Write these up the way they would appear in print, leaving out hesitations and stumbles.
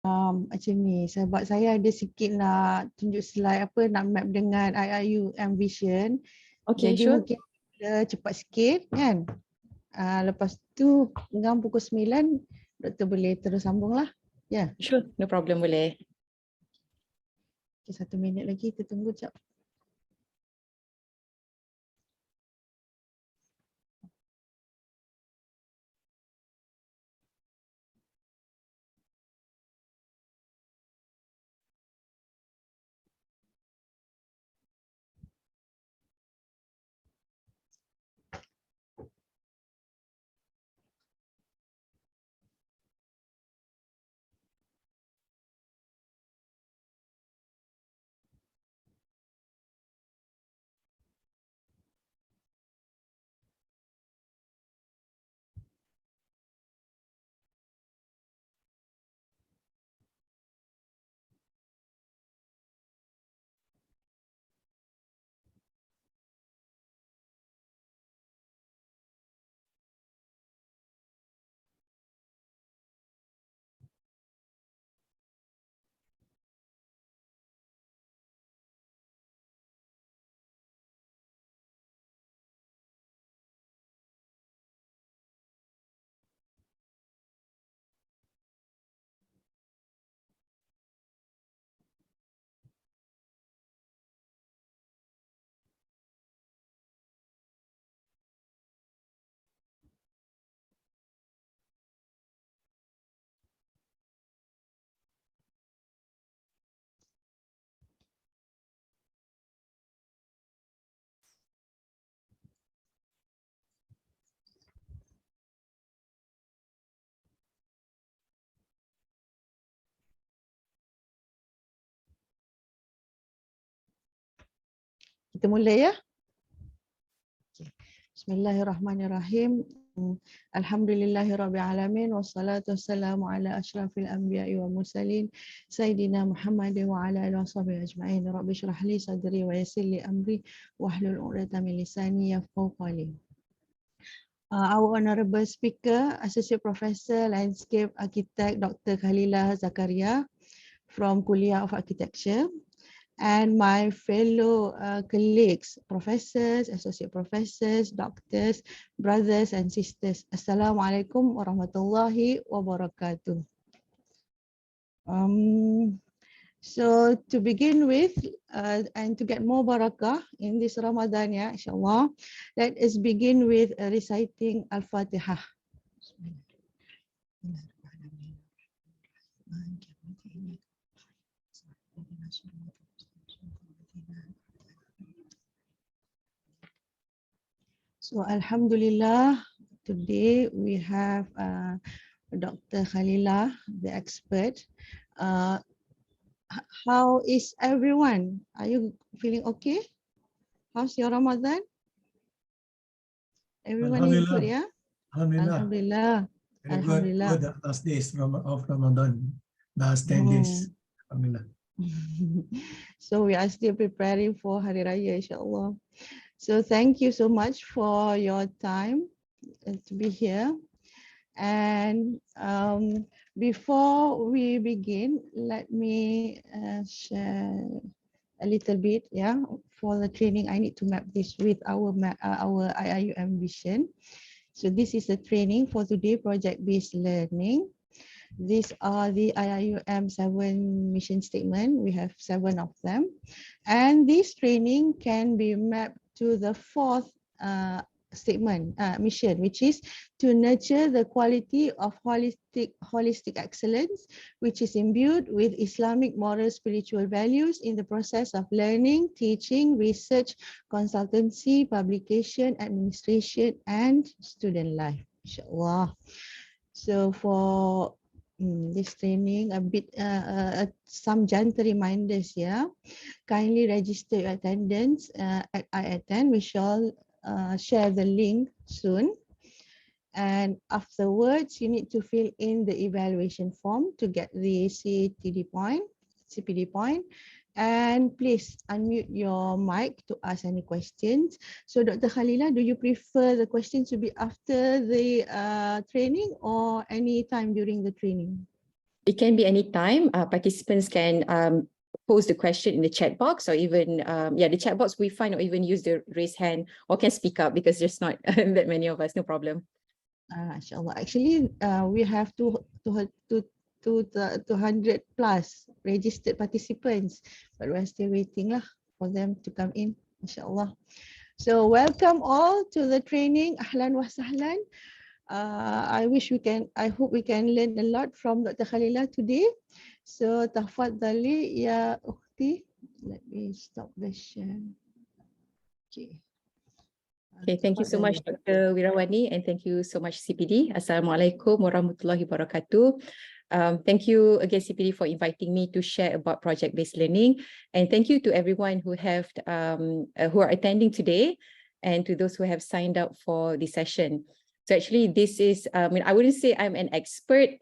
Macam ni, sebab saya ada sikit nak tunjuk slide apa nak map dengan IIUM Vision. Okay, Jadi sure. mungkin kita cepat sikit kan. Lepas tu dengan pukul 9 doktor boleh terus sambung lah. Ya. Yeah. Sure, no problem, boleh. Okay, 1 minit lagi kita tunggu sekejap. Kita mulai ya. Okay. Bismillahirrahmanirrahim. Alhamdulillahirrabbilalamin. Wassalatu wassalamu ala ashrafil anbiya'i wa mursalin. Sayyidina Muhammadin wa ala alihi wa sahbihi ajma'in. Rabbi syrah li sadri wa yassir li amri. Wahlul 'uqdatam min lisani yafqahu qawli. Our honorable speaker, Associate Professor Landscape Architect Dr. Khalilah Zakariya from Kuliah of Architecture. And my fellow colleagues, professors, associate professors, doctors, brothers and sisters. Assalamualaikum warahmatullahi wabarakatuh. So to begin with, and to get more barakah in this Ramadan, ya, insyaAllah, let us begin with reciting Al-Fatihah. So Alhamdulillah, today we have Dr. Khalilah, the expert. How is everyone? Are you feeling okay? How's your Ramadan? Everyone is good, yeah? Alhamdulillah. Alhamdulillah. Very Alhamdulillah. good. Last days of Ramadan. Last 10 days. Alhamdulillah. So we are still preparing for Hari Raya, insyaAllah. So thank you so much for your time to be here. And before we begin, let me share a little bit, yeah, for the training. I need to map this with our IIUM vision. So this is the training for today, project-based learning. These are the IIUM 7 mission statement. We have 7 of them. And this training can be mapped to the 4th mission, which is to nurture the quality of holistic excellence, which is imbued with Islamic moral spiritual values in the process of learning, teaching, research, consultancy, publication, administration, and student life, insyaAllah. So for this training, a bit some gentle reminders here. Kindly register your attendance at I-Attend. We shall share the link soon. And afterwards, you need to fill in the evaluation form to get the CPD point. And please unmute your mic to ask any questions. So Dr. Khalilah, do you prefer the questions to be after the training or any time during the training? It can be any time. Participants can pose the question in the chat box, or even, the chat box we find, or even use the raise hand, or can speak up because there's not that many of us, no problem. Inshallah. Actually, we have 200 plus registered participants, but we're still waiting lah for them to come in, inshallah. So welcome all to the training. Ahlan wa sahlan. I hope we can learn a lot from Dr. Khalilah today. So tafadhali ya ukhti. Let me stop the share. Okay. Okay, thank you so much, Dr. Wirawani, and thank you so much, CPD. Assalamualaikum warahmatullahi wabarakatuh. Thank you again, CPD, for inviting me to share about project-based learning. And thank you to everyone who are attending today, and to those who have signed up for the session. So actually, this is, I wouldn't say I'm an expert,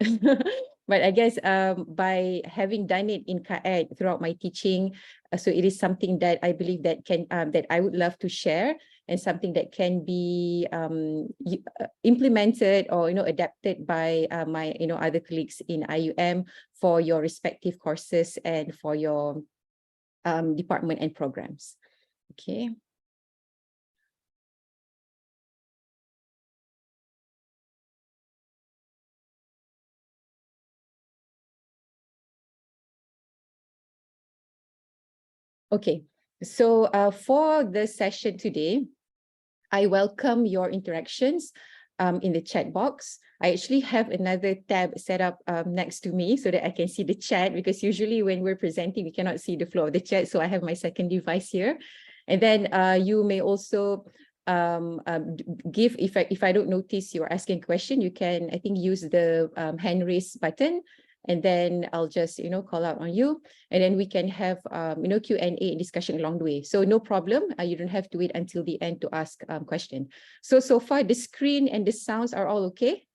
but I guess by having done it in KAED throughout my teaching, so it is something that I believe that I would love to share, and something that can be implemented or adapted by my other colleagues in IUM for your respective courses and for your department and programs. Okay. Okay, so for the session today, I welcome your interactions in the chat box. I actually have another tab set up next to me so that I can see the chat, because usually when we're presenting, we cannot see the flow of the chat. So I have my second device here. And then you may also give, if I don't notice you're asking a question, you can, I think, use the hand raise button. And then I'll just, call out on you, and then we can have, Q&A discussion along the way. So no problem. You don't have to wait until the end to ask question. So far the screen and the sounds are all okay?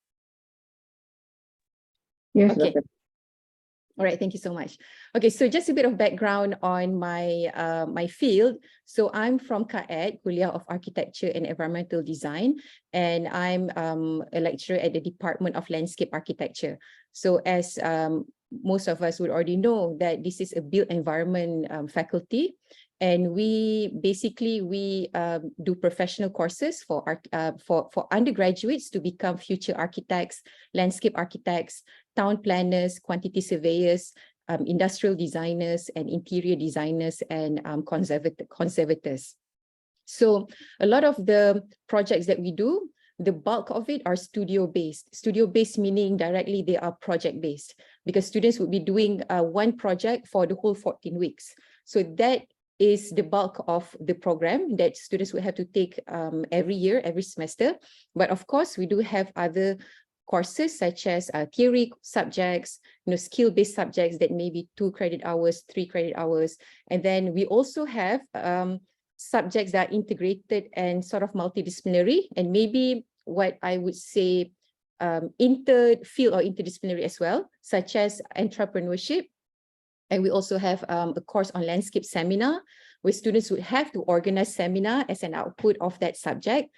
Yes. Okay. All right, thank you so much. Okay, so just a bit of background on my my field. So I'm from KAED, Kuliah of Architecture and Environmental Design, and I'm a lecturer at the Department of Landscape Architecture. So as most of us would already know, that this is a built environment faculty, and we basically do professional courses for undergraduates to become future architects, landscape architects, town planners, quantity surveyors, industrial designers, and interior designers, and conservators. So a lot of the projects that we do, the bulk of it are studio-based. Studio-based meaning directly they are project-based, because students would be doing one project for the whole 14 weeks. So that is the bulk of the program that students will have to take every year, every semester. But of course, we do have other courses such as theory subjects, skill-based subjects that may be 2 credit hours, 3 credit hours. And then we also have subjects that are integrated and sort of multidisciplinary, and maybe what I would say inter-field or interdisciplinary as well, such as entrepreneurship. And we also have a course on landscape seminar, where students would have to organize seminar as an output of that subject,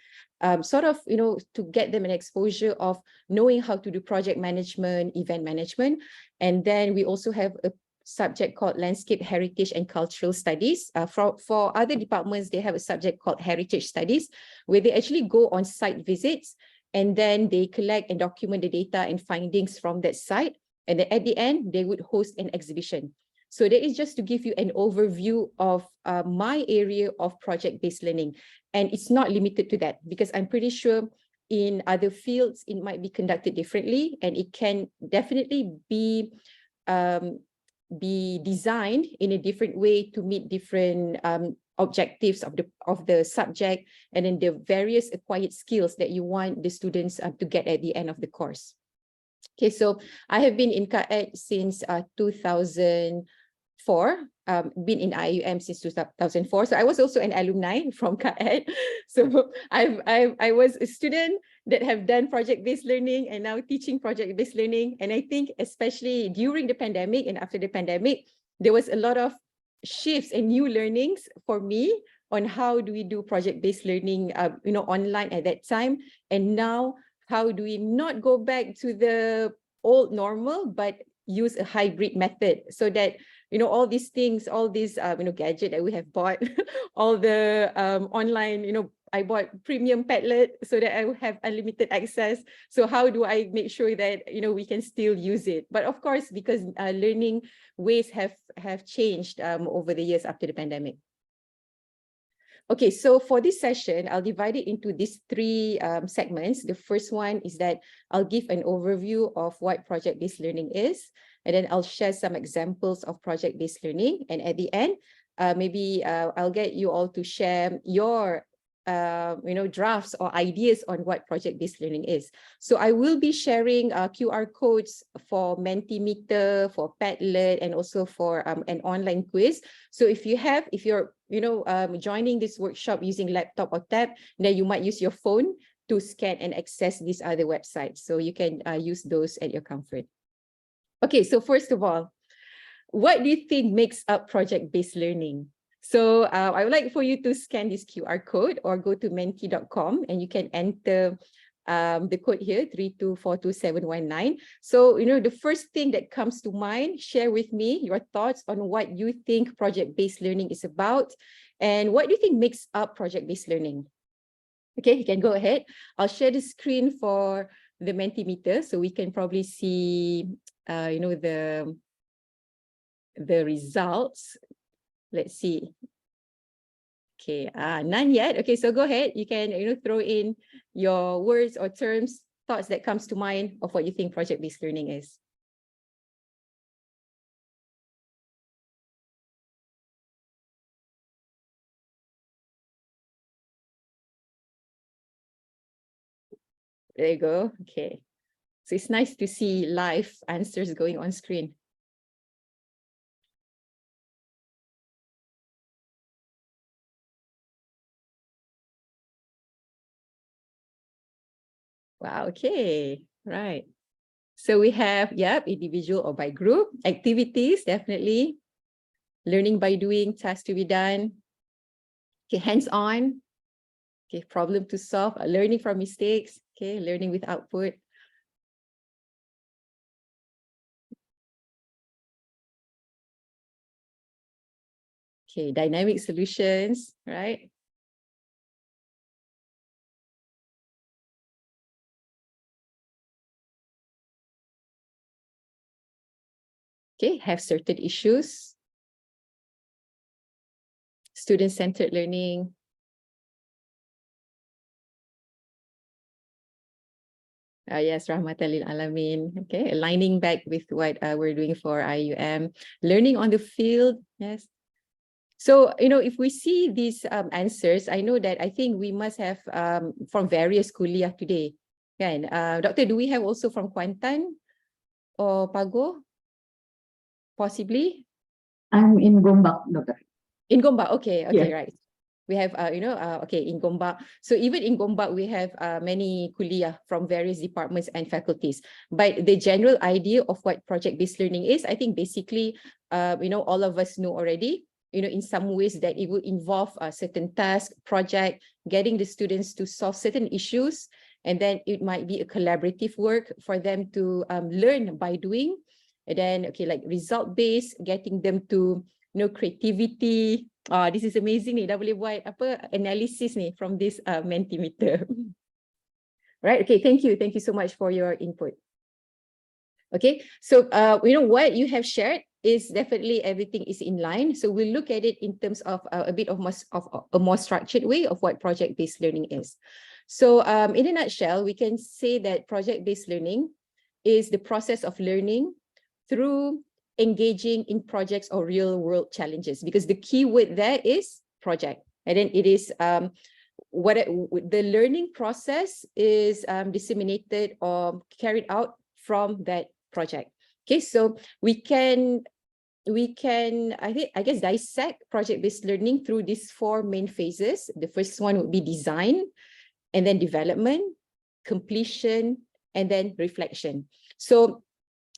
to get them an exposure of knowing how to do project management, event management. And then we also have a subject called landscape heritage and cultural studies. For other departments, they have a subject called heritage studies, where they actually go on site visits, and then they collect and document the data and findings from that site. And then at the end, they would host an exhibition. So that is just to give you an overview of my area of project-based learning. And it's not limited to that, because I'm pretty sure in other fields, it might be conducted differently, and it can definitely be designed in a different way to meet different objectives of the subject, and then the various acquired skills that you want the students to get at the end of the course. Okay, so I have been in KAED since 2004, been in IUM since 2004. So I was also an alumni from KAED. So I was a student that have done project-based learning and now teaching project-based learning. And I think especially during the pandemic and after the pandemic, there was a lot of shifts and new learnings for me on how do we do project-based learning, online at that time. And now, how do we not go back to the old normal, but use a hybrid method so that, all these things, all these, gadget that we have bought, all the online, I bought premium Padlet so that I will have unlimited access. So how do I make sure that, we can still use it? But of course, because learning ways have changed over the years after the pandemic. Okay, so for this session, I'll divide it into these three segments. The first one is that I'll give an overview of what project-based learning is, and then I'll share some examples of project-based learning. And at the end, maybe I'll get you all to share your drafts or ideas on what project-based learning is. So I will be sharing QR codes for Mentimeter, for Padlet, and also for an online quiz. So if you're joining this workshop using laptop or tab, then you might use your phone to scan and access these other websites. So you can use those at your comfort. Okay, so first of all, what do you think makes up project-based learning? So I would like for you to scan this QR code or go to menti.com and you can enter the code here, 3242719. So, the first thing that comes to mind, share with me your thoughts on what you think project-based learning is about and what do you think makes up project-based learning? Okay, you can go ahead. I'll share the screen for the Mentimeter so we can probably see, the results. Let's see. Okay, none yet. Okay, so go ahead. You can, throw in your words or terms, thoughts that comes to mind of what you think project-based learning is. There you go. Okay. So it's nice to see live answers going on screen. Wow, okay, right. So we have, individual or by group, activities, definitely. Learning by doing, tasks to be done. Okay, hands-on. Okay, problem to solve, learning from mistakes. Okay, learning with output. Okay, dynamic solutions, right? Okay, have certain issues. Student-centered learning. Yes, Rahmatan lil Alamin. Okay, aligning back with what we're doing for IUM. Learning on the field, yes. So, if we see these answers, I know that I think we must have from various kuliah today. Kan? Doctor, do we have also from Kuantan or Pago? Possibly? I'm in Gombak, Doctor. In Gombak, okay, Yes. right. We have, okay, in Gombak. So even in Gombak, we have many kuliah from various departments and faculties. But the general idea of what project-based learning is, I think basically, all of us know already, in some ways that it will involve a certain task, project, getting the students to solve certain issues. And then it might be a collaborative work for them to learn by doing. And then, okay, like result-based, getting them to, creativity. This is amazing ni, dah boleh buat analysis ni from this Mentimeter. Right, okay, thank you so much for your input. Okay, so what you have shared is definitely everything is in line. So we'll look at it in terms of a bit of a more structured way of what project-based learning is. So in a nutshell, we can say that project-based learning is the process of learning through engaging in projects or real world challenges, because the key word there is project. And then it is the learning process is disseminated or carried out from that project. Okay, so we can I guess dissect project-based learning through these four main phases. The first one would be design, and then development, completion, and then reflection. So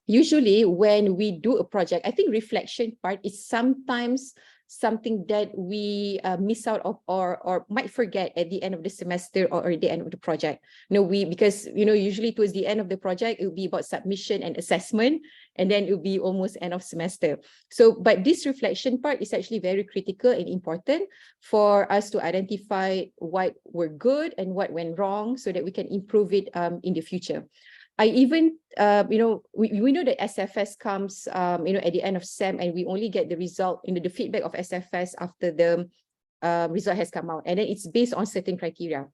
usually when we do a project, I think reflection part is sometimes something that we miss out of or might forget at the end of the semester or at the end of the project. Because usually towards the end of the project, it will be about submission and assessment, and then it will be almost end of semester. So, but this reflection part is actually very critical and important for us to identify what were good and what went wrong so that we can improve it in the future. I even, we know that SFS comes, at the end of SEM, and we only get the result, the feedback of SFS after the result has come out. And then it's based on certain criteria.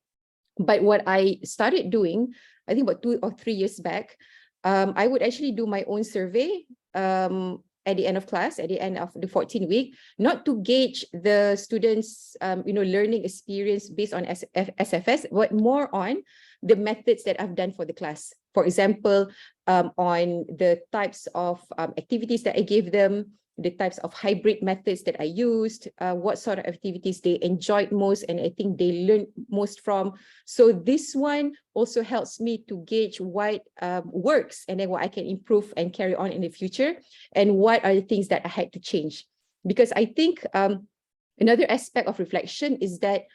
But what I started doing, I think about 2 or 3 years back, I would actually do my own survey at the end of class, at the end of the 14th week, not to gauge the students' learning experience based on SFS, but more on the methods that I've done for the class. For example, on the types of activities that I gave them, the types of hybrid methods that I used, what sort of activities they enjoyed most, and I think they learned most from. So this one also helps me to gauge what works, and then what I can improve and carry on in the future, and what are the things that I had to change. Because I think another aspect of reflection is that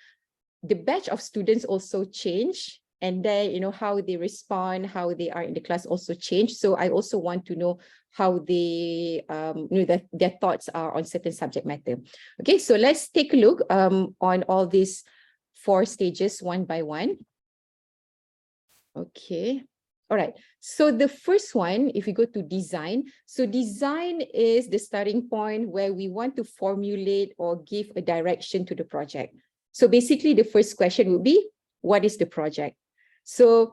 the batch of students also change, and then how they respond, how they are in the class also change. So I also want to know how they their thoughts are on certain subject matter. Okay, so let's take a look on all these 4 stages one by one. Okay, all right. So the first one, if we go to design, so design is the starting point where we want to formulate or give a direction to the project. So basically the first question would be, what is the project? So,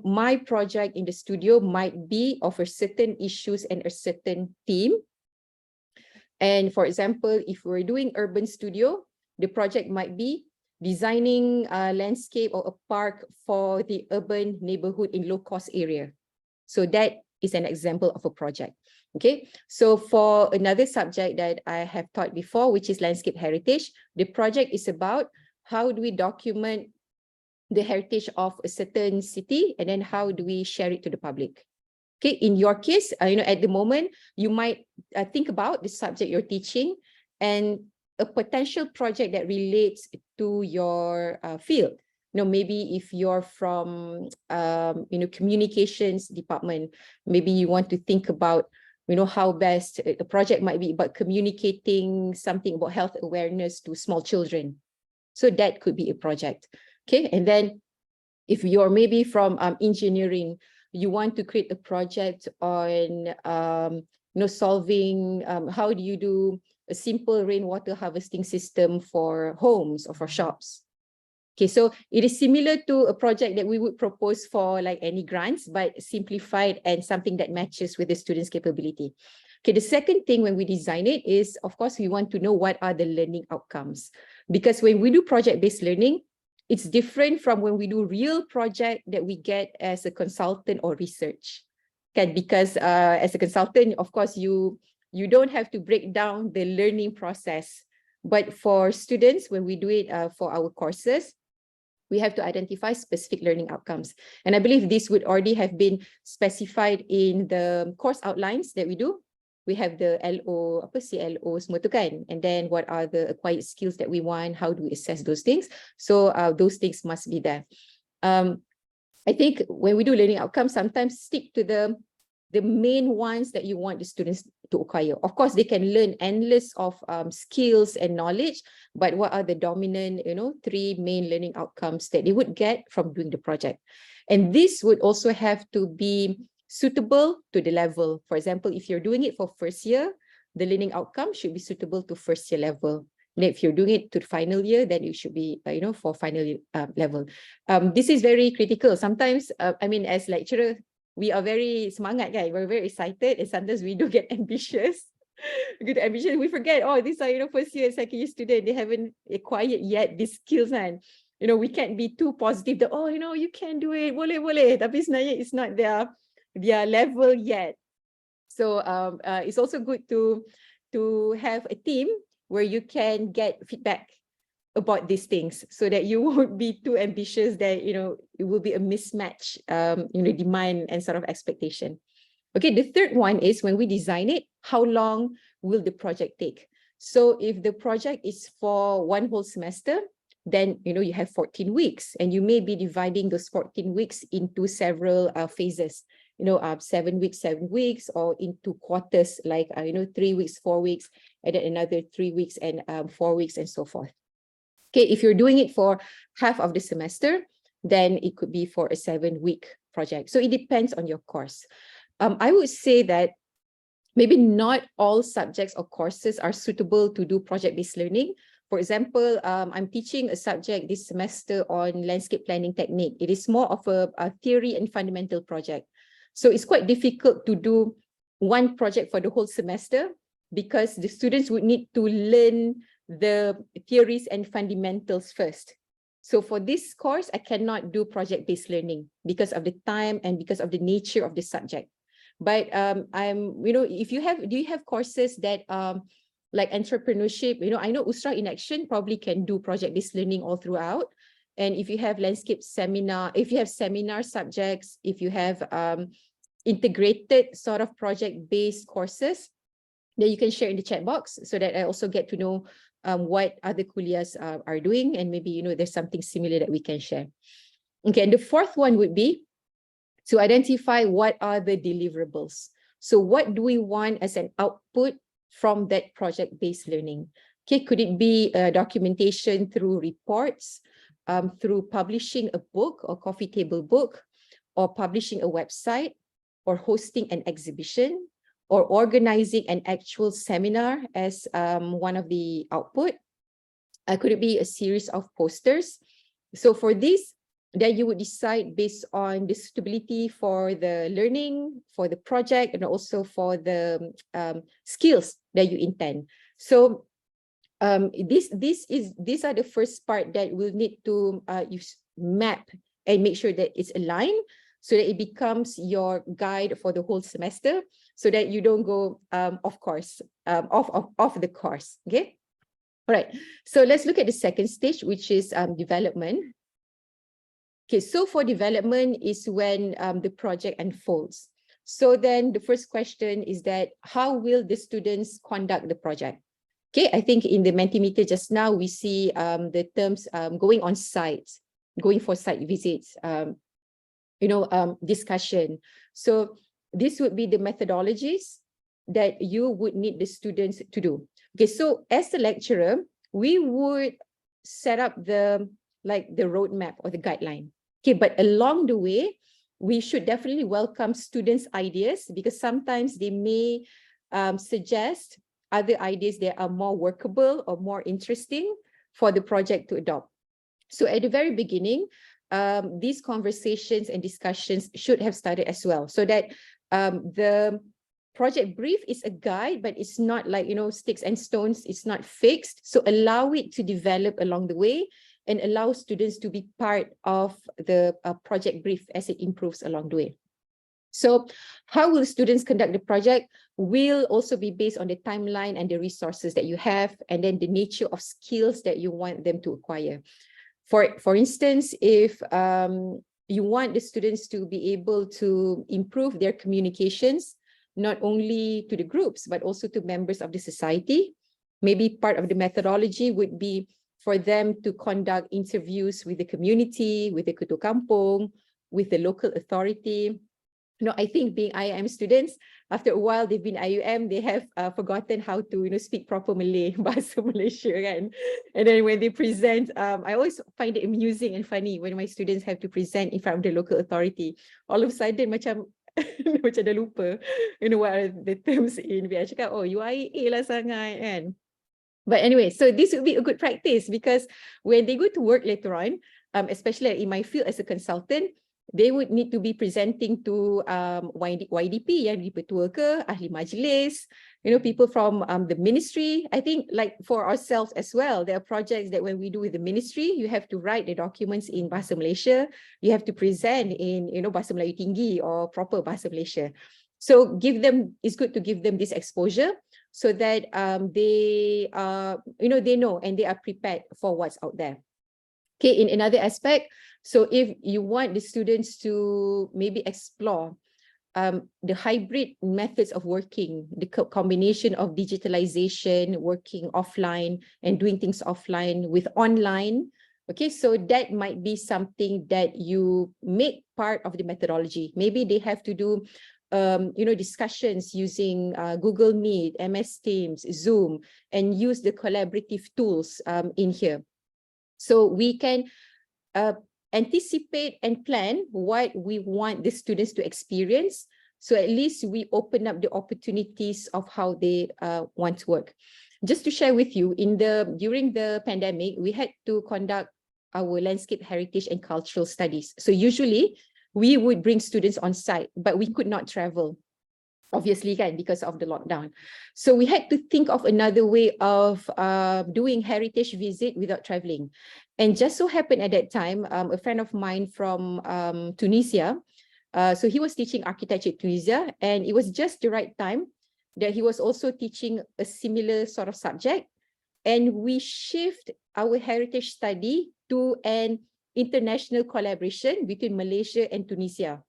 my project in the studio might be of a certain issues and a certain theme. And for example, if we're doing urban studio, the project might be designing a landscape or a park for the urban neighborhood in low-cost area. So that is an example of a project. Okay, so for another subject that I have taught before, which is landscape heritage, the project is about how do we document the heritage of a certain city, and then how do we share it to the public. Okay, in your case, at the moment, you might think about the subject you're teaching and a potential project that relates to your field. Maybe if you're from, communications department, maybe you want to think about, how best a project might be about communicating something about health awareness to small children. So that could be a project. Okay, and then if you're maybe from engineering, you want to create a project on solving how do you do a simple rainwater harvesting system for homes or for shops. Okay, so it is similar to a project that we would propose for like any grants, but simplified and something that matches with the students' capability. Okay, the second thing when we design it is, of course, we want to know what are the learning outcomes. Because when we do project-based learning, it's different from when we do real project that we get as a consultant or research. Okay, because as a consultant, of course, you don't have to break down the learning process. But for students, when we do it for our courses, we have to identify specific learning outcomes. And I believe this would already have been specified in the course outlines that we do. We have the LO, CLO, semua tu kan. And then what are the acquired skills that we want? How do we assess those things? So those things must be there. I think when we do learning outcomes, sometimes stick to the main ones that you want the students to acquire. Of course, they can learn endless of skills and knowledge, but what are the dominant, 3 main learning outcomes that they would get from doing the project? And this would also have to be suitable to the level. For example, if you're doing it for first year, the learning outcome should be suitable to first year level. And if you're doing it to the final year, then it should be, for final year, level. This is very critical. Sometimes, as lecturer, we are very semangat, guys. We're very excited, and sometimes we do get ambitious. We forget, these are, first year and second year student, they haven't acquired yet these skills, and we can't be too positive that, you can do it, boleh. Tapi sebenarnya it's not their level yet. So it's also good to have a team where you can get feedback about these things, so that you won't be too ambitious that it will be a mismatch, demand and sort of expectation. Okay, the third one is when we design it, how long will the project take? So if the project is for one whole semester, then you have 14 weeks, and you may be dividing those 14 weeks into several phases. 7 weeks, or into quarters, like 3 weeks, 4 weeks, and then another 3 weeks and 4 weeks, and so forth. Okay, if you're doing it for half of the semester, then it could be for a 7-week project. So it depends on your course. I would say that maybe not all subjects or courses are suitable to do project-based learning. For example, I'm teaching a subject this semester on landscape planning technique. It is more of a theory and fundamental project. So it's quite difficult to do one project for the whole semester, because the students would need to learn the theories and fundamentals first. So for this course, I cannot do project-based learning because of the time and because of the nature of the subject. But if you have, do you have courses that like entrepreneurship? I know Usra in Action probably can do project-based learning all throughout. And if you have landscape seminar, if you have seminar subjects, if you have integrated sort of project-based courses, then you can share in the chat box so that I also get to know what other kuliahs are doing, and maybe there's something similar that we can share. Okay, and the fourth one would be to identify what are the deliverables. So what do we want as an output from that project-based learning? Okay, could it be documentation through reports, through publishing a book or coffee table book, or publishing a website, or hosting an exhibition, or organizing an actual seminar as one of the output? Could it be a series of posters? So for this, then you would decide based on the suitability for the learning, for the project, and also for the skills that you intend. So these are the first part that we'll need to map and make sure that it's aligned, so that it becomes your guide for the whole semester, so that you don't go off the course. Okay. All right. So let's look at the second stage, which is development. Okay, so for development is when the project unfolds. So then the first question is that how will the students conduct the project? Okay, I think in the Mentimeter just now we see the terms going on site, going for site visits, discussion. So this would be the methodologies that you would need the students to do. Okay, so as the lecturer, we would set up the roadmap or the guideline. Okay, but along the way, we should definitely welcome students' ideas, because sometimes they may suggest other ideas that are more workable or more interesting for the project to adopt. So at the very beginning, these conversations and discussions should have started as well, so that the project brief is a guide, but it's not like, sticks and stones, it's not fixed. So allow it to develop along the way, and allow students to be part of the project brief as it improves along the way. So how will students conduct the project will also be based on the timeline and the resources that you have, and then the nature of skills that you want them to acquire. For instance, if you want the students to be able to improve their communications, not only to the groups, but also to members of the society, maybe part of the methodology would be for them to conduct interviews with the community, with the Ketua Kampung, with the local authority. I think being IUM students, after a while they've been IUM, they have forgotten how to speak proper Malay, bahasa Malaysia kan. And then when they present, I always find it amusing and funny when my students have to present in front of the local authority. All of a sudden macam macam dah lupa, what are the terms in VI. Cakap, oh, UIA lah sangat kan. But anyway, so this would be a good practice, because when they go to work later on, especially in my field as a consultant, they would need to be presenting to YDP, yang dipetua ke, ahli majlis, people from the ministry. I think like for ourselves as well, there are projects that when we do with the ministry, you have to write the documents in Bahasa Malaysia. You have to present in, Bahasa Melayu Tinggi or proper Bahasa Malaysia. So it's good to give them this exposure, so that they know and they are prepared for what's out there. Okay, in another aspect, so if you want the students to maybe explore the hybrid methods of working, the combination of digitalization, working offline and doing things offline with online. Okay, so that might be something that you make part of the methodology. Maybe they have to do, discussions using Google Meet, MS Teams, Zoom, and use the collaborative tools in here. So we can anticipate and plan what we want the students to experience. So at least we open up the opportunities of how they want to work. Just to share with you, during the pandemic, we had to conduct our landscape heritage and cultural studies. So usually we would bring students on site, but we could not travel, obviously, because of the lockdown. So we had to think of another way of doing heritage visit without traveling. And just so happened at that time, a friend of mine from Tunisia, so he was teaching architecture in Tunisia, and it was just the right time that he was also teaching a similar sort of subject. And we shift our heritage study to an international collaboration between Malaysia and Tunisia.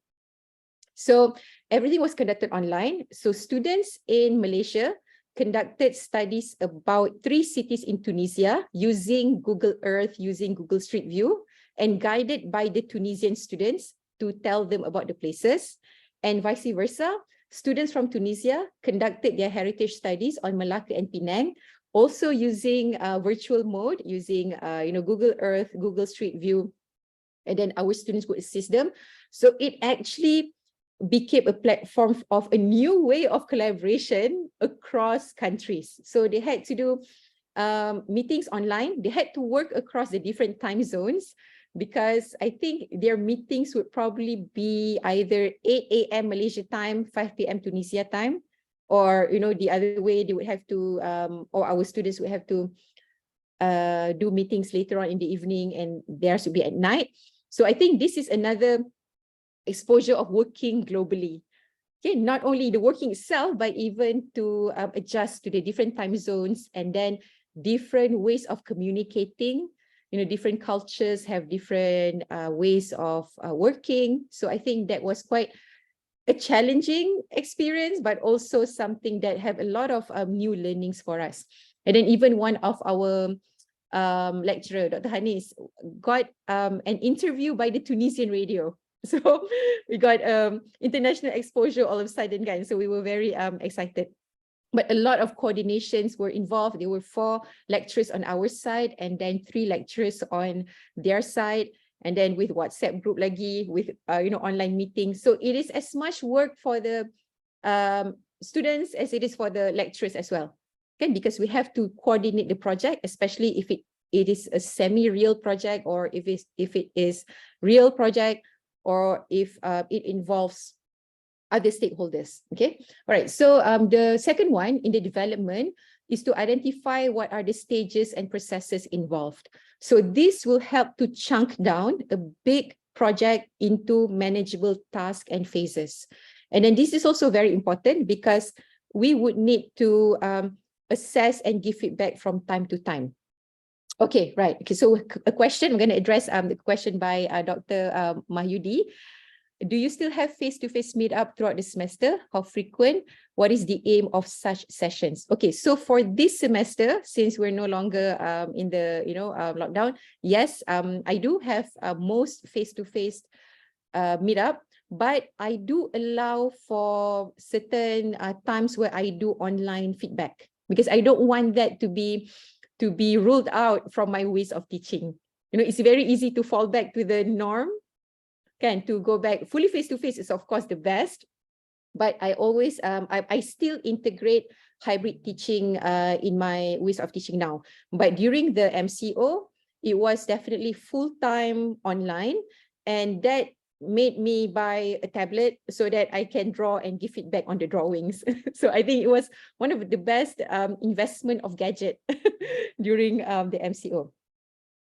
So everything was conducted online. So students in Malaysia conducted studies about 3 cities in Tunisia using Google Earth, using Google Street View, and guided by the Tunisian students to tell them about the places. And vice versa, students from Tunisia conducted their heritage studies on Malacca and Penang, also using virtual mode, using Google Earth, Google Street View, and then our students would assist them. So it actually became a platform of a new way of collaboration across countries. So they had to do meetings online. They had to work across the different time zones, because I think their meetings would probably be either 8 a.m. Malaysia time, 5 p.m. Tunisia time, or the other way. They would have to, or our students would have to do meetings later on in the evening, and theirs would be at night. So I think this is another exposure of working globally. Okay, not only the working itself, but even to adjust to the different time zones, and then different ways of communicating. Different cultures have different ways of working. So I think that was quite a challenging experience, but also something that have a lot of new learnings for us. And then even one of our lecturer, Dr. Hanis, got an interview by the Tunisian radio. So we got international exposure all of a sudden, guys. So we were very excited. But a lot of coordinations were involved. There were 4 lecturers on our side, and then 3 lecturers on their side, and then with WhatsApp group lagi, with online meetings. So it is as much work for the students as it is for the lecturers as well. Okay, because we have to coordinate the project, especially if it is a semi-real project, or if it is real project, or if it involves other stakeholders. Okay, all right. So the second one in the development is to identify what are the stages and processes involved. So this will help to chunk down a big project into manageable tasks and phases. And then this is also very important, because we would need to assess and give feedback from time to time. Okay, right. Okay, so a question, I'm going to address the question by Dr. Mahyudi. Do you still have face-to-face meetup throughout the semester? How frequent? What is the aim of such sessions? Okay, so for this semester, since we're no longer in the lockdown, yes, I do have most face-to-face meetup, but I do allow for certain times where I do online feedback, because I don't want that to be ruled out from my ways of teaching. It's very easy to fall back to the norm. To go back fully face-to-face is of course the best, but I always I still integrate hybrid teaching in my ways of teaching now. But during the MCO, it was definitely full-time online, and that made me buy a tablet so that I can draw and give feedback on the drawings. So I think it was one of the best investment of gadget during the MCO.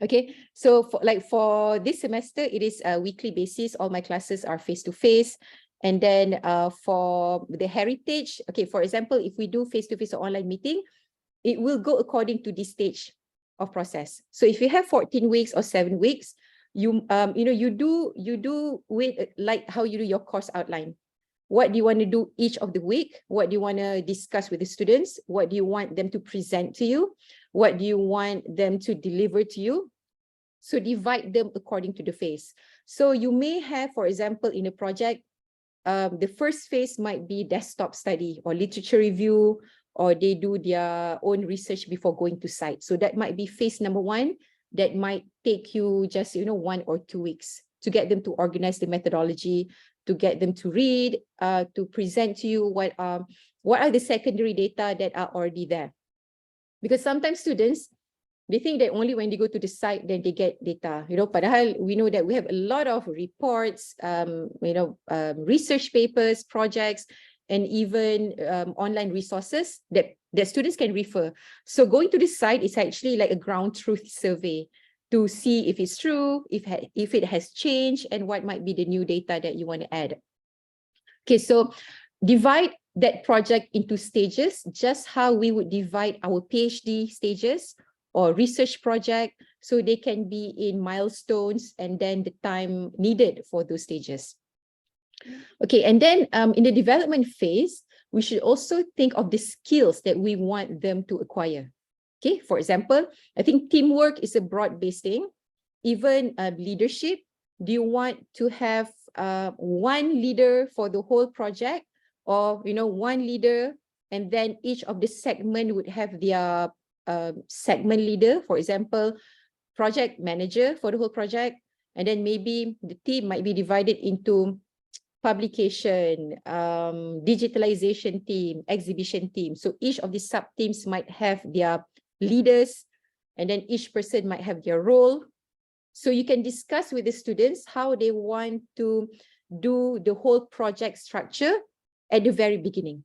Okay, so for this semester, it is a weekly basis. All my classes are face-to-face. And then for the heritage, okay, for example, if we do face-to-face or online meeting, it will go according to this stage of process. So if you have 14 weeks or 7 weeks, you do with like how you do your course outline. What do you want to do each of the week? What do you want to discuss with the students? What do you want them to present to you? What do you want them to deliver to you? So divide them according to the phase. So you may have, for example, in a project, the first phase might be desktop study or literature review, or they do their own research before going to site. So that might be phase number 1. That might take you just, 1 or 2 weeks to get them to organize the methodology, to get them to read, to present to you what are the secondary data that are already there. Because sometimes students, they think that only when they go to the site, then they get data, padahal we know that we have a lot of reports, research papers, projects, and even online resources that students can refer. So going to the site is actually like a ground truth survey to see if it's true, if it has changed, and what might be the new data that you want to add. Okay, so divide that project into stages, just how we would divide our PhD stages or research project, so they can be in milestones and then the time needed for those stages. Okay, and then in the development phase, we should also think of the skills that we want them to acquire. Okay, for example, I think teamwork is a broad-based thing. Even leadership, do you want to have one leader for the whole project, or one leader, and then each of the segment would have their segment leader, for example, project manager for the whole project, and then maybe the team might be divided into publication, digitalization team, exhibition team. So each of the sub-teams might have their leaders, and then each person might have their role. So you can discuss with the students how they want to do the whole project structure at the very beginning.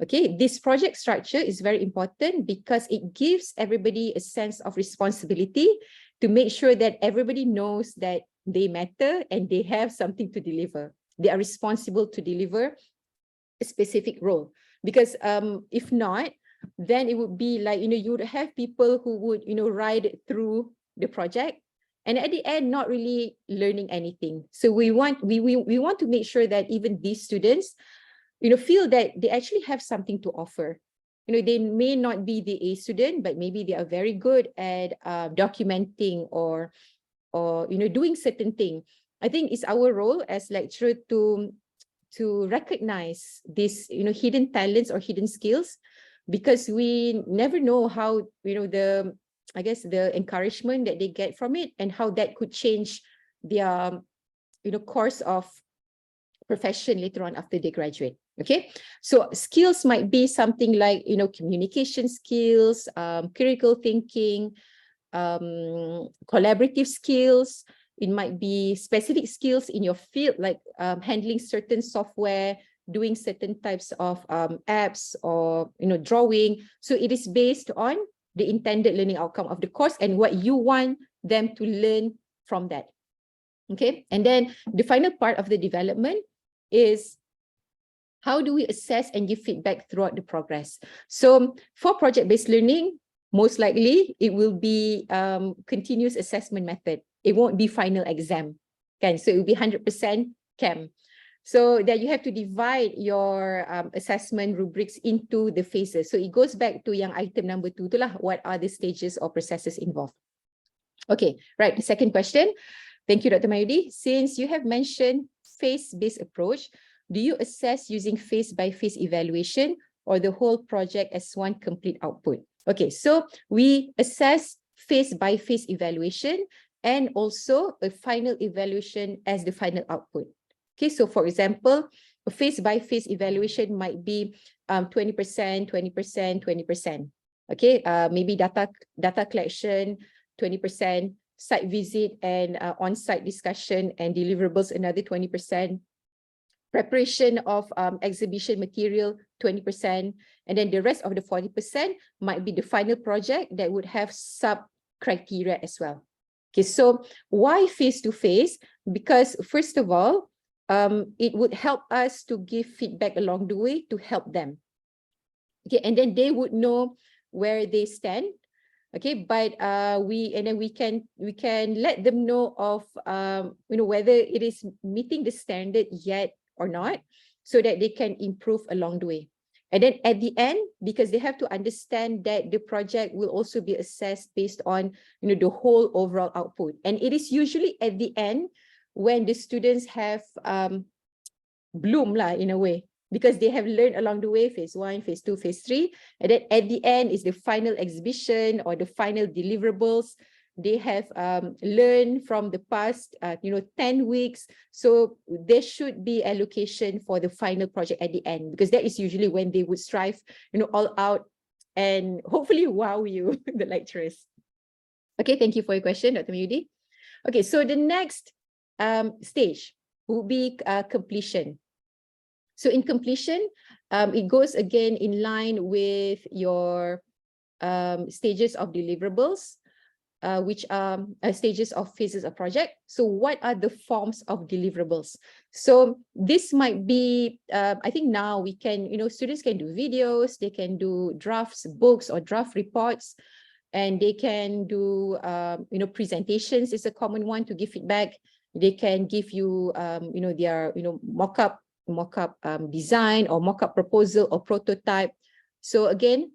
Okay, this project structure is very important because it gives everybody a sense of responsibility to make sure that everybody knows that they matter and they have something to deliver. They are responsible to deliver a specific role. Because if not, then it would be like, you would have people who would, ride through the project, and at the end, not really learning anything. So we want to make sure that even these students, feel that they actually have something to offer. They may not be the A student, but maybe they are very good at documenting or doing certain thing. I think it's our role as lecturer to recognize these, hidden talents or hidden skills, because we never know how, the encouragement that they get from it and how that could change their, course of profession later on after they graduate. Okay, so skills might be something like, communication skills, critical thinking, collaborative skills. It might be specific skills in your field, like handling certain software, doing certain types of apps, or drawing. So it is based on the intended learning outcome of the course and what you want them to learn from that. Okay, and then the final part of the development is how do we assess and give feedback throughout the progress. So for project-based learning, most likely it will be continuous assessment method. It won't be final exam. Okay? So it will be 100% CAM. So that you have to divide your assessment rubrics into the phases. So it goes back to yang item number 2 tu lah, what are the stages or processes involved. Okay, right, the second question. Thank you, Dr. Mayudi. Since you have mentioned phase-based approach, do you assess using phase-by-phase evaluation or the whole project as one complete output? Okay, so we assess phase-by-phase evaluation and also a final evaluation as the final output. Okay, so for example, a phase-by-phase evaluation might be 20%, 20%, 20%. Okay, maybe data collection, 20%, site visit and on-site discussion and deliverables, another 20%. Preparation of exhibition material, 20%, and then the rest of the 40% might be the final project that would have sub-criteria as well. Okay, so why face-to-face? Because first of all, it would help us to give feedback along the way to help them. Okay, and then they would know where they stand. Okay, but we can let them know of whether it is meeting the standard yet or not. so that they can improve along the way. And then at the end, because they have to understand that the project will also be assessed based on, the whole overall output. And it is usually at the end when the students have bloom in a way, because they have learned along the way, phase 1, phase 2, phase 3. And then at the end is the final exhibition or the final deliverables. They have learned from the past, 10 weeks. So there should be allocation for the final project at the end, because that is usually when they would strive, all out and hopefully wow you, the lecturers. Okay, thank you for your question, Dr. Mayudi. Okay, so the next stage will be completion. So in completion, it goes again in line with your stages of deliverables, which are stages of phases of project. So what are the forms of deliverables? So this might be, I think now we can, students can do videos, they can do drafts, books or draft reports, and they can do, presentations is a common one to give feedback. They can give you, their, mock-up design or mock-up proposal or prototype. So again,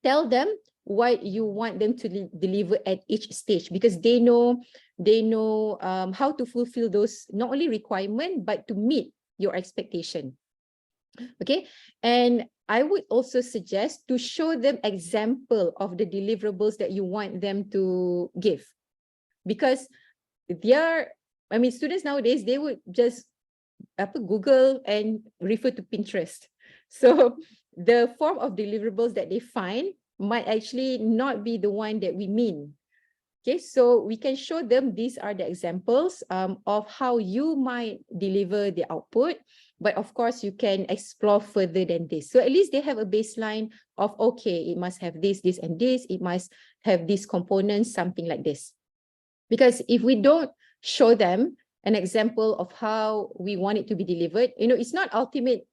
tell them what you want them to deliver at each stage, because they know how to fulfill those not only requirement but to meet your expectation. Okay, and I would also suggest to show them example of the deliverables that you want them to give, because students nowadays, they would just Google and refer to Pinterest. So the form of deliverables that they find might actually not be the one that we mean. Okay, so we can show them these are the examples of how you might deliver the output, but of course you can explore further than this. So at least they have a baseline of, okay, it must have this, this, and this, it must have these components, something like this. Because if we don't show them an example of how we want it to be delivered, it's not ultimate,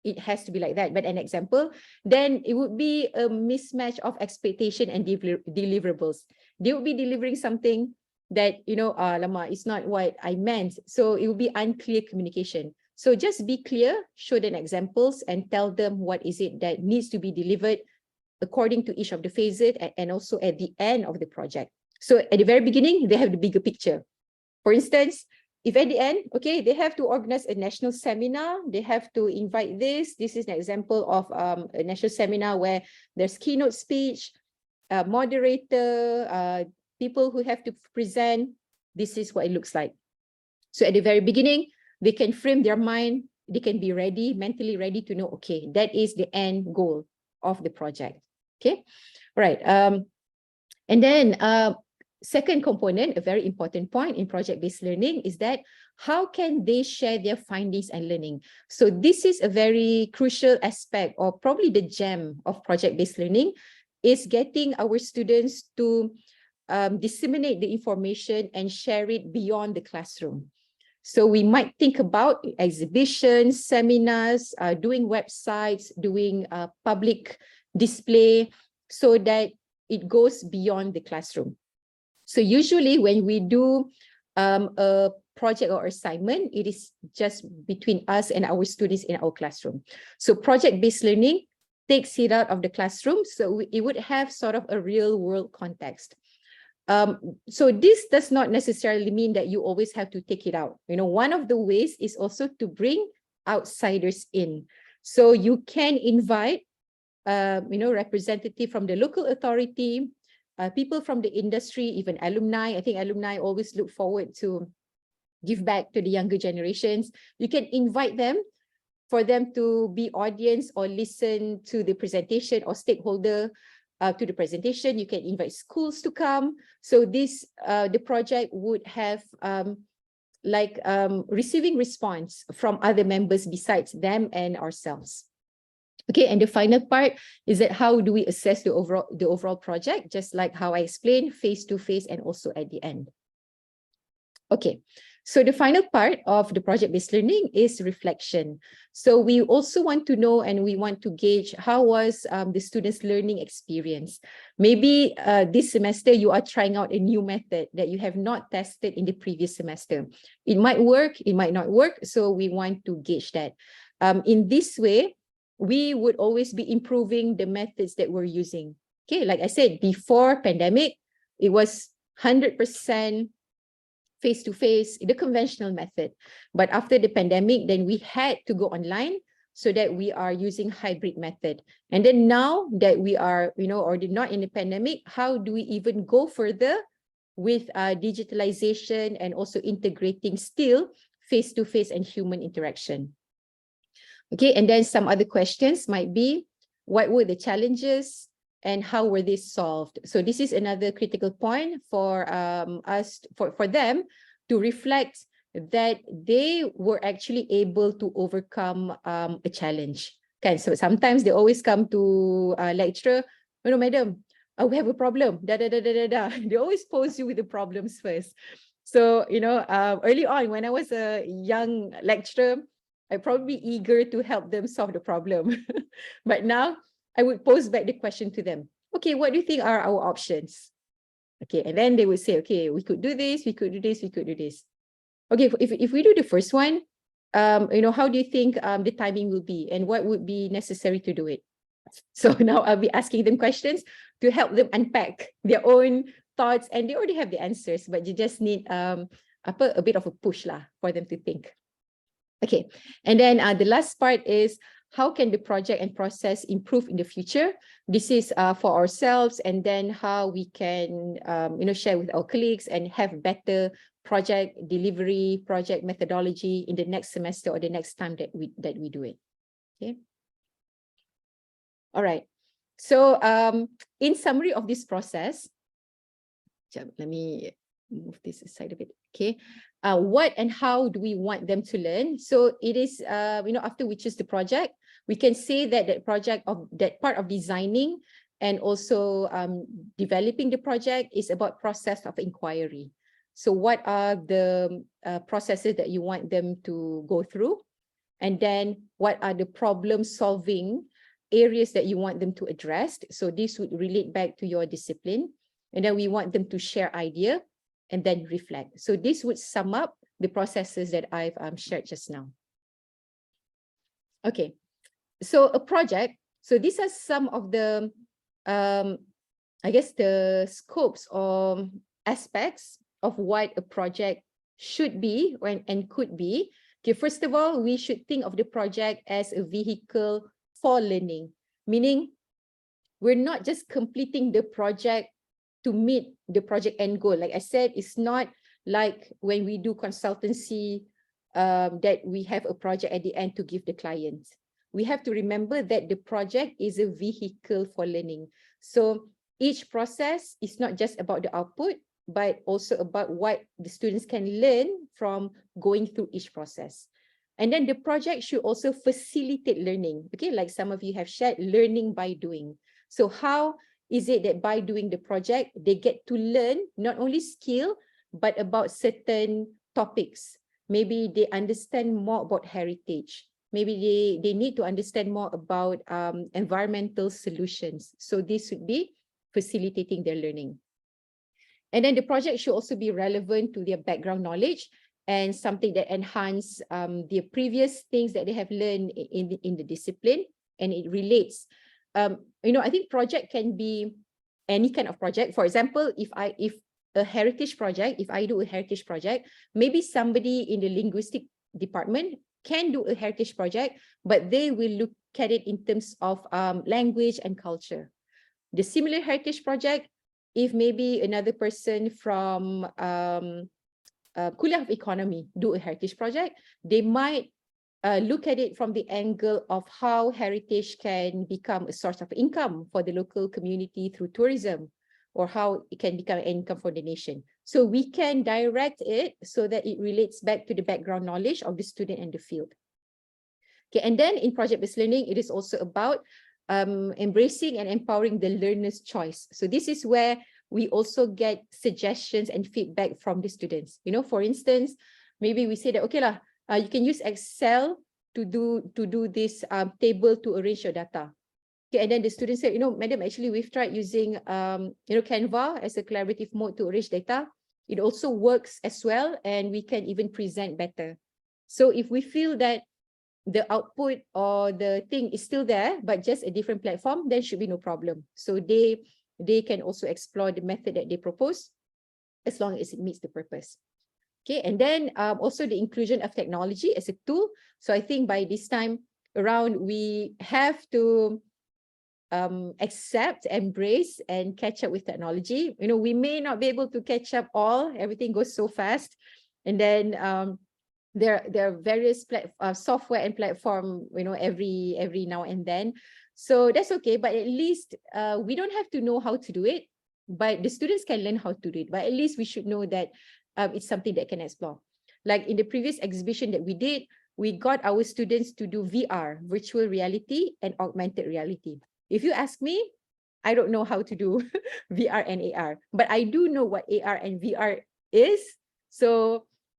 it has to be like that, but an example, then it would be a mismatch of expectation and deliverables. They would be delivering something that, it's not what I meant. So it will be unclear communication. So just be clear, show them examples and tell them what is it that needs to be delivered according to each of the phases and also at the end of the project. So at the very beginning, they have the bigger picture. For instance, if at the end, okay, they have to organize a national seminar, they have to invite this. This is an example of a national seminar where there's keynote speech, moderator, people who have to present. This is what it looks like. So at the very beginning, they can frame their mind, they can be ready, mentally ready to know, okay, that is the end goal of the project. Okay, all right. And then second component, a very important point in project-based learning, is that how can they share their findings and learning? So this is a very crucial aspect, or probably the gem of project-based learning, is getting our students to disseminate the information and share it beyond the classroom. So we might think about exhibitions, seminars, doing websites, doing public display, so that it goes beyond the classroom. So usually when we do a project or assignment, it is just between us and our students in our classroom. So project-based learning takes it out of the classroom, so it would have sort of a real world context. So this does not necessarily mean that you always have to take it out. One of the ways is also to bring outsiders in. So you can invite, representative from the local authority, people from the industry, even alumni. I think alumni always look forward to give back to the younger generations. You can invite them for them to be audience or listen to the presentation, or stakeholder to the presentation. You can invite schools to come. So this, the project would have receiving response from other members besides them and ourselves. Okay, and the final part is that how do we assess the overall project, just like how I explained, phase to phase and also at the end. Okay, So the final part of the project-based learning is reflection. So we also want to know and we want to gauge how was the students' learning experience. Maybe this semester you are trying out a new method that you have not tested in the previous semester. It might work, it might not work. So we want to gauge that. In this way, we would always be improving the methods that we're using. Okay, like I said, before pandemic, it was 100% face-to-face, the conventional method. But after the pandemic, then we had to go online so that we are using hybrid method. And then now that we are, already not in the pandemic, how do we even go further with digitalization and also integrating still face-to-face and human interaction? Okay, and then some other questions might be, what were the challenges and how were they solved? So this is another critical point for for them to reflect that they were actually able to overcome a challenge. Okay, so sometimes they always come to lecturer, madam, we have a problem, They always pose you with the problems first. So, early on when I was a young lecturer, I'm probably eager to help them solve the problem. But now I would pose back the question to them. Okay, what do you think are our options? Okay, and then they would say, okay, we could do this, we could do this, we could do this. Okay, if we do the first one, how do you think the timing will be and what would be necessary to do it? So now I'll be asking them questions to help them unpack their own thoughts, and they already have the answers, but you just need a bit of a push for them to think. Okay, and then the last part is, how can the project and process improve in the future? This is for ourselves, and then how we can share with our colleagues and have better project delivery, project methodology in the next semester or the next time that we do it. Okay. All right. So in summary of this process, let me move this aside a bit. Okay. What and how do we want them to learn? So it is, after we choose the project, we can say that that part of designing and also developing the project is about process of inquiry. So what are the processes that you want them to go through? And then what are the problem solving areas that you want them to address? So this would relate back to your discipline. And then we want them to share idea and then reflect. So this would sum up the processes that I've shared just now. Okay, so a project. So these are some of the, I guess, the scopes or aspects of what a project should be and could be. Okay, first of all, we should think of the project as a vehicle for learning, meaning we're not just completing the project to meet the project end goal. Like I said, it's not like when we do consultancy that we have a project at the end to give the client. We have to remember that the project is a vehicle for learning. So each process is not just about the output, but also about what the students can learn from going through each process. And then the project should also facilitate learning. Okay, like some of you have shared, learning by doing. So how is it that by doing the project, they get to learn not only skill, but about certain topics? Maybe they understand more about heritage. Maybe they need to understand more about environmental solutions. So this would be facilitating their learning. And then the project should also be relevant to their background knowledge and something that enhance the previous things that they have learned in the discipline, and it relates. I think project can be any kind of project. For example, if a heritage project, if I do a heritage project, maybe somebody in the linguistic department can do a heritage project, but they will look at it in terms of language and culture. The similar heritage project, if maybe another person from Kuliah of Economy do a heritage project, they might look at it from the angle of how heritage can become a source of income for the local community through tourism, or how it can become an income for the nation. So we can direct it so that it relates back to the background knowledge of the student and the field. Okay, and then in project-based learning, it is also about embracing and empowering the learner's choice. So this is where we also get suggestions and feedback from the students. For instance, maybe we say that, okay lah, you can use Excel to do this table to arrange your data. Okay, and then the student said, madam, actually we've tried using Canva as a collaborative mode to arrange data. It also works as well, and we can even present better. So if we feel that the output or the thing is still there, but just a different platform, then should be no problem. So they can also explore the method that they propose, as long as it meets the purpose. Okay, and then also the inclusion of technology as a tool. So I think by this time around, we have to accept, embrace, and catch up with technology. We may not be able to catch up all, everything goes so fast. And then there are various software and platform, every now and then. So that's okay, but at least we don't have to know how to do it, but the students can learn how to do it. But at least we should know that it's something that can explore. Like in the previous exhibition that we did, we got our students to do VR, virtual reality, and augmented reality. If you ask me, I don't know how to do VR and AR, but I do know what AR and VR is,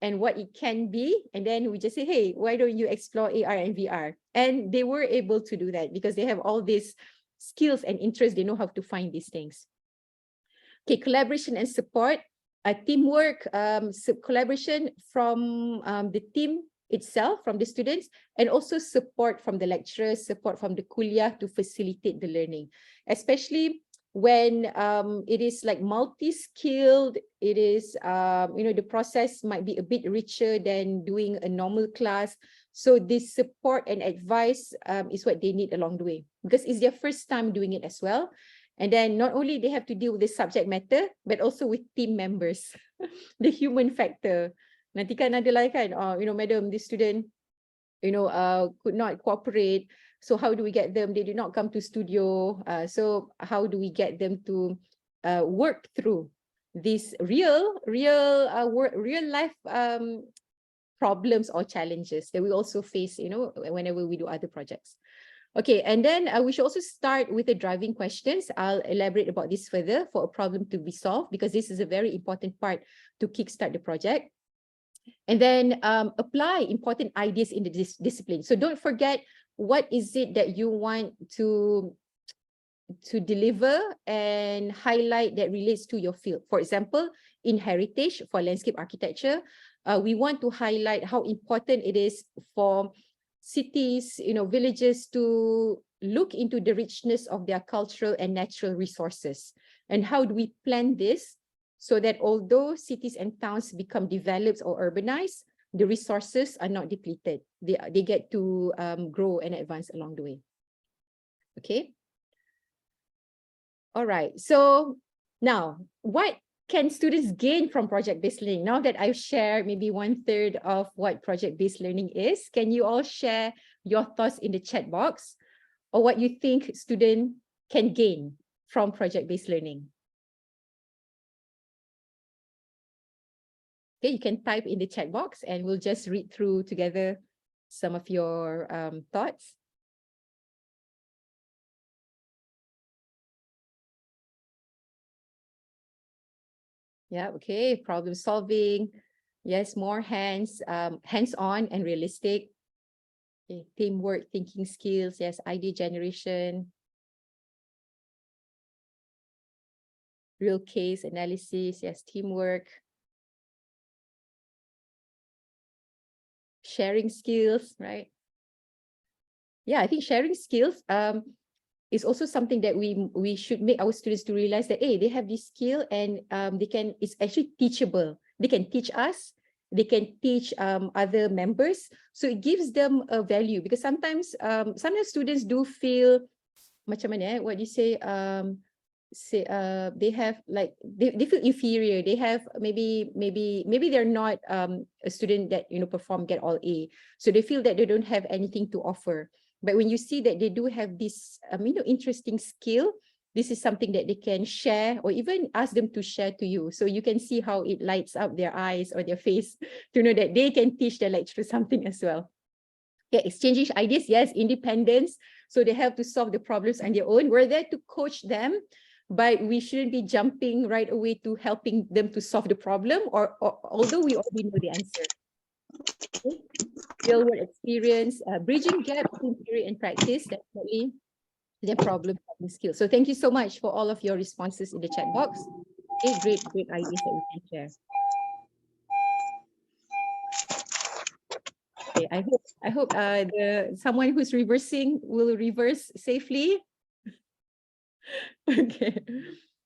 and what it can be. And then we just say, hey, why don't you explore AR and VR? And they were able to do that because they have all these skills and interests. They know how to find these things. Okay, collaboration and support. Teamwork, collaboration from the team itself, from the students, and also support from the lecturers, support from the kuliah to facilitate the learning, especially when it is like multi-skilled. It is, the process might be a bit richer than doing a normal class. So this support and advice is what they need along the way, because it's their first time doing it as well. And then not only they have to deal with the subject matter, but also with team members, the human factor. Nanti kan ada lah kan, madam, this student, could not cooperate. So how do we get them? They did not come to studio. So how do we get them to work through these real life problems or challenges that we also face, whenever we do other projects. Okay, and then we should also start with the driving questions. I'll elaborate about this further for a problem to be solved, because this is a very important part to kickstart the project. And then apply important ideas in the discipline. So don't forget, what is it that you want to deliver and highlight that relates to your field? For example, in heritage for landscape architecture, we want to highlight how important it is for cities, villages to look into the richness of their cultural and natural resources. And how do we plan this so that although cities and towns become developed or urbanized, the resources are not depleted. They get to grow and advance along the way. Okay. All right. So now, what can students gain from project-based learning? Now that I've shared maybe 1/3 of what project-based learning is, can you all share your thoughts in the chat box, or what you think students can gain from project-based learning? Okay, you can type in the chat box and we'll just read through together some of your thoughts. Yeah, okay, problem solving. Yes, more hands-on and realistic. Okay, teamwork, thinking skills. Yes, idea generation. Real case analysis. Yes, teamwork. Sharing skills, right? Yeah, I think sharing skills is also something that we should make our students to realize that, hey, they have this skill and it's actually teachable. They can teach us, they can teach other members. So it gives them a value, because sometimes students do feel, macam mana, what do you say, they have like, they feel inferior. They have maybe they're not a student that, perform, get all A. So they feel that they don't have anything to offer. But when you see that they do have this, interesting skill, this is something that they can share, or even ask them to share to you. So you can see how it lights up their eyes or their face to know that they can teach the lecturer something as well. Yeah, exchanging ideas, yes, independence. So they have to solve the problems on their own. We're there to coach them, but we shouldn't be jumping right away to helping them to solve the problem, or although we already know the answer. Okay. Real-world experience, bridging gap between theory and practice, definitely the problem-solving skills. So thank you so much for all of your responses in the chat box. Okay, great ideas that we can share. Okay, I hope someone who's reversing will reverse safely. Okay.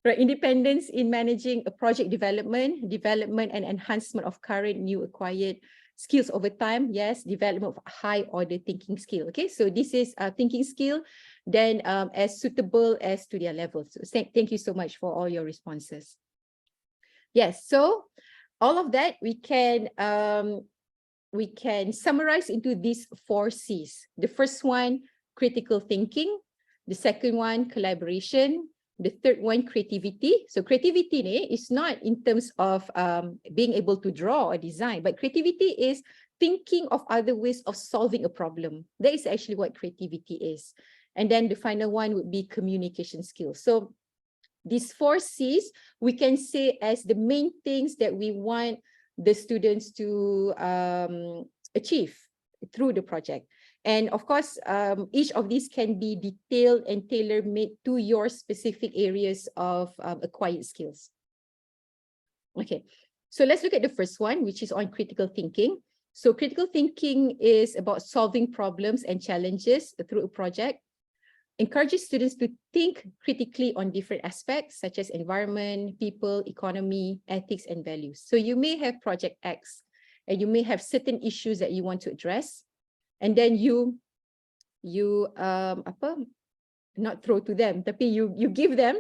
Right, independence in managing a project development and enhancement of current new acquired skills over time. Yes, development of high order thinking skill. Okay, so this is a thinking skill, then as suitable as to their level. So thank you so much for all your responses. Yes, so all of that we can summarize into these 4 C's. The first one, critical thinking. The second one, collaboration. The third one, creativity. So creativity is not in terms of being able to draw or design, but creativity is thinking of other ways of solving a problem. That is actually what creativity is. And then the final one would be communication skills. So these 4 C's, we can say as the main things that we want the students to achieve through the project. And of course, each of these can be detailed and tailor-made to your specific areas of acquired skills. Okay, so let's look at the first one, which is on critical thinking. So critical thinking is about solving problems and challenges through a project. Encourages students to think critically on different aspects such as environment, people, economy, ethics, and values. So you may have project X and you may have certain issues that you want to address. And then you not throw to them, tapi you give them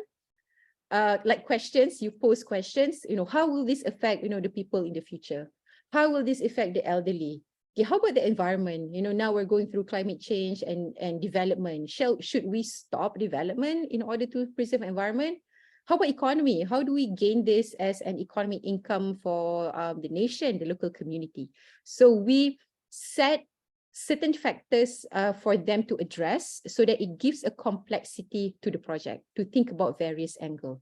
like questions, you pose questions, how will this affect, the people in the future? How will this affect the elderly? Okay, how about the environment? Now we're going through climate change and development. Should we stop development in order to preserve environment? How about economy? How do we gain this as an economic income for the nation, the local community? So we set certain factors for them to address so that it gives a complexity to the project to think about various angles.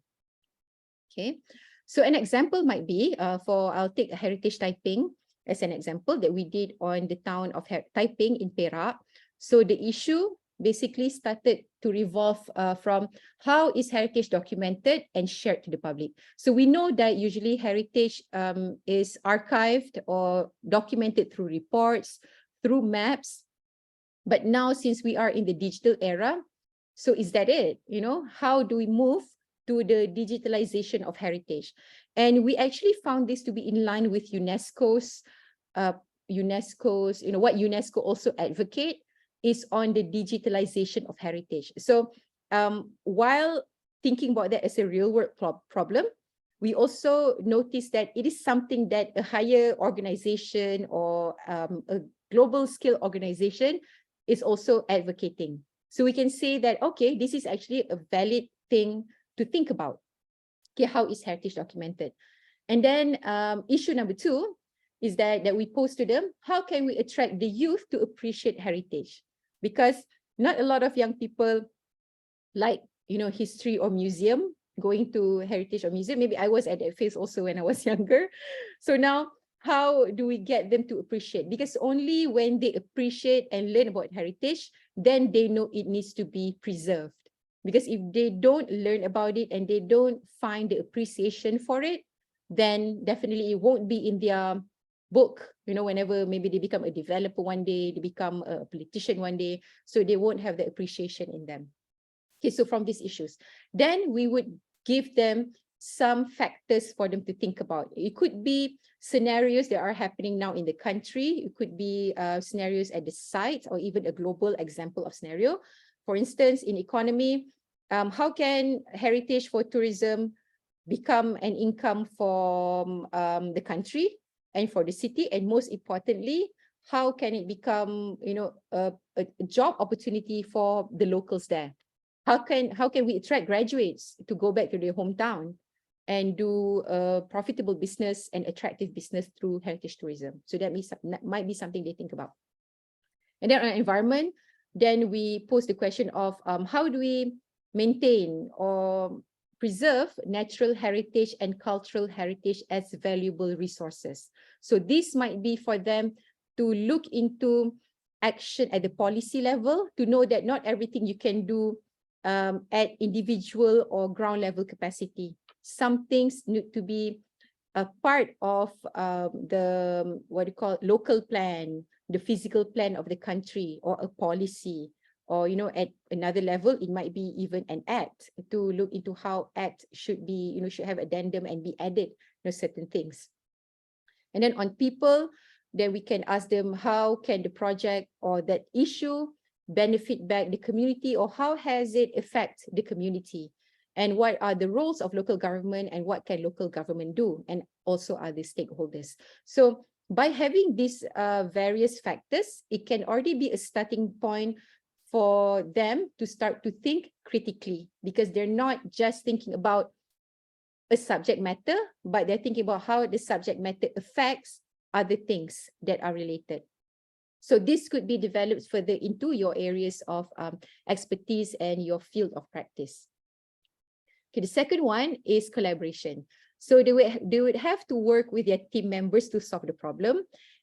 Okay, so an example might be I'll take heritage typing as an example that we did on the town of Taiping in Perak. So the issue basically started to revolve from how is heritage documented and shared to the public. So we know that usually heritage is archived or documented through reports, through maps. But now since we are in the digital era, so is that it? How do we move to the digitalization of heritage? And we actually found this to be in line with UNESCO's, what UNESCO also advocate is on the digitalization of heritage. So while thinking about that as a real world problem, we also noticed that it is something that a higher organization or a global scale organization is also advocating. So we can say that, okay, this is actually a valid thing to think about. Okay, how is heritage documented? And then issue number 2 is that we pose to them, how can we attract the youth to appreciate heritage? Because not a lot of young people like, history or museum, going to heritage or museum. Maybe I was at that phase also when I was younger. So now, how do we get them to appreciate? Because only when they appreciate and learn about heritage, then they know it needs to be preserved. Because if they don't learn about it and they don't find the appreciation for it, then definitely it won't be in their book, whenever maybe they become a developer one day, they become a politician one day, so they won't have the appreciation in them. Okay, so from these issues, then we would give them some factors for them to think about. It could be scenarios that are happening now in the country. It could be scenarios at the site or even a global example of scenario. For instance, in economy, how can heritage for tourism become an income for the country and for the city? And most importantly, how can it become, a job opportunity for the locals there? How can we attract graduates to go back to their hometown and do a profitable business and attractive business through heritage tourism? So that might be something they think about. And then on environment, then we pose the question of how do we maintain or preserve natural heritage and cultural heritage as valuable resources. So this might be for them to look into action at the policy level, to know that not everything you can do at individual or ground level capacity. Some things need to be a part of the, what you call, local plan, the physical plan of the country, or a policy, or, you know, at another level, it might be even an act, to look into how act should be, you know, should have addendum and be added, you know, certain things. And then on people, then we can ask them, how can the project or that issue benefit back the community, or how has it affect the community? And what are the roles of local government, and what can local government do? And also other stakeholders. So by having these various factors, it can already be a starting point for them to start to think critically, because they're not just thinking about a subject matter, but they're thinking about how the subject matter affects other things that are related. So this could be developed further into your areas of expertise and your field of practice. Okay, the second one is collaboration. So they would have to work with their team members to solve the problem,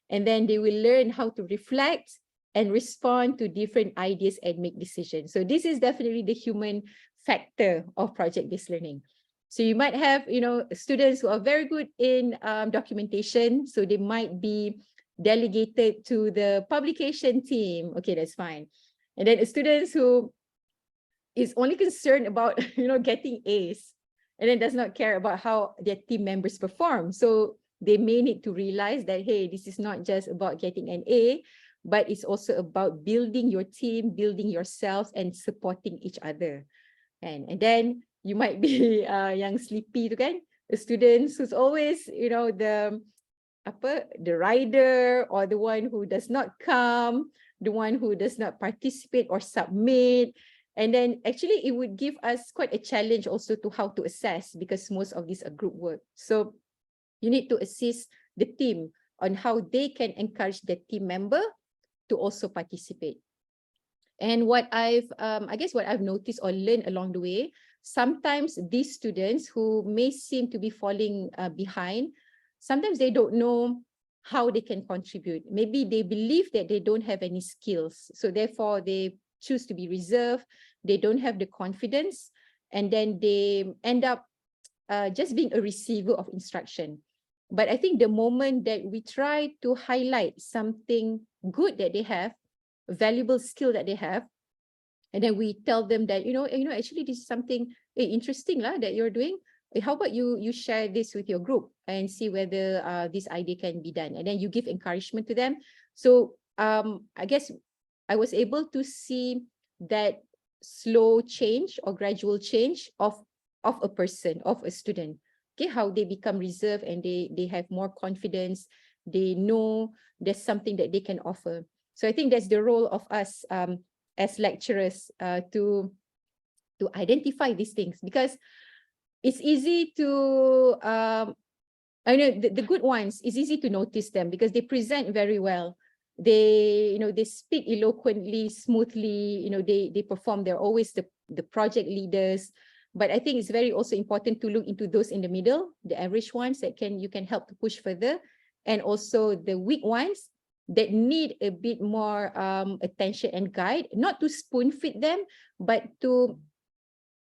and then they will learn how to reflect and respond to different ideas and make decisions. So this is definitely the human factor of project-based learning. So you might have, you know, students who are very good in documentation, so they might be delegated to the publication team. Okay, that's fine. And then students who is only concerned about, you know, getting A's, and then does not care about how their team members perform. So they may need to realize that, hey, this is not just about getting an A, but it's also about building your team, building yourselves, and supporting each other. And then you might be young sleepy, kan? The students who's always, you know, the rider, or the one who does not come, the one who does not participate or submit. And then actually it would give us quite a challenge also to how to assess, because most of these are group work. So you need to assist the team on how they can encourage the team member to also participate. And what I've, I guess what I've noticed or learned along the way, sometimes these students who may seem to be falling behind, sometimes they don't know how they can contribute. Maybe they believe that they don't have any skills, so therefore they choose to be reserved, they don't have the confidence, and then they end up just being a receiver of instruction. But I think the moment that we try to highlight something good that they have, a valuable skill that they have, and then we tell them that, you know, actually this is something interesting that you're doing. How about you share this with your group and see whether this idea can be done, and then you give encouragement to them. So I guess I was able to see that slow change or gradual change of a person, of a student. Okay, how they become reserved, and they have more confidence. They know there's something that they can offer. So I think that's the role of us as lecturers to identify these things, because it's easy to I know the good ones, it's easy to notice them because they present very well. They, you know, they speak eloquently, smoothly, you know, they perform. They're always the project leaders. But I think it's very also important to look into those in the middle, the average ones that you can help to push further, and also the weak ones that need a bit more attention and guide, not to spoon feed them, but to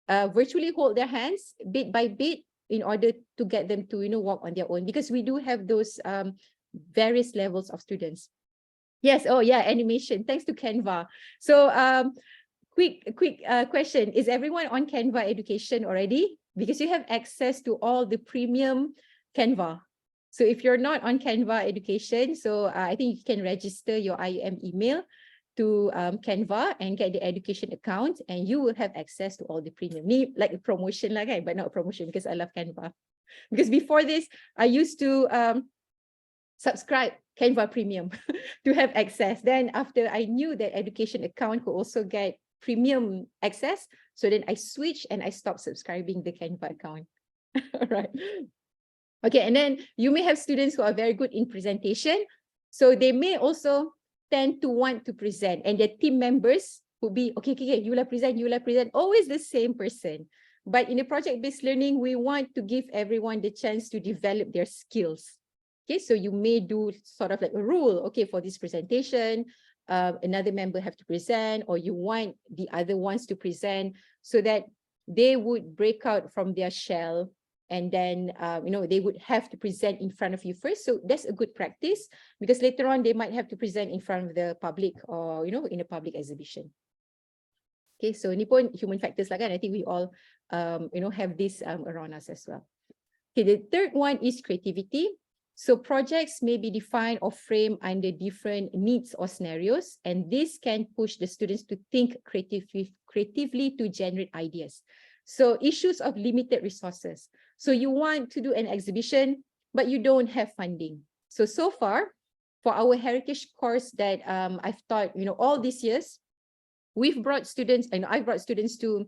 virtually hold their hands bit by bit in order to get them to, you know, walk on their own, because we do have those various levels of students. Yes, oh yeah, animation, thanks to Canva. So quick question, is everyone on Canva education already? Because you have access to all the premium Canva. So if you're not on Canva education, so I think you can register your IUM email to Canva and get the education account, and you will have access to all the premium. Me, like a promotion, but not a promotion because I love Canva. Because before this, I used to subscribe Canva Premium to have access. Then after I knew that education account could also get premium access, so then I switched and I stopped subscribing the Canva account. All right. Okay, and then you may have students who are very good in presentation, so they may also tend to want to present, and their team members would be, okay, you will present, always the same person. But in the project-based learning, we want to give everyone the chance to develop their skills. Okay, so you may do sort of like a rule. Okay, for this presentation, another member have to present, or you want the other ones to present, so that they would break out from their shell, and then they would have to present in front of you first. So that's a good practice, because later on they might have to present in front of the public, or in a public exhibition. Okay, so ni pun human factors lah kan. I think we all have this around us as well. Okay, the third one is creativity. So projects may be defined or framed under different needs or scenarios, and this can push the students to think creatively to generate ideas. So issues of limited resources. So you want to do an exhibition, but you don't have funding. So far, for our heritage course that I've taught, all these years, we've brought students, and I've brought students to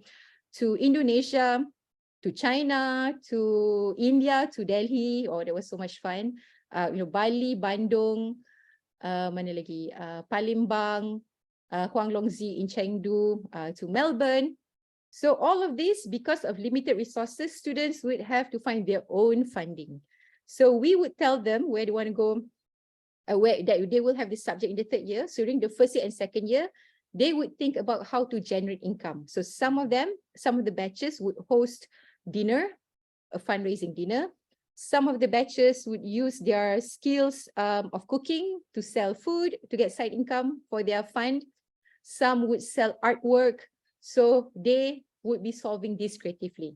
Indonesia, to China, to India, to Delhi. Oh, that was so much fun. Bali, Bandung, mana lagi? Palembang, Huanglongzi in Chengdu, to Melbourne. So all of this, because of limited resources, students would have to find their own funding. So we would tell them where they want to go, where that they will have this subject in the third year. So during the first year and second year, they would think about how to generate income. So some of the batches would host dinner, a fundraising dinner. Some of the batches would use their skills of cooking to sell food to get side income for their fund. Some would sell artwork. So they would be solving this creatively.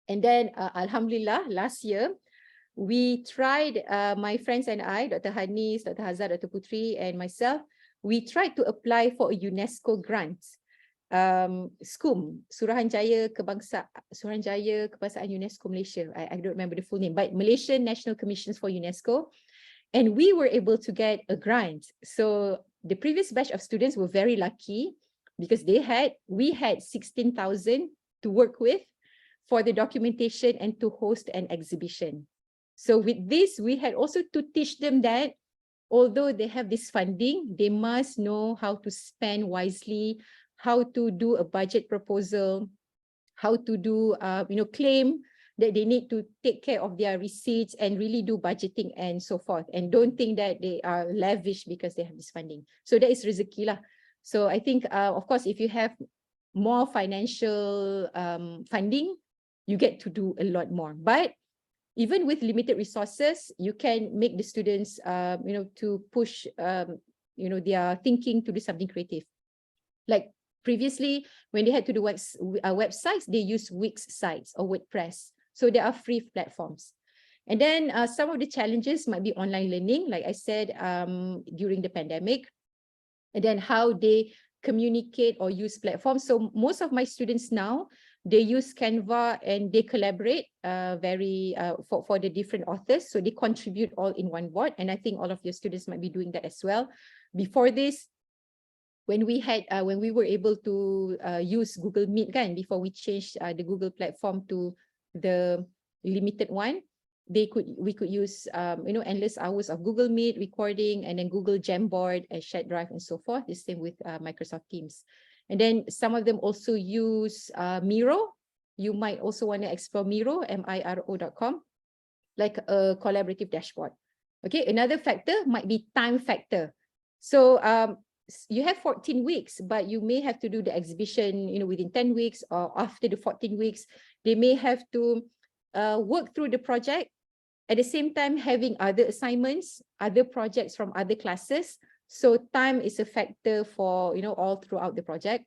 And then, Alhamdulillah, last year, we tried, my friends and I, Dr. Hanis, Dr. Hazar, Dr. Putri, and myself, we tried to apply for a UNESCO grant. SKUM, Suruhanjaya Kebangsaan UNESCO Malaysia. I don't remember the full name, but Malaysian National Commissions for UNESCO. And we were able to get a grant. So the previous batch of students were very lucky, because we had 16,000 to work with for the documentation and to host an exhibition. So with this, we had also to teach them that although they have this funding, they must know how to spend wisely, how to do a budget proposal, how to do, claim that they need to take care of their receipts and really do budgeting and so forth. And don't think that they are lavish because they have this funding. So that is rezeki lah. So I think, of course, if you have more financial funding, you get to do a lot more. But even with limited resources, you can make the students, to push, their thinking to do something creative. Like previously, when they had to do websites, they use Wix sites or WordPress. So there are free platforms. And then some of the challenges might be online learning, like I said, during the pandemic. And then how they communicate or use platforms. So most of my students now, they use Canva and they collaborate for the different authors. So they contribute all in one board. And I think all of your students might be doing that as well. Before this, when we were able to use Google Meet, before we changed the Google platform to the limited one, we could use endless hours of Google Meet recording, and then Google Jamboard and Shared Drive and so forth. The same with Microsoft Teams. And then some of them also use Miro. You might also want to explore Miro, miro.com, like a collaborative dashboard. Okay, another factor might be time factor. So you have 14 weeks, but you may have to do the exhibition, within 10 weeks or after the 14 weeks. They may have to work through the project, at the same time having other assignments, other projects from other classes. So time is a factor for, all throughout the project.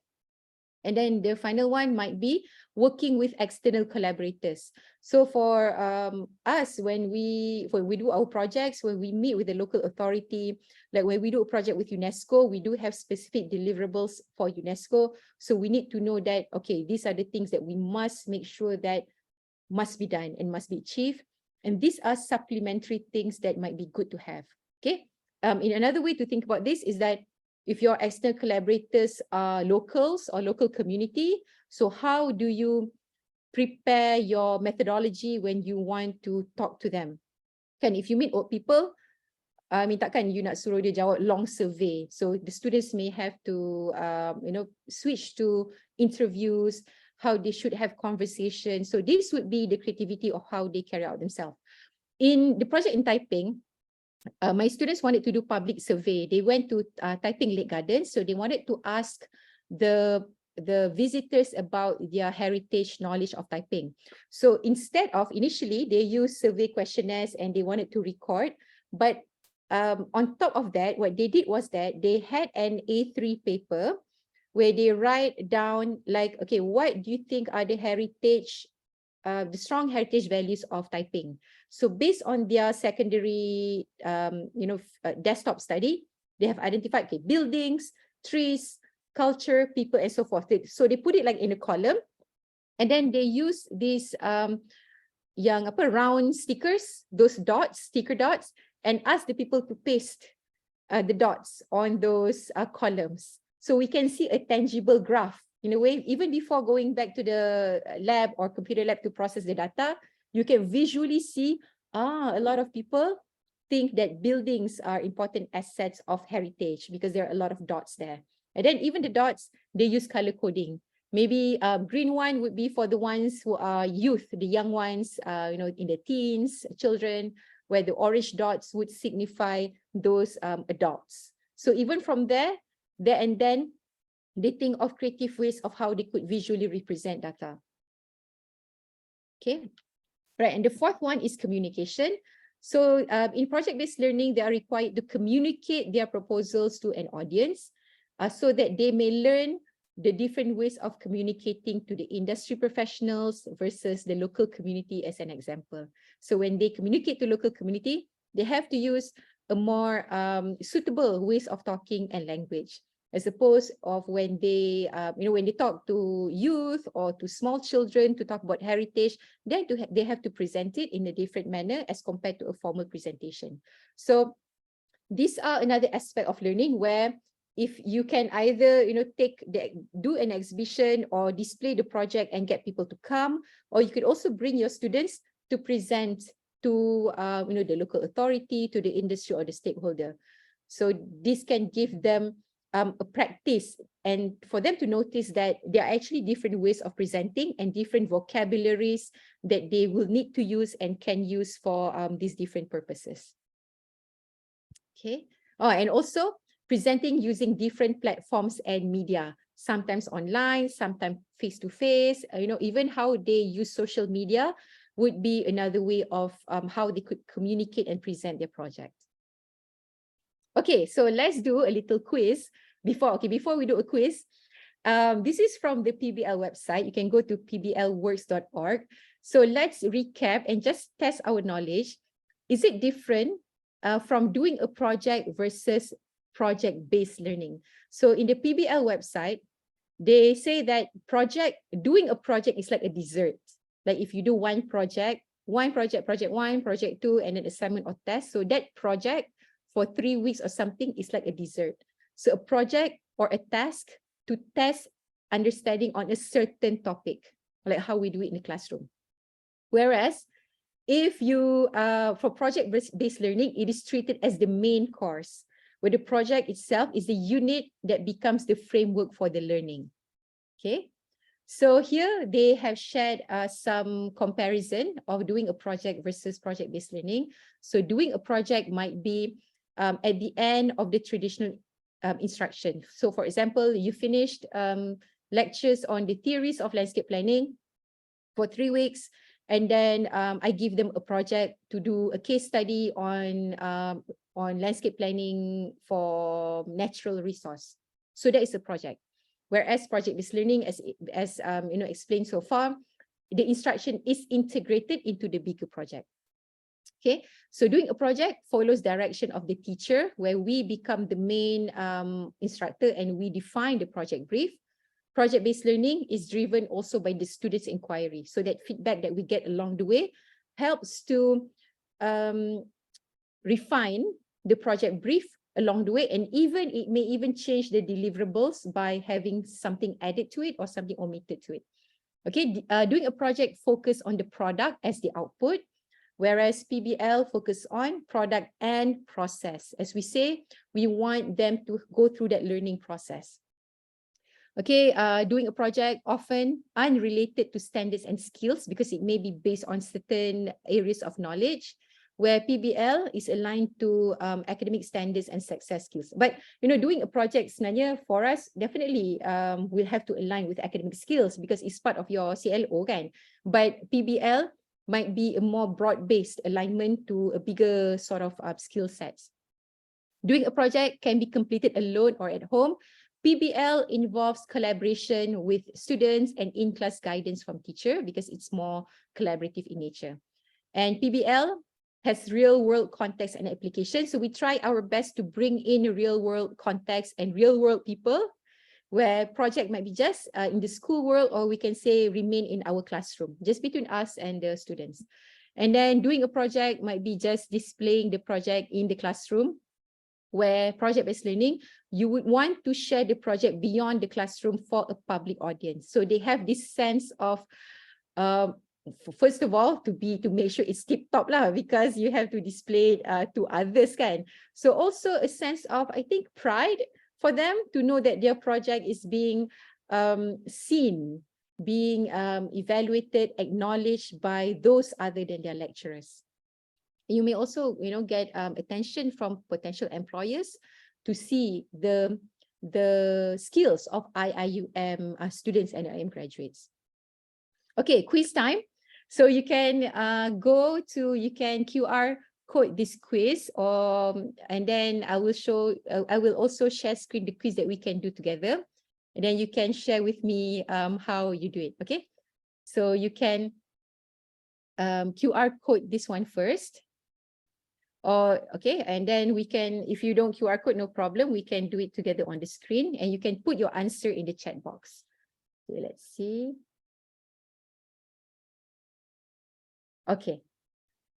And then the final one might be working with external collaborators. So for us, when we do our projects, when we meet with the local authority, like when we do a project with UNESCO, we do have specific deliverables for UNESCO. So we need to know that, okay, these are the things that we must make sure that must be done and must be achieved. And these are supplementary things that might be good to have. Okay. In another way to think about this is that if your external collaborators are locals or local community, so how do you prepare your methodology when you want to talk to them? Kan, if you meet old people, takkan you nak suruh dia jawab long survey. So the students may have to, switch to interviews. how they should have conversation. So this would be the creativity of how they carry out themselves. In the project in typing, my students wanted to do public survey. They went to Typing Lake Gardens, so they wanted to ask the visitors about their heritage knowledge of typing. So instead of, initially, they used survey questionnaires and they wanted to record, but on top of that, what they did was that they had an A3 paper where they write down like, okay, what do you think are the heritage, the strong heritage values of typing? So based on their secondary, desktop study, they have identified, okay, buildings, trees, culture, people, and so forth. So they put it like in a column, and then they use these round stickers, those dots, sticker dots, and ask the people to paste the dots on those columns. So we can see a tangible graph. In a way, even before going back to the lab or computer lab to process the data, you can visually see, a lot of people think that buildings are important assets of heritage because there are a lot of dots there. And then even the dots, they use color coding. Maybe green one would be for the ones who are youth, the young ones, in the teens, children, where the orange dots would signify those adults. So even from there and then, they think of creative ways of how they could visually represent data. Okay, right. And the fourth one is communication. So in project-based learning, they are required to communicate their proposals to an audience so that they may learn the different ways of communicating to the industry professionals versus the local community as an example. So when they communicate to local community, they have to use a more suitable ways of talking and language, as opposed of when they, when they talk to youth or to small children to talk about heritage, they have to present it in a different manner as compared to a formal presentation. So these are another aspect of learning where if you can either, do an exhibition or display the project and get people to come, or you could also bring your students to present to, the local authority, to the industry or the stakeholder. So this can give them a practice and for them to notice that there are actually different ways of presenting and different vocabularies that they will need to use and can use for these different purposes. Okay. Oh, and also presenting using different platforms and media, sometimes online, sometimes face-to-face, even how they use social media would be another way of how they could communicate and present their project. Okay, so let's do a little quiz before we do a quiz. This is from the PBL website. You can go to pblworks.org. So let's recap and just test our knowledge. Is it different from doing a project versus project-based learning? So in the PBL website, they say that doing a project is like a dessert. Like if you do one project, project 1, project 2, and an assignment or test. So that project for 3 weeks or something is like a dessert. So a project or a task to test understanding on a certain topic, like how we do it in the classroom. Whereas if you, for project-based learning, it is treated as the main course, where the project itself is the unit that becomes the framework for the learning. Okay. So here they have shared some comparison of doing a project versus project-based learning. So doing a project might be at the end of the traditional instruction. So for example, you finished lectures on the theories of landscape planning for 3 weeks. And then I give them a project to do a case study on landscape planning for natural resource. So that is a project. Whereas project-based learning, as explained so far, the instruction is integrated into the bigger project. Okay, so doing a project follows direction of the teacher, where we become the main instructor and we define the project brief. Project-based learning is driven also by the students' inquiry. So that feedback that we get along the way helps to refine the project brief along the way, and it may even change the deliverables by having something added to it or something omitted to it. Okay, doing a project focus on the product as the output, whereas PBL focus on product and process. As we say, we want them to go through that learning process. Okay, doing a project often unrelated to standards and skills because it may be based on certain areas of knowledge, where PBL is aligned to academic standards and success skills. But doing a project sebenarnya for us definitely will have to align with academic skills because it's part of your CLO kan. But PBL might be a more broad-based alignment to a bigger sort of skill sets. Doing a project can be completed alone or at home. PBL involves collaboration with students and in-class guidance from teacher because it's more collaborative in nature. And PBL has real-world context and application. So we try our best to bring in real-world context and real-world people, where project might be just in the school world, or we can say remain in our classroom, just between us and the students. And then doing a project might be just displaying the project in the classroom, where project-based learning, you would want to share the project beyond the classroom for a public audience. So they have this sense of, first of all, to make sure it's tip-top lah, because you have to display it to others kan. So also a sense of, I think, pride for them to know that their project is being seen, being evaluated, acknowledged by those other than their lecturers. You may also, get attention from potential employers to see the skills of IIUM students and IIM graduates. Okay, quiz time. So you can you can QR code this quiz, and then I will also share screen the quiz that we can do together, and then you can share with me how you do it. Okay, so you can QR code this one first. Okay, and then we can, if you don't QR code, no problem, we can do it together on the screen, and you can put your answer in the chat box. Okay, let's see. Okay,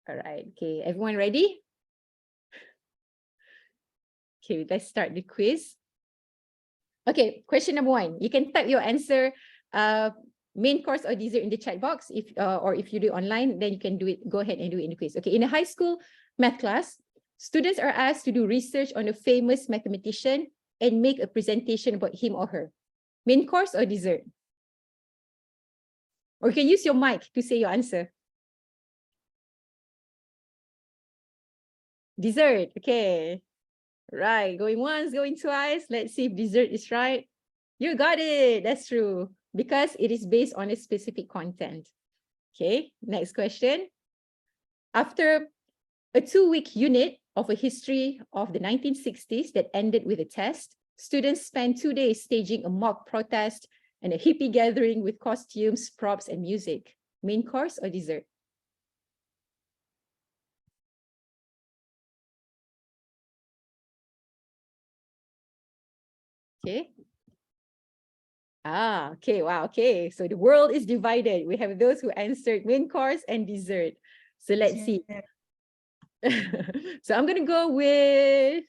all right, okay, everyone ready? Okay, let's start the quiz. Okay, question number 1, you can type your answer, main course or dessert in the chat box, or if you do it online, then you can do it, go ahead and do it in the quiz. Okay, in a high school math class, students are asked to do research on a famous mathematician and make a presentation about him or her. Main course or dessert? Or you can use your mic to say your answer. Dessert, okay. Right, going once, going twice. Let's see if dessert is right. You got it, that's true, because it is based on a specific content. Okay, next question. After a 2-week unit of a history of the 1960s that ended with a test, students spent 2 days staging a mock protest and a hippie gathering with costumes, props, and music. Main course or dessert? Okay. Okay, wow, okay. So the world is divided. We have those who answered main course and dessert. So let's see. So I'm going to go with,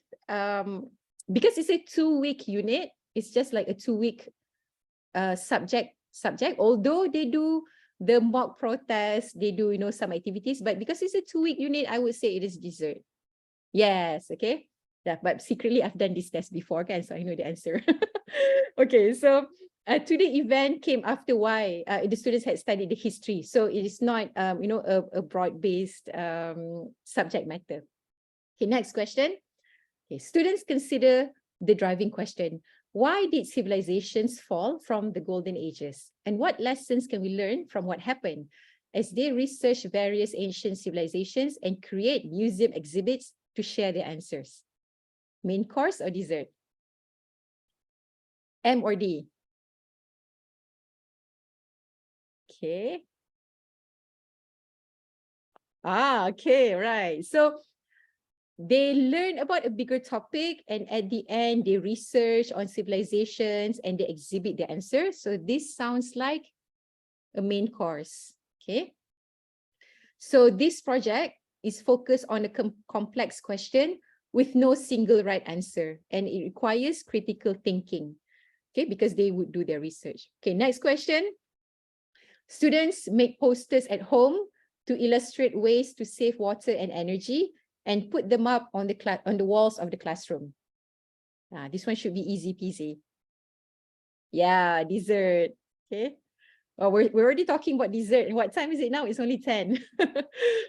because it's a 2-week unit, it's just like a 2-week subject, although they do the mock protest, they do, some activities, but because it's a 2-week unit, I would say it is dessert. Yes, okay. Yeah, but secretly I've done this test before, okay, so I know the answer. Okay, so today event came after why the students had studied the history. So it is not, a broad-based subject matter. Okay, next question. Okay, students consider the driving question. Why did civilizations fall from the golden ages? And what lessons can we learn from what happened? As they research various ancient civilizations and create museum exhibits to share their answers. Main course or dessert? M or D? Okay. Okay, right. So they learn about a bigger topic, and at the end, they research on civilizations and they exhibit their answers. So this sounds like a main course. Okay. So this project is focused on a complex question with no single right answer, and it requires critical thinking. Okay, because they would do their research. Okay, next question. Students make posters at home to illustrate ways to save water and energy and put them up on the walls of the classroom. This one should be easy peasy. Yeah, dessert. Okay. Well, we're already talking about dessert. What time is it now? It's only 10.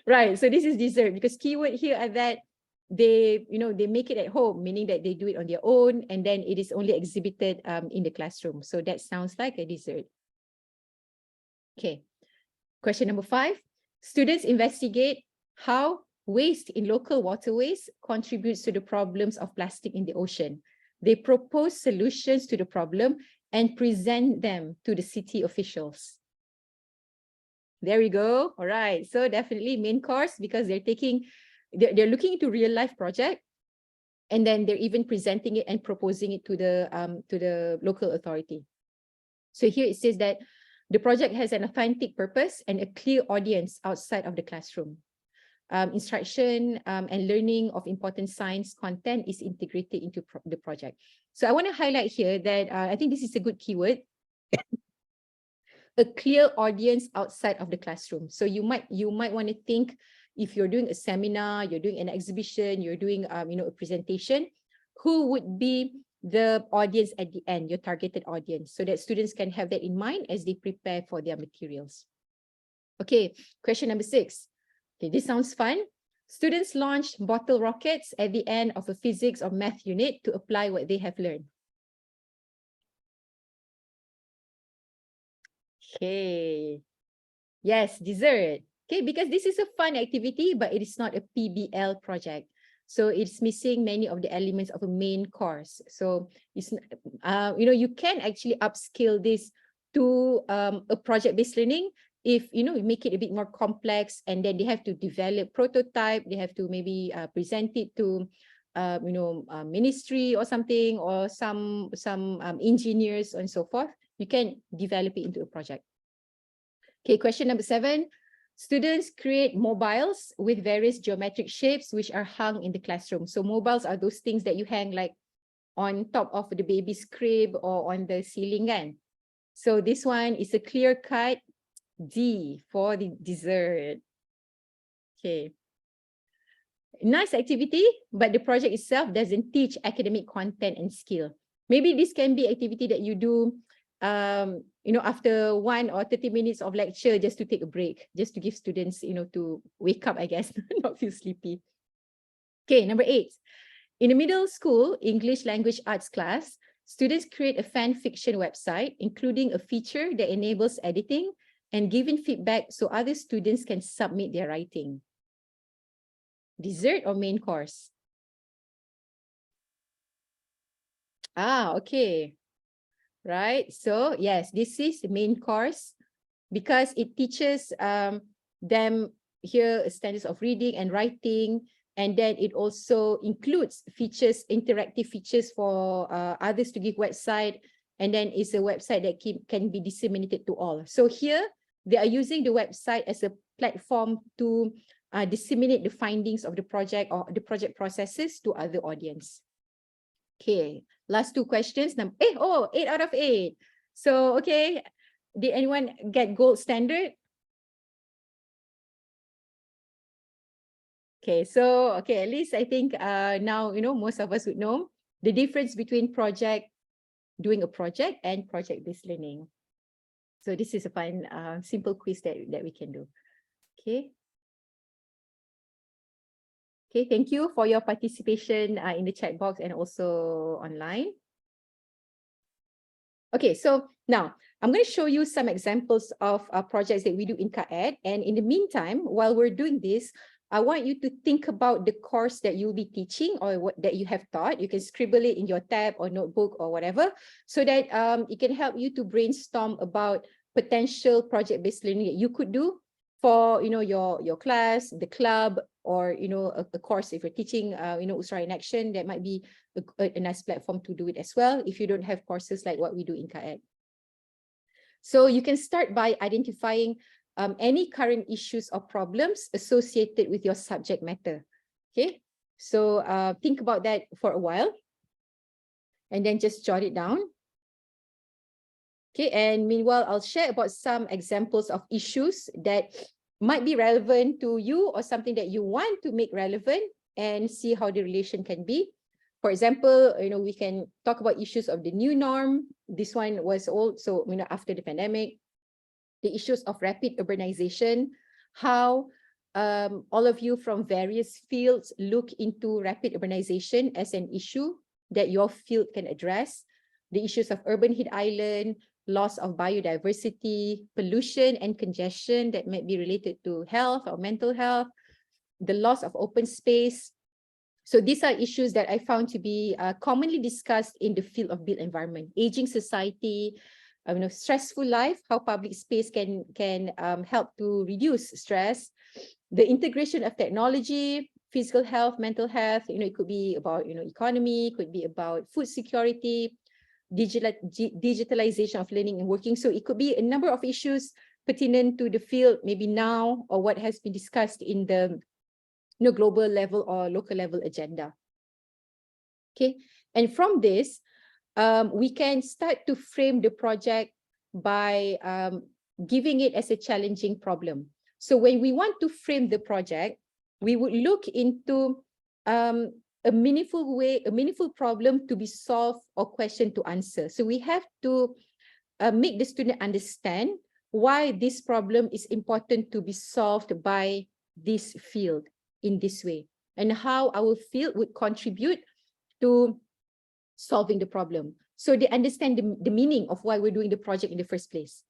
Right. So this is dessert because keyword here are that they, they make it at home, meaning that they do it on their own, and then it is only exhibited in the classroom. So that sounds like a dessert. Okay. Question number 5. Students investigate how waste in local waterways contributes to the problems of plastic in the ocean. They propose solutions to the problem and present them to the city officials. There we go. All right. So definitely main course because they're looking into real life project, and then they're even presenting it and proposing it to the local authority. So here it says that the project has an authentic purpose and a clear audience outside of the classroom. Instruction and learning of important science content is integrated into the project. So I want to highlight here that I think this is a good keyword. A clear audience outside of the classroom. So you might want to think, if you're doing a seminar, you're doing an exhibition, you're doing a presentation, who would be the audience at the end, your targeted audience, so that students can have that in mind as they prepare for their materials. Okay, question number 6. Okay, this sounds fun. Students launch bottle rockets at the end of a physics or math unit to apply what they have learned. Okay. Yes, dessert. Okay, because this is a fun activity, but it is not a PBL project. So it's missing many of the elements of a main course. So it's, you can actually upskill this to a project-based learning if, you make it a bit more complex, and then they have to develop prototype, they have to maybe present it to, ministry or something, or some engineers and so forth. You can develop it into a project. Okay, question number 7. Students create mobiles with various geometric shapes which are hung in the classroom. So mobiles are those things that you hang like on top of the baby's crib or on the ceiling. Kan? So this one is a clear-cut D for the dessert. Okay. Nice activity, but the project itself doesn't teach academic content and skill. Maybe this can be activity that you do after 1 or 30 minutes of lecture, just to take a break, just to give students, to wake up, I guess, not feel sleepy. Okay, number 8. In a middle school English language arts class, students create a fan fiction website, including a feature that enables editing and giving feedback so other students can submit their writing. Dessert or main course? Okay. Right, so yes, this is the main course because it teaches them here standards of reading and writing, and then it also includes features, interactive features for others to give website, and then it's a website that can be disseminated to all. So here they are using the website as a platform to disseminate the findings of the project or the project processes to other audience. Okay, last 2 questions. 8 out of 8. So, okay, did anyone get gold standard? Okay, so, okay, at least I think now, most of us would know the difference between doing a project and project-based learning. So this is a fun, simple quiz that we can do. Okay. Okay, thank you for your participation in the chat box and also online. Okay, so now I'm going to show you some examples of projects that we do in KAED. And in the meantime, while we're doing this, I want you to think about the course that you'll be teaching or what that you have taught. You can scribble it in your tab or notebook or whatever, so that it can help you to brainstorm about potential project-based learning that you could do for your class, the club, or a course. If you're teaching Usra in Action, that might be a nice platform to do it as well if you don't have courses like what we do in KAED. So you can start by identifying any current issues or problems associated with your subject matter. Okay, so think about that for a while and then just jot it down. Okay, and meanwhile, I'll share about some examples of issues that might be relevant to you or something that you want to make relevant, and see how the relation can be. For example, we can talk about issues of the new norm. This one was also, after the pandemic, the issues of rapid urbanization, how all of you from various fields look into rapid urbanization as an issue that your field can address, the issues of urban heat island, loss of biodiversity, pollution and congestion that might be related to health or mental health, the loss of open space. So these are issues that I found to be commonly discussed in the field of built environment, aging society, stressful life, how public space can help to reduce stress, the integration of technology, physical health, mental health, it could be about, economy, could be about food security, digitalization of learning and working. So it could be a number of issues pertinent to the field, maybe now, or what has been discussed in the global level or local level agenda. Okay, and from this, we can start to frame the project by giving it as a challenging problem. So when we want to frame the project, we would look into a meaningful problem to be solved or question to answer. So we have to make the student understand why this problem is important to be solved by this field in this way, and how our field would contribute to solving the problem. So they understand the meaning of why we're doing the project in the first place.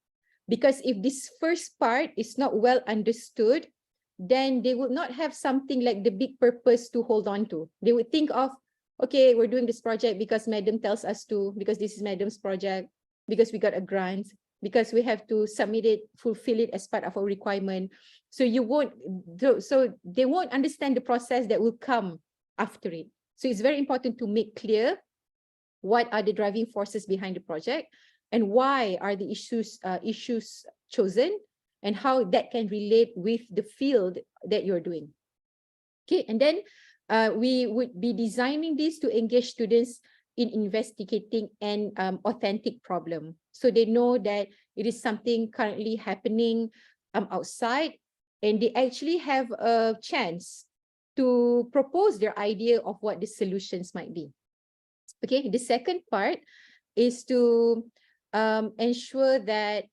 Because if this first part is not well understood, then they would not have something like the big purpose to hold on to. They would think of, okay, we're doing this project because madam tells us to, because this is madam's project, because we got a grant, because we have to submit it, fulfill it as part of our requirement. So they won't understand the process that will come after it. So it's very important to make clear what are the driving forces behind the project and why are the issues chosen and how that can relate with the field that you're doing. Okay, and then we would be designing this to engage students in investigating an authentic problem. So they know that it is something currently happening outside, and they actually have a chance to propose their idea of what the solutions might be. Okay, the second part is to ensure that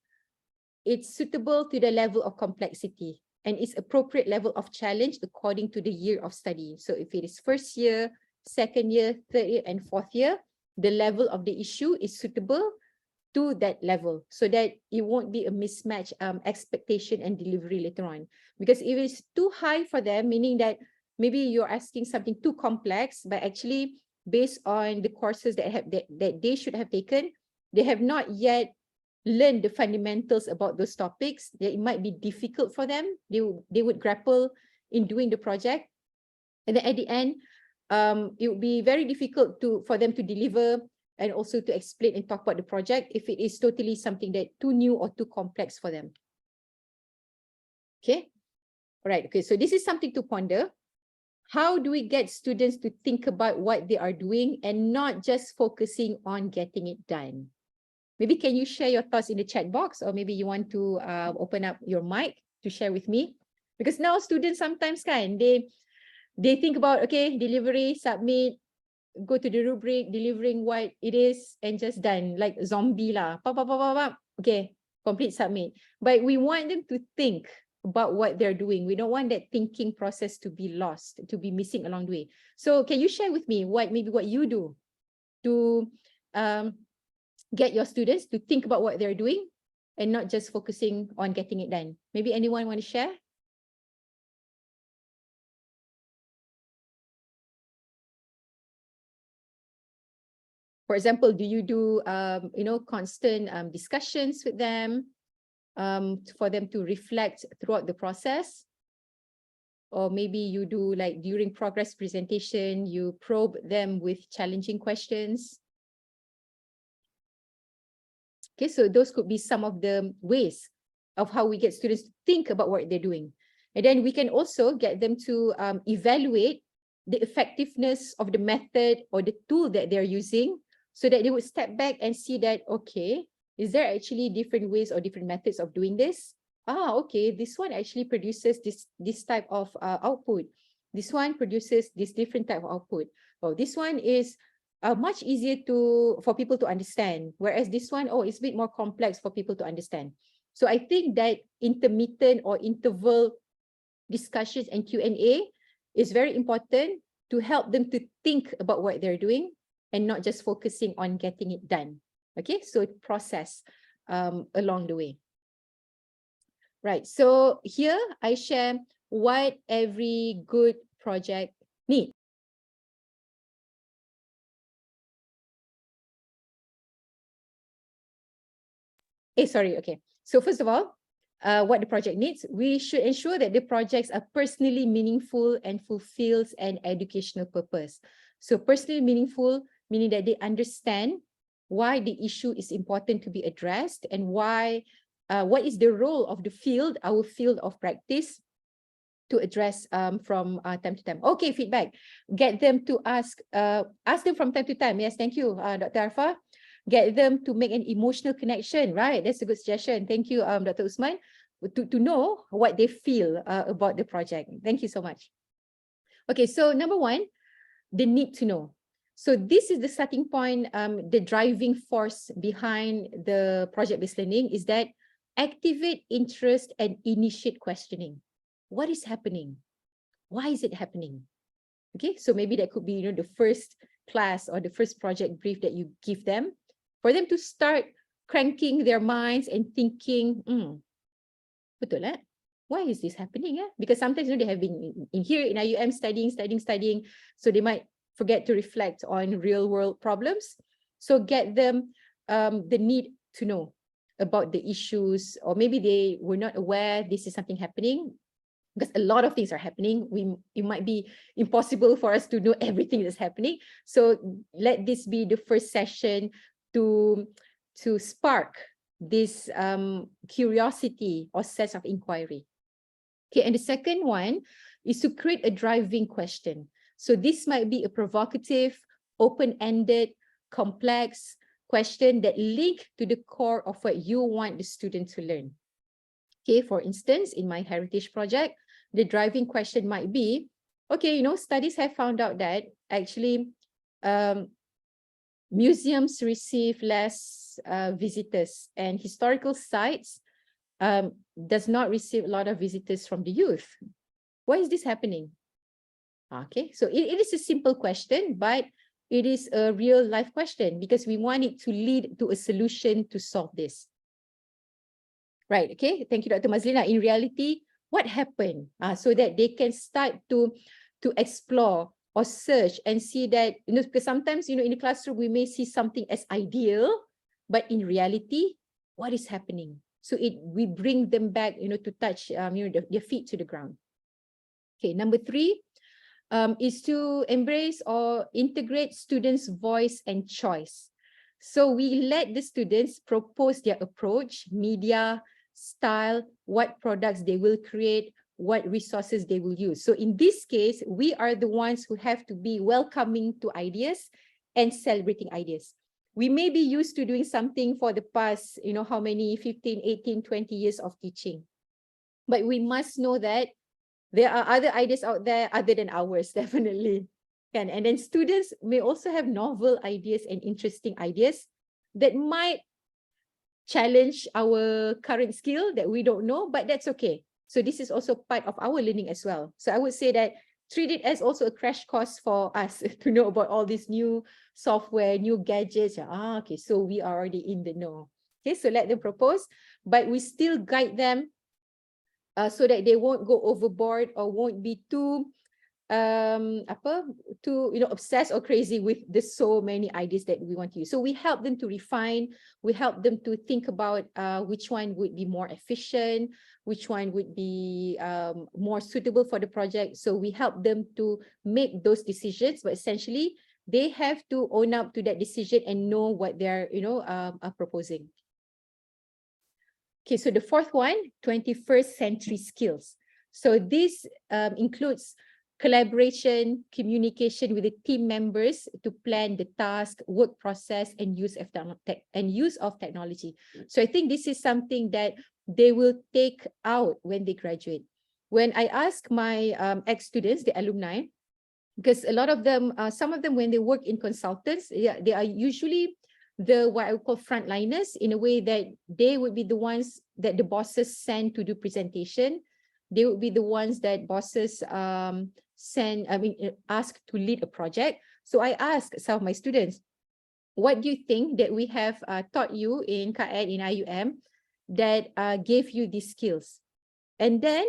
it's suitable to the level of complexity and its appropriate level of challenge according to the year of study. So if it is first year, second year, third year, and fourth year, the level of the issue is suitable to that level so that it won't be a mismatch expectation and delivery later on. Because if it's too high for them, meaning that maybe you're asking something too complex, but actually based on the courses that they should have taken, they have not yet learned the fundamentals about those topics, that it might be difficult for them. They would grapple in doing the project. And then at the end, it would be very difficult for them to deliver and also to explain and talk about the project if it is totally something that too new or too complex for them. Okay. All right. Okay. So this is something to ponder. How do we get students to think about what they are doing and not just focusing on getting it done? Maybe can you share your thoughts in the chat box, or maybe you want to open up your mic to share with me? Because now students sometimes they think about, okay, delivery, submit, go to the rubric, delivering what it is, and just done, like zombie lah. Okay, complete, submit. But we want them to think about what they're doing. We don't want that thinking process to be lost, to be missing along the way. So can you share with me what you do to get your students to think about what they're doing and not just focusing on getting it done? Maybe anyone want to share? For example, do you do constant discussions with them for them to reflect throughout the process? Or maybe you do, like, during progress presentation, you probe them with challenging questions. Okay, so those could be some of the ways of how we get students to think about what they're doing. And then we can also get them to evaluate the effectiveness of the method or the tool that they're using, so that they would step back and see that, okay, is there actually different ways or different methods of doing this? Okay, this one actually produces this type of output. This one produces this different type of output. Oh, this one is much easier for people to understand, whereas this one, oh, it's a bit more complex for people to understand. So I think that intermittent or interval discussions and Q&A is very important to help them to think about what they're doing and not just focusing on getting it done. Okay, so process along the way. Right, so here I share what every good project needs. Okay. So first of all, what the project needs, we should ensure that the projects are personally meaningful and fulfills an educational purpose. So personally meaningful, meaning that they understand why the issue is important to be addressed and why, what is the role of the field, our field of practice, to address from time to time. Okay, feedback. Get them to ask them from time to time. Yes, thank you, Dr. Arfa. Get them to make an emotional connection, right? That's a good suggestion. Thank you, Dr. Usman, to know what they feel about the project. Thank you so much. Okay, so number one, the need to know. So this is the starting point, the driving force behind the project-based learning is that activate interest and initiate questioning. What is happening? Why is it happening? Okay, so maybe that could be, the first class or the first project brief that you give them, for them to start cranking their minds and thinking, betul lah, why is this happening? Because sometimes they have been in here in IUM studying, so they might forget to reflect on real world problems. So get them the need to know about the issues, or maybe they were not aware this is something happening, because a lot of things are happening. It might be impossible for us to know everything that's happening. So let this be the first session to spark this curiosity or sense of inquiry. Okay, and the second one is to create a driving question. So this might be a provocative, open-ended, complex question that link to the core of what you want the student to learn. Okay, for instance, in my heritage project, the driving question might be, okay, studies have found out that actually museums receive less visitors, and historical sites does not receive a lot of visitors from the youth. Why is this happening? Okay, so it is a simple question, but it is a real life question because we want it to lead to a solution to solve this. Right, okay, thank you, Dr. Mazlina. In reality, what happened? So that they can start to explore or search and see that, because sometimes, in the classroom, we may see something as ideal, but in reality, what is happening? So we bring them back, to touch, their feet to the ground. Okay, number three is to embrace or integrate students' voice and choice. So we let the students propose their approach, media, style, what products they will create, what resources they will use. So in this case, we are the ones who have to be welcoming to ideas and celebrating ideas. We may be used to doing something for the past, how many, 15, 18, 20 years of teaching. But we must know that there are other ideas out there other than ours, definitely. And then students may also have novel ideas and interesting ideas that might challenge our current skill that we don't know, but that's okay. So this is also part of our learning as well. So I would say that treat it as also a crash course for us to know about all these new software, new gadgets. Okay, so we are already in the know. Okay, so let them propose, but we still guide them so that they won't go overboard or won't be too obsessed or crazy with the so many ideas that we want to use. So we help them to refine, we help them to think about which one would be more efficient, which one would be more suitable for the project. So we help them to make those decisions, but essentially they have to own up to that decision and know what they're proposing. Okay, so the fourth one, 21st century skills. So this includes collaboration, communication with the team members to plan the task, work process, and use of technology. So I think this is something that they will take out when they graduate. when I ask my ex-students, the alumni, because a lot of them, some of them, when they work in consultants, they are usually the what I would call frontliners, in a way that they would be the ones that the bosses send to do presentation. They would be the ones that bosses ask to lead a project. So I asked some of my students, what do you think that we have taught you in KAED, in IUM, that gave you these skills? And then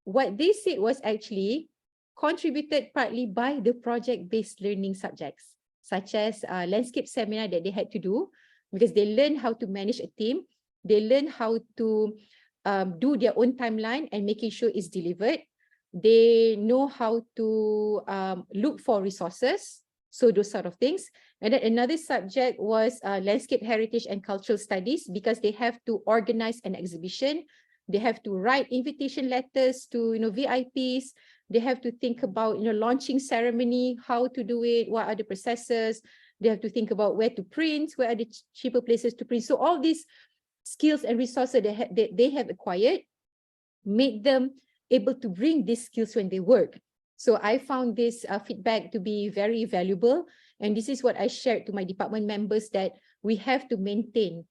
what they said was actually contributed partly by the project-based learning subjects, such as landscape seminar that they had to do, because they learned how to manage a team. They learned how to do their own timeline and making sure it's delivered. They know how to look for resources. So those sort of things. And then another subject was landscape heritage and cultural studies, because they have to organize an exhibition. They have to write invitation letters to VIPs. They have to think about launching ceremony, how to do it, what are the processes. They have to think about where to print, where are the cheaper places to print. So all these skills and resources that they have acquired made them able to bring these skills when they work. So I found this feedback to be very valuable. And this is what I shared to my department members, that we have to maintain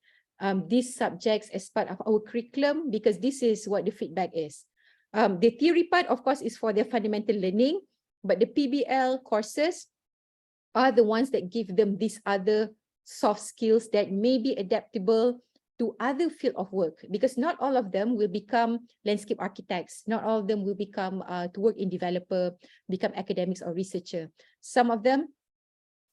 these subjects as part of our curriculum, because this is what the feedback is. The theory part, of course, is for their fundamental learning, but the PBL courses are the ones that give them these other soft skills that may be adaptable to other field of work, because not all of them will become landscape architects. Not all of them will become to work in developer, become academics or researcher. Some of them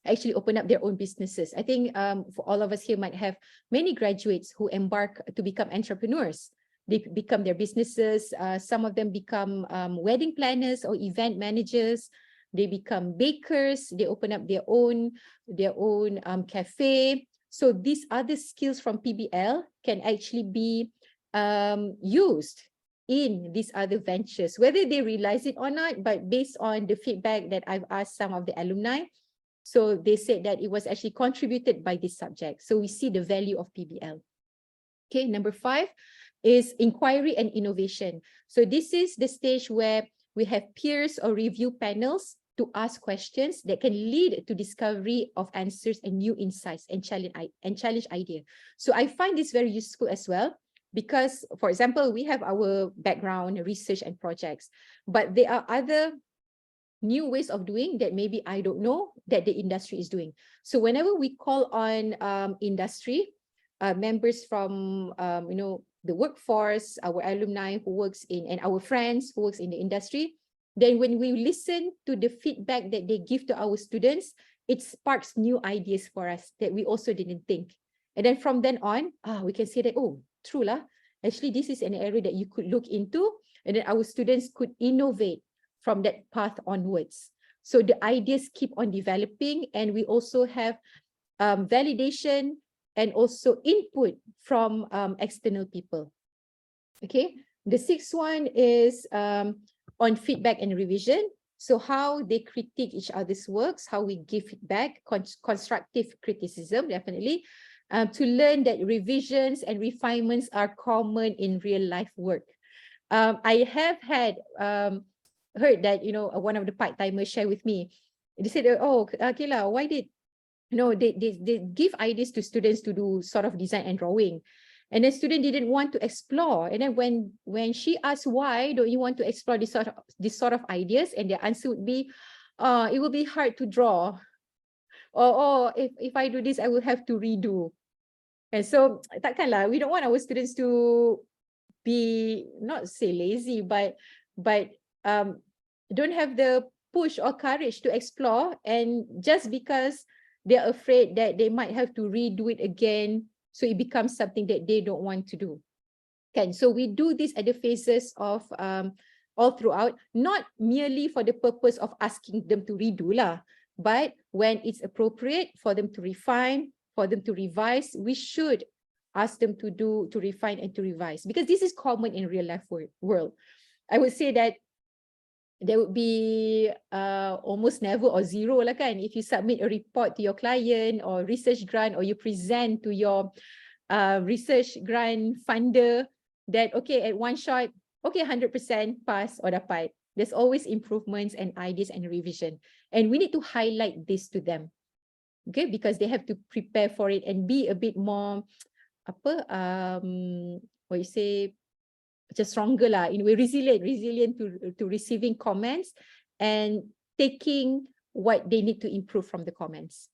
actually open up their own businesses. I think for all of us here might have many graduates who embark to become entrepreneurs. They become their businesses. Some of them become wedding planners or event managers. They become bakers. They open up their own cafe. So these other skills from PBL can actually be used in these other ventures, whether they realize it or not. But based on the feedback that I've asked some of the alumni, so they said that it was actually contributed by this subject. So we see the value of PBL. Okay, number 5 is inquiry and innovation. So this is the stage where we have peers or review panels to ask questions that can lead to discovery of answers and new insights and challenge idea. So I find this very useful as well, because, for example, we have our background, research and projects, but there are other new ways of doing that maybe I don't know that the industry is doing. So whenever we call on industry, members from the workforce, our alumni who works in, and our friends who works in the industry, then when we listen to the feedback that they give to our students, it sparks new ideas for us that we also didn't think. And then from then on, we can say that, oh, true lah, actually this is an area that you could look into, and then our students could innovate from that path onwards. So the ideas keep on developing, and we also have validation and also input from external people. Okay, the 6th one is on feedback and revision. So how they critique each other's works, how we give feedback, constructive criticism, definitely, to learn that revisions and refinements are common in real life work. I have had heard that, one of the part-timers share with me, they said, oh, Khalilah, why did, they give ideas to students to do sort of design and drawing. And the student didn't want to explore. And then when she asked, why don't you want to explore this sort of ideas? And their answer would be, it will be hard to draw. Or if I do this, I will have to redo. And so, takkanlah, we don't want our students to be, not say lazy, but don't have the push or courage to explore, and just because they're afraid that they might have to redo it again, so it becomes something that they don't want to do. Okay, so we do this at the phases of all throughout, not merely for the purpose of asking them to redo lah, but when it's appropriate for them to refine, for them to revise, we should ask them to refine and to revise, because this is common in real life world. I would say that there would be almost never or zero lah kan, if you submit a report to your client or research grant, or you present to your research grant funder that, okay, at one shot, okay, 100% pass or dapat. There's always improvements and ideas and revision. And we need to highlight this to them. Okay, because they have to prepare for it and be a bit more, what you say, just stronger lah, in a way, resilient to receiving comments and taking what they need to improve from the comments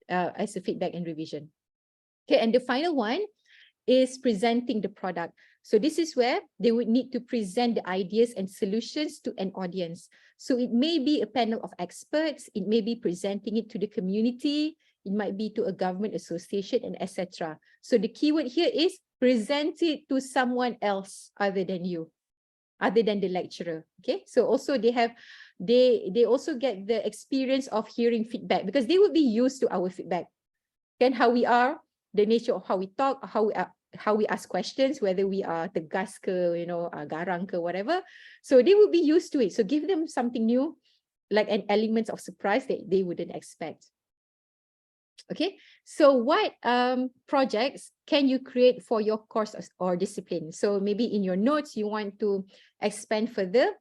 as a feedback and revision. Okay, and the final one is presenting the product. So this is where they would need to present the ideas and solutions to an audience. So it may be a panel of experts, it may be presenting it to the community, it might be to a government association, and etc. So the keyword here is present it to someone else other than you, other than the lecturer. Okay, so also they also get the experience of hearing feedback, because they would be used to our feedback and how we are, the nature of how we talk, how we ask questions, whether we are tegas ke, garang ke, whatever. So they would be used to it. So give them something new, like an element of surprise that they wouldn't expect. Okay, so what projects can you create for your course or discipline? So maybe in your notes, you want to expand further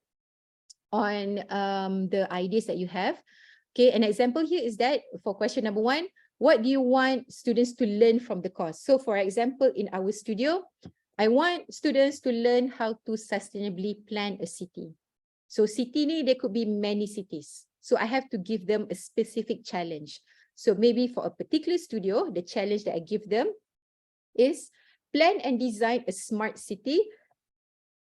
on the ideas that you have. Okay, an example here is that for question number 1, what do you want students to learn from the course? So for example, in our studio, I want students to learn how to sustainably plan a city. So city ni, there could be many cities. So I have to give them a specific challenge. So maybe for a particular studio, the challenge that I give them is plan and design a smart city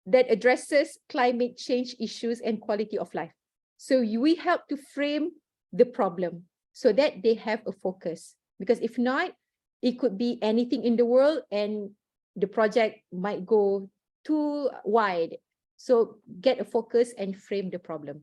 that addresses climate change issues and quality of life. So we help to frame the problem so that they have a focus. Because if not, it could be anything in the world and the project might go too wide. So get a focus and frame the problem.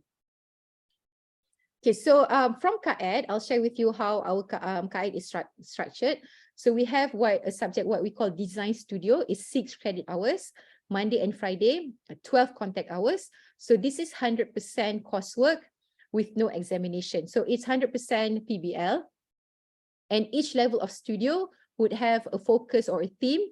Okay, so from KAED, I'll share with you how our KAED is structured. So we have a subject, what we call Design Studio, is 6 credit hours, Monday and Friday, 12 contact hours. So this is 100% coursework with no examination. So it's 100% PBL. And each level of studio would have a focus or a theme.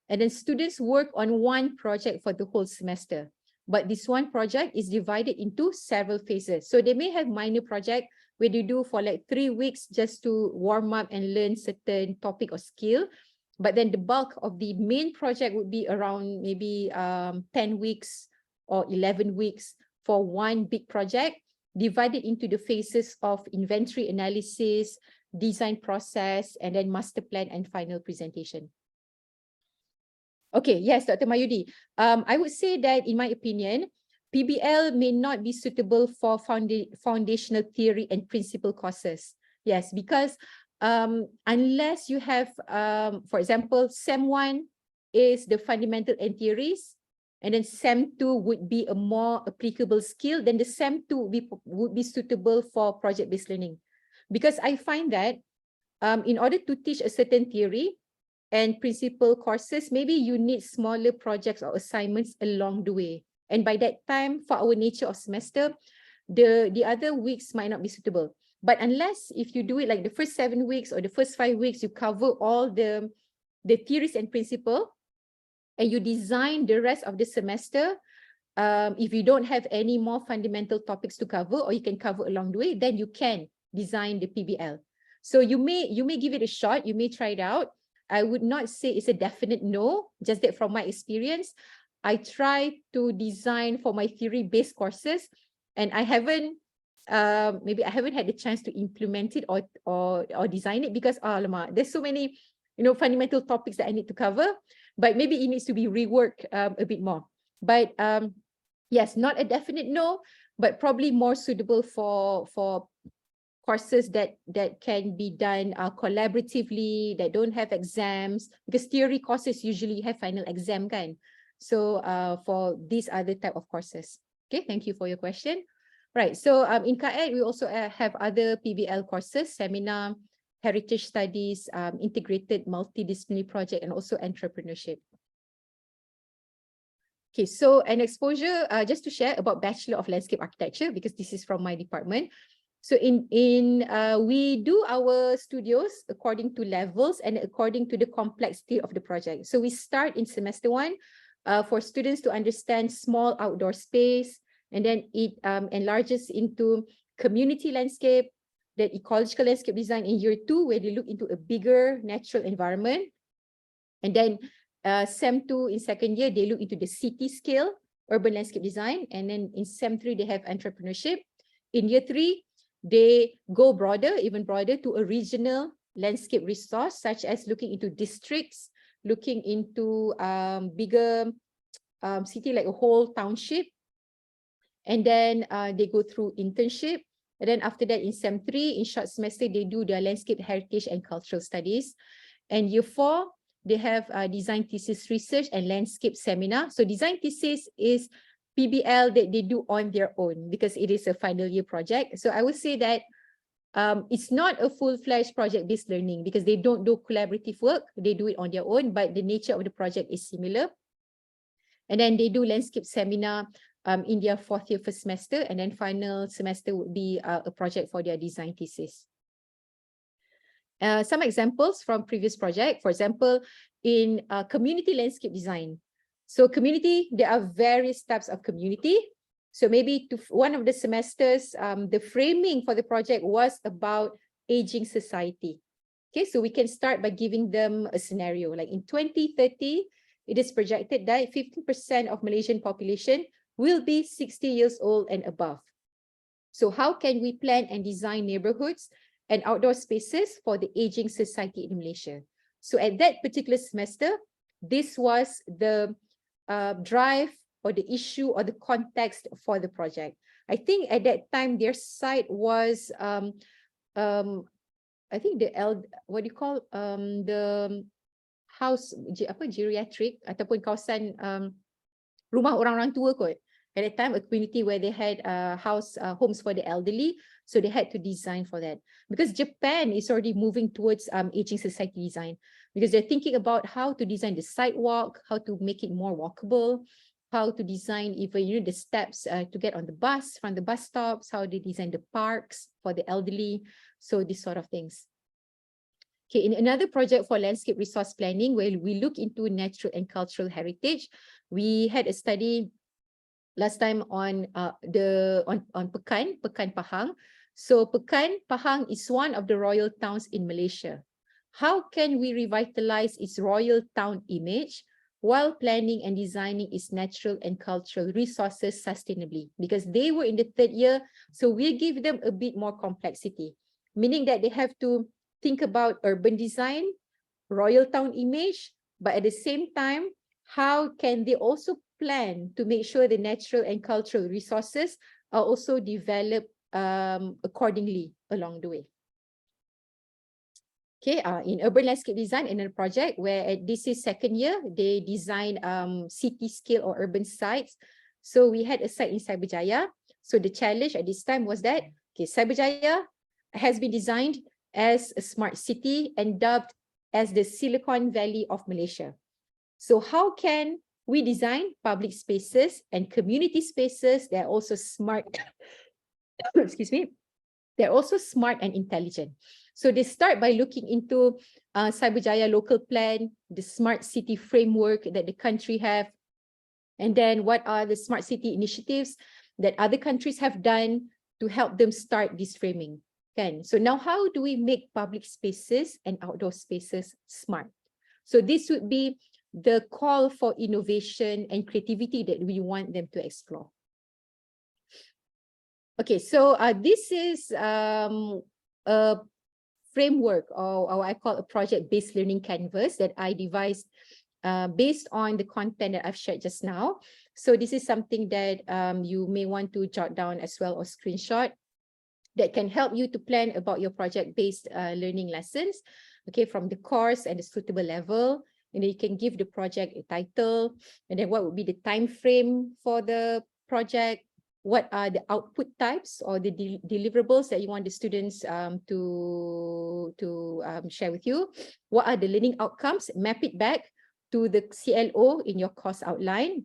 And then students work on one project for the whole semester. But this one project is divided into several phases. So they may have minor project where they do for like 3 weeks just to warm up and learn certain topic or skill. But then the bulk of the main project would be around maybe 10 weeks or 11 weeks for one big project, divided into the phases of inventory analysis, design process, and then master plan and final presentation. Okay, yes, Dr. Mayudi. I would say that in my opinion, PBL may not be suitable for foundational theory and principle courses. Yes, because unless you have, for example, SEM 1 is the fundamental and theories, and then SEM 2 would be a more applicable skill, then the SEM 2 would be suitable for project-based learning. Because I find that in order to teach a certain theory and principle courses, maybe you need smaller projects or assignments along the way. And by that time, for our nature of semester, the other weeks might not be suitable. But unless if you do it like the first 7 weeks or the first 5 weeks, you cover all the theories and principle, and you design the rest of the semester, if you don't have any more fundamental topics to cover, or you can cover along the way, then you can design the PBL. So you may give it a shot, you may try it out. I would not say it's a definite no, just that from my experience, I try to design for my theory-based courses, and I haven't, maybe I haven't had the chance to implement it or design it because, alamak, there's so many, fundamental topics that I need to cover, but maybe it needs to be reworked a bit more. But yes, not a definite no, but probably more suitable for courses that can be done collaboratively, that don't have exams, because theory courses usually have final exam kan. So for these other type of courses. Okay, thank you for your question. Right, so in KAED, we also have other PBL courses, seminar, heritage studies, integrated multidisciplinary project, and also entrepreneurship. Okay, so an exposure, just to share about Bachelor of Landscape Architecture, because this is from my department. So we do our studios according to levels and according to the complexity of the project. So we start in semester 1 for students to understand small outdoor space, and then it enlarges into community landscape, then ecological landscape design in year 2, where they look into a bigger natural environment. And then SEM 2 in second year, they look into the city scale, urban landscape design. And then in SEM 3, they have entrepreneurship. In year 3, they go broader, even broader, to a regional landscape resource, such as looking into districts, looking into bigger city, like a whole township. And then they go through internship. And then after that, in SEM 3, in short semester, they do their landscape heritage and cultural studies. And year 4, they have design thesis research and landscape seminar. So design thesis is PBL that they do on their own because it is a final year project. So I would say that it's not a full-fledged project-based learning because they don't do collaborative work. They do it on their own, but the nature of the project is similar. And then they do landscape seminar in their 4th year first semester, and then final semester would be a project for their design thesis. Some examples from previous project, for example, in community landscape design. So community, there are various types of community. So maybe to one of the semesters, the framing for the project was about aging society. Okay, so we can start by giving them a scenario. Like in 2030, it is projected that 50% of Malaysian population will be 60 years old and above. So how can we plan and design neighborhoods and outdoor spaces for the aging society in Malaysia? So at that particular semester, this was the drive or the issue or the context for the project. I think at that time their site was I think the house geriatric ataupun kawasan rumah orang-orang tua kot. At that time, a community where they had homes for the elderly, so they had to design for that. Because Japan is already moving towards aging society design, because they're thinking about how to design the sidewalk, how to make it more walkable, how to design even the steps to get on the bus, from the bus stops, how they design the parks for the elderly, so these sort of things. Okay, in another project for landscape resource planning, where we look into natural and cultural heritage, we had a study last time on Pekan Pahang. So Pekan Pahang is one of the royal towns in Malaysia. How can we revitalize its royal town image while planning and designing its natural and cultural resources sustainably? Because they were in the 3rd year, so we give them a bit more complexity, meaning that they have to think about urban design, royal town image, but at the same time, how can they also plan to make sure the natural and cultural resources are also developed accordingly along the way. Okay, in urban landscape design, in a project where this is 2nd year, they design city scale or urban sites. So we had a site in Cyberjaya. So the challenge at this time was that, okay, Cyberjaya has been designed as a smart city and dubbed as the Silicon Valley of Malaysia. So how can we design public spaces and community spaces that are also smart, excuse me, they're also smart and intelligent. So they start by looking into Cyberjaya local plan, the smart city framework that the country have, and then what are the smart city initiatives that other countries have done to help them start this framing. Okay. So now how do we make public spaces and outdoor spaces smart? So this would be the call for innovation and creativity that we want them to explore. Okay, so this is a framework, or I call a project-based learning canvas that I devised based on the content that I've shared just now. So this is something that you may want to jot down as well or screenshot that can help you to plan about your project-based learning lessons, okay, from the course and the suitable level. And then you can give the project a title, and then what would be the time frame for the project, what are the output types or the deliverables that you want the students to share with you, what are the learning outcomes, map it back to the CLO in your course outline.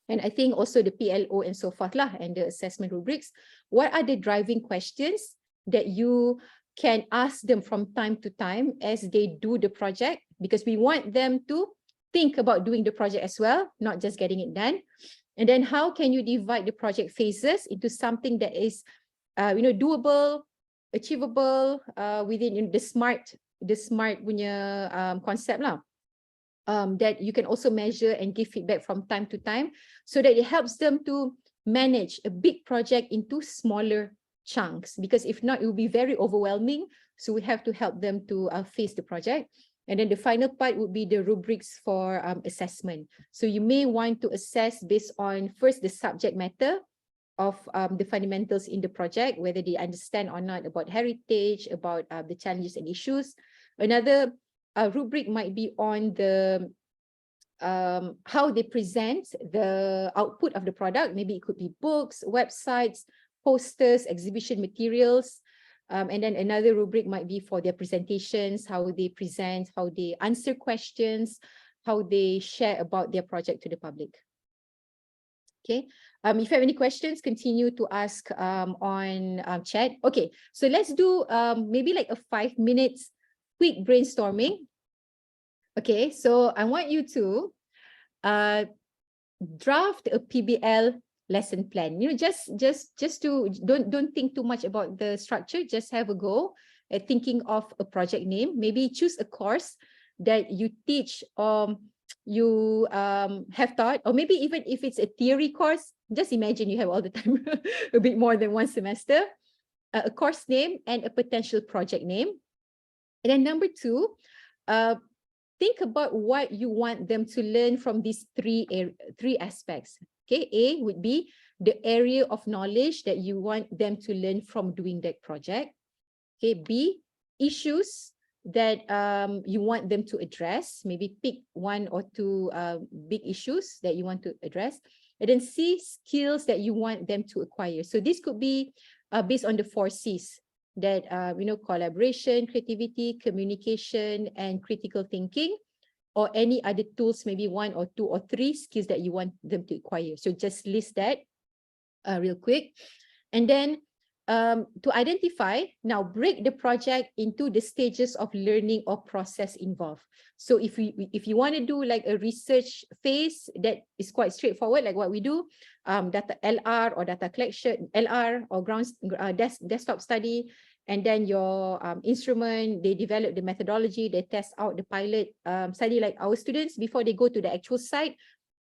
And I think also the PLO and so forth lah, and the assessment rubrics. What are the driving questions that you can ask them from time to time as they do the project? Because we want them to think about doing the project as well, not just getting it done. And then how can you divide the project phases into something that is, doable, achievable within the smart punya concept lah. That you can also measure and give feedback from time to time, so that it helps them to manage a big project into smaller chunks, because if not, it will be very overwhelming. So we have to help them to face the project. And then the final part would be the rubrics for assessment. So you may want to assess based on first the subject matter of the fundamentals in the project, whether they understand or not about heritage, about the challenges and issues. Another rubric might be on the how they present the output of the product. Maybe it could be books, websites, posters, exhibition materials. And then another rubric might be for their presentations, how they present, how they answer questions, how they share about their project to the public. Okay, if you have any questions, continue to ask on chat. Okay, so let's do maybe like a 5 minutes quick brainstorming. Okay, so I want you to draft a PBL lesson plan. Just to don't think too much about the structure. Just have a go at thinking of a project name. Maybe choose a course that you teach, you have taught, or maybe even if it's a theory course, just imagine you have all the time, a bit more than one semester, a course name and a potential project name. And then number 2, think about what you want them to learn from these three aspects. Okay, A would be the area of knowledge that you want them to learn from doing that project. Okay, B, issues that you want them to address. Maybe pick 1 or 2 big issues that you want to address. And then C, skills that you want them to acquire. So this could be based on the 4 C's that, collaboration, creativity, communication, and critical thinking, or any other tools, maybe 1 or 2 or 3 skills that you want them to acquire. So just list that real quick. And then to identify, now break the project into the stages of learning or process involved. So if you want to do like a research phase, that is quite straightforward, like what we do, data LR or data collection, LR or desktop study, and then your instrument, they develop the methodology, they test out the pilot study. Like our students, before they go to the actual site,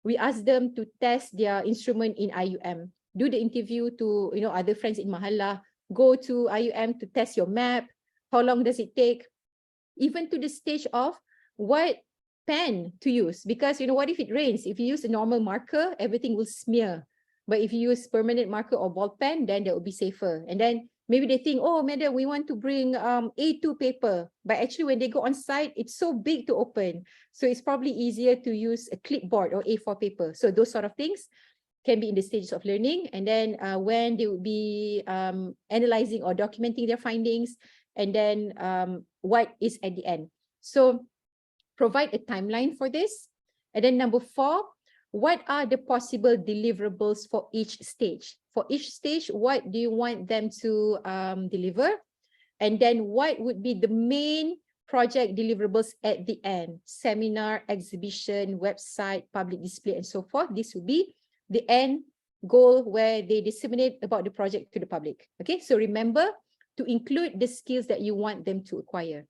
we ask them to test their instrument in IUM. Do the interview to other friends in Mahalla, go to IUM to test your map, how long does it take, even to the stage of what pen to use, because what if it rains? If you use a normal marker, everything will smear, but if you use permanent marker or ball pen, then that will be safer. And then maybe they think, oh madam, we want to bring A2 paper, but actually when they go on site, it's so big to open, so it's probably easier to use a clipboard or A4 paper. So those sort of things can be in the stages of learning. And then when they would be analyzing or documenting their findings, and then what is at the end. So provide a timeline for this. And then number 4, what are the possible deliverables for each stage? For each stage, what do you want them to deliver? And then what would be the main project deliverables at the end? Seminar, exhibition, website, public display, and so forth. This would be the end goal where they disseminate about the project to the public. Okay, so remember to include the skills that you want them to acquire.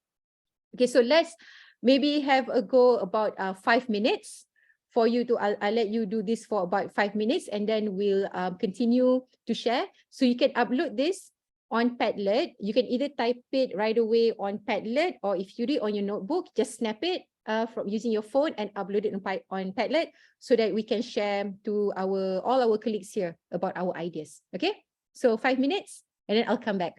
Okay, so let's maybe have a go about 5 minutes for you to, I'll let you do this for about 5 minutes, and then we'll continue to share. So you can upload this on Padlet. You can either type it right away on Padlet, or if you do it on your notebook, just snap it from using your phone and upload it on Padlet, so that we can share to all our colleagues here about our ideas. Okay, so 5 minutes, and then I'll come back.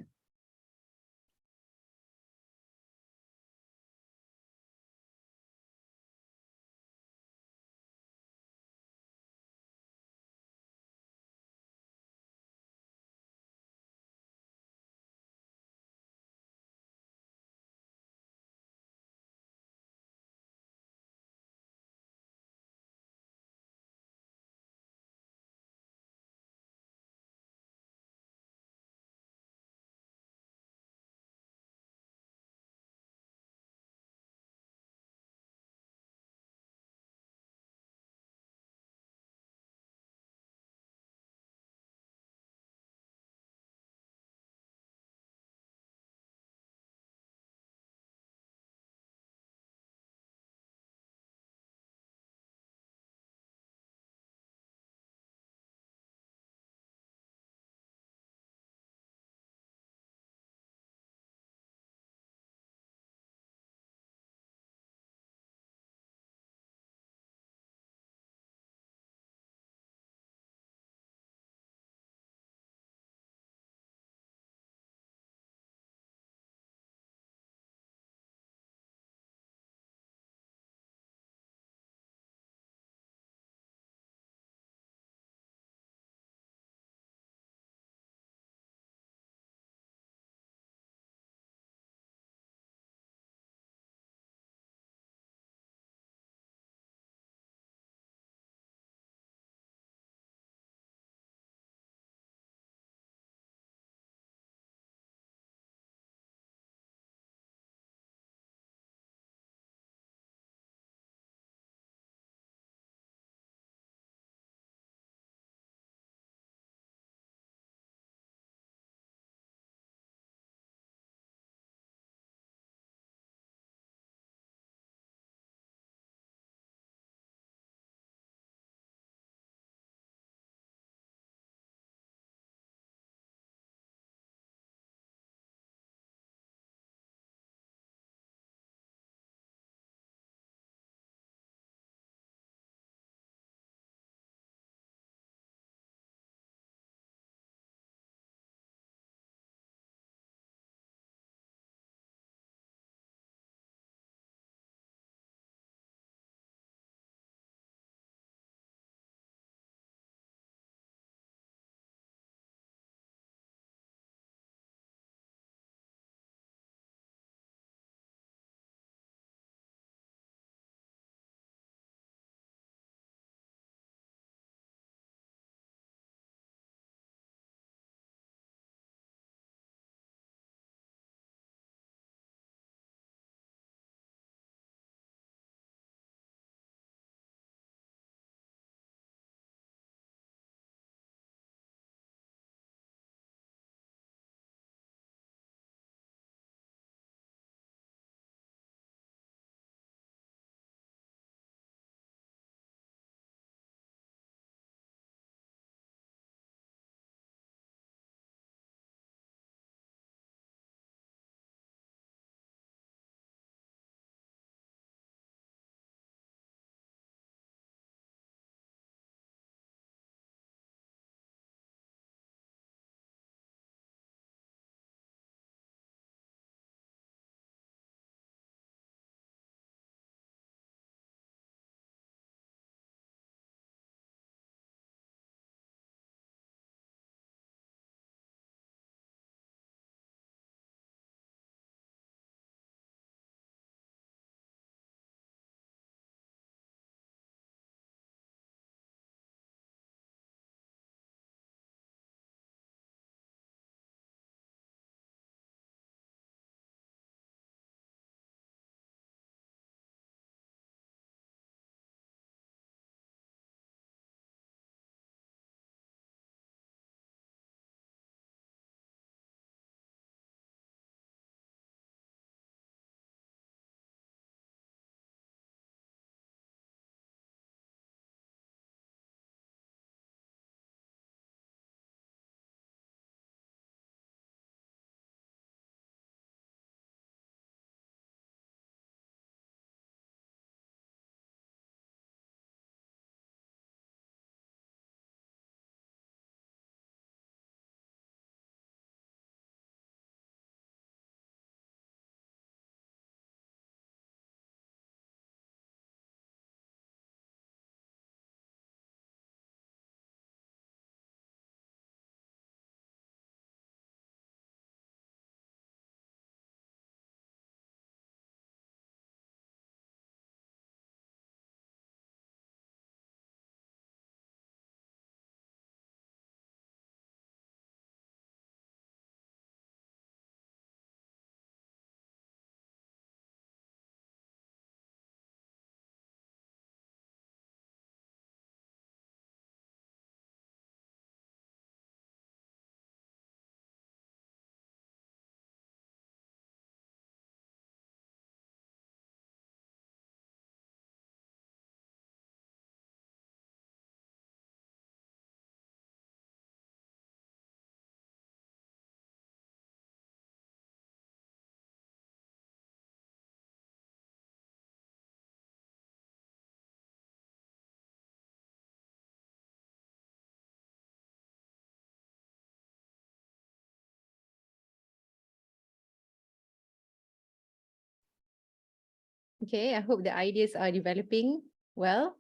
Okay, I hope the ideas are developing well.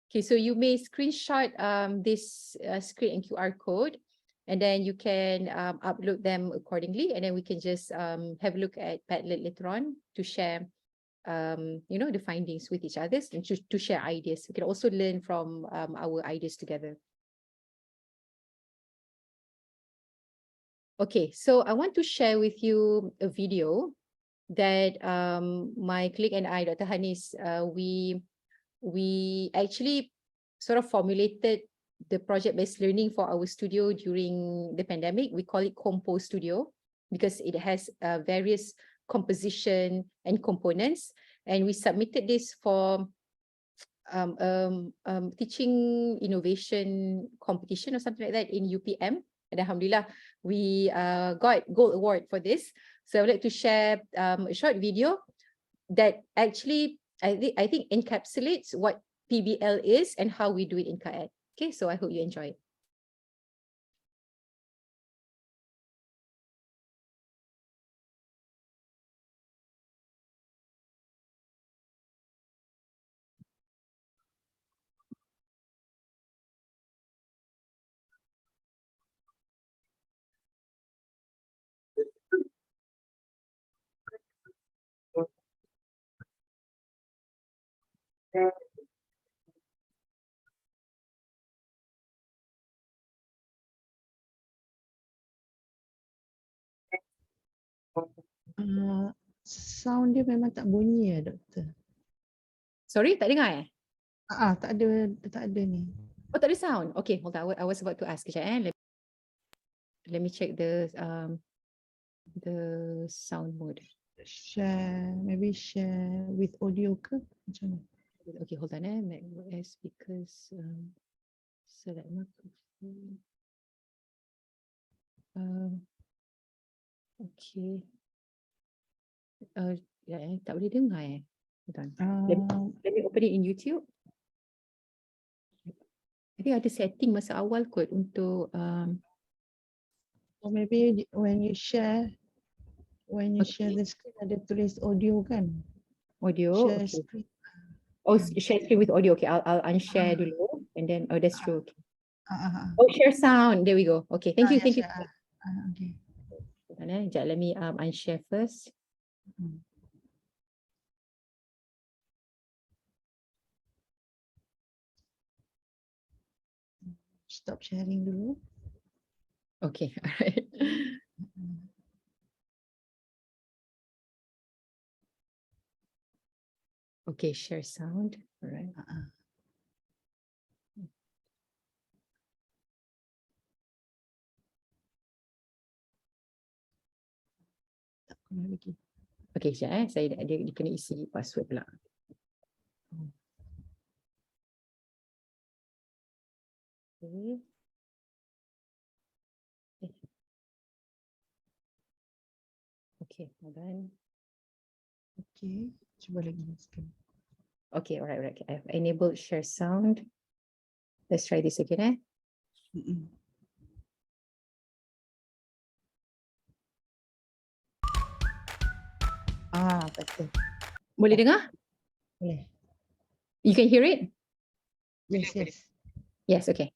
Okay, so you may screenshot this screen and QR code, and then you can upload them accordingly, and then we can just have a look at Padlet later on to share the findings with each other and to share ideas. We can also learn from our ideas together. Okay, so I want to share with you a video that my colleague and I, Dr. Hanis, we actually sort of formulated the project-based learning for our studio during the pandemic. We call it Compo Studio because it has various composition and components. And we submitted this for teaching innovation competition or something like that in UPM. And Alhamdulillah, we got gold award for this. So I would like to share a short video that actually I think encapsulates what PBL is and how we do it in KAED. Okay, so I hope you enjoy it. Sound dia memang tak bunyi ya, doktor. Sorry, tak dengar eh? Tak ada ni. Oh, tak ada sound. Okay, hold on. I was about to ask. Let me check the sound mode. Maybe share with audio ke? Macam mana? Okay, hold on. MacOS speakers. Select microphone. Okay. Tak boleh dengar eh. Hold on. Let me open it in YouTube. I think ada setting masa awal kot untuk Or maybe when you share the screen ada tulis audio kan? audio. Share Okay. screen. Oh, share screen with audio. Okay, I'll unshare dulu and then that's true. Okay. Ah. Oh, share sound. There we go. Okay, thank you. Thank you. Okay. Sekejap, let me unshare first. Stop sharing dulu. Okay, all right. Okay, share sound. All right. Tak kena lagi. Okay, sekejap dia kena isi password pula. Okay. Okay, hold on. Okay, cuba lagi sekali. Okay, all right. I've enabled share sound. Let's try this again. Betul. Boleh dengar? Boleh. You can hear it? Yes. Yes, okay.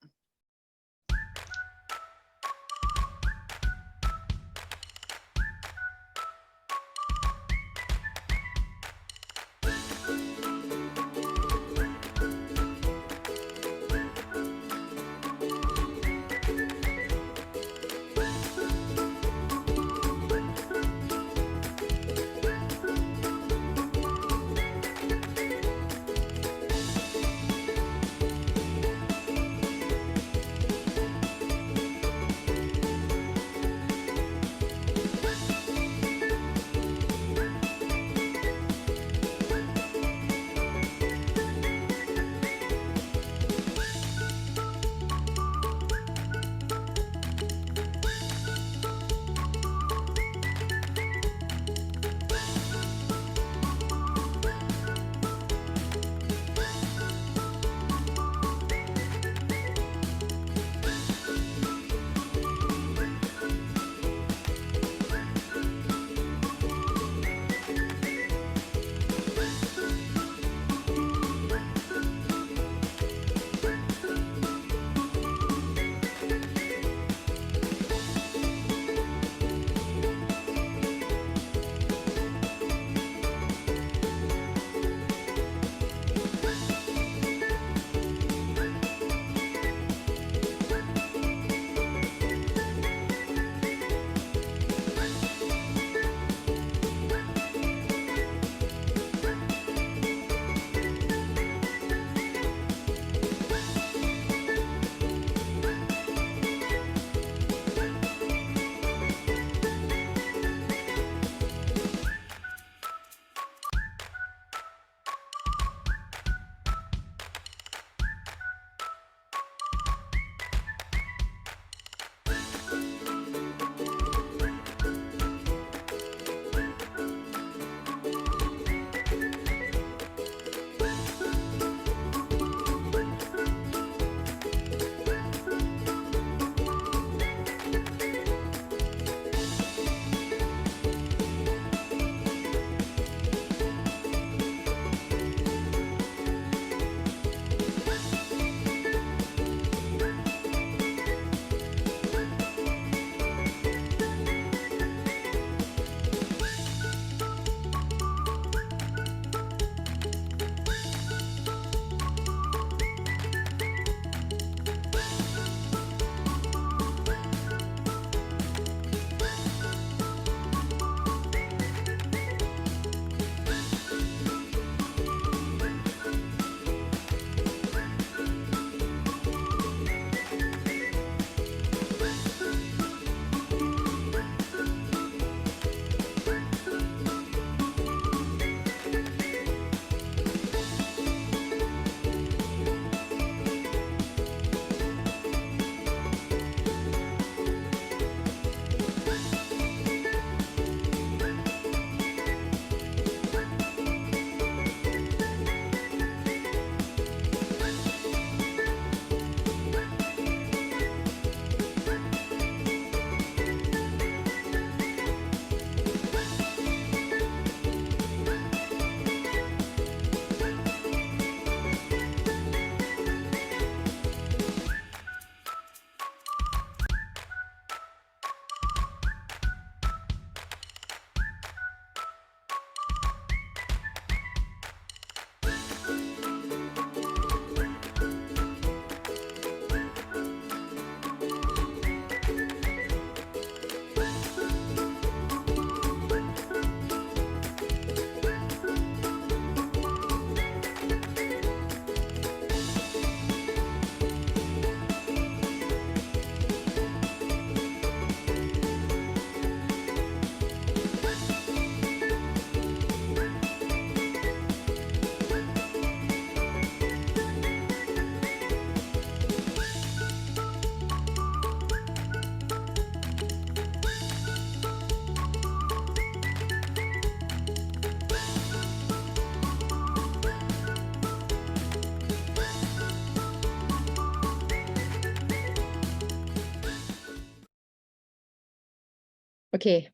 Okay.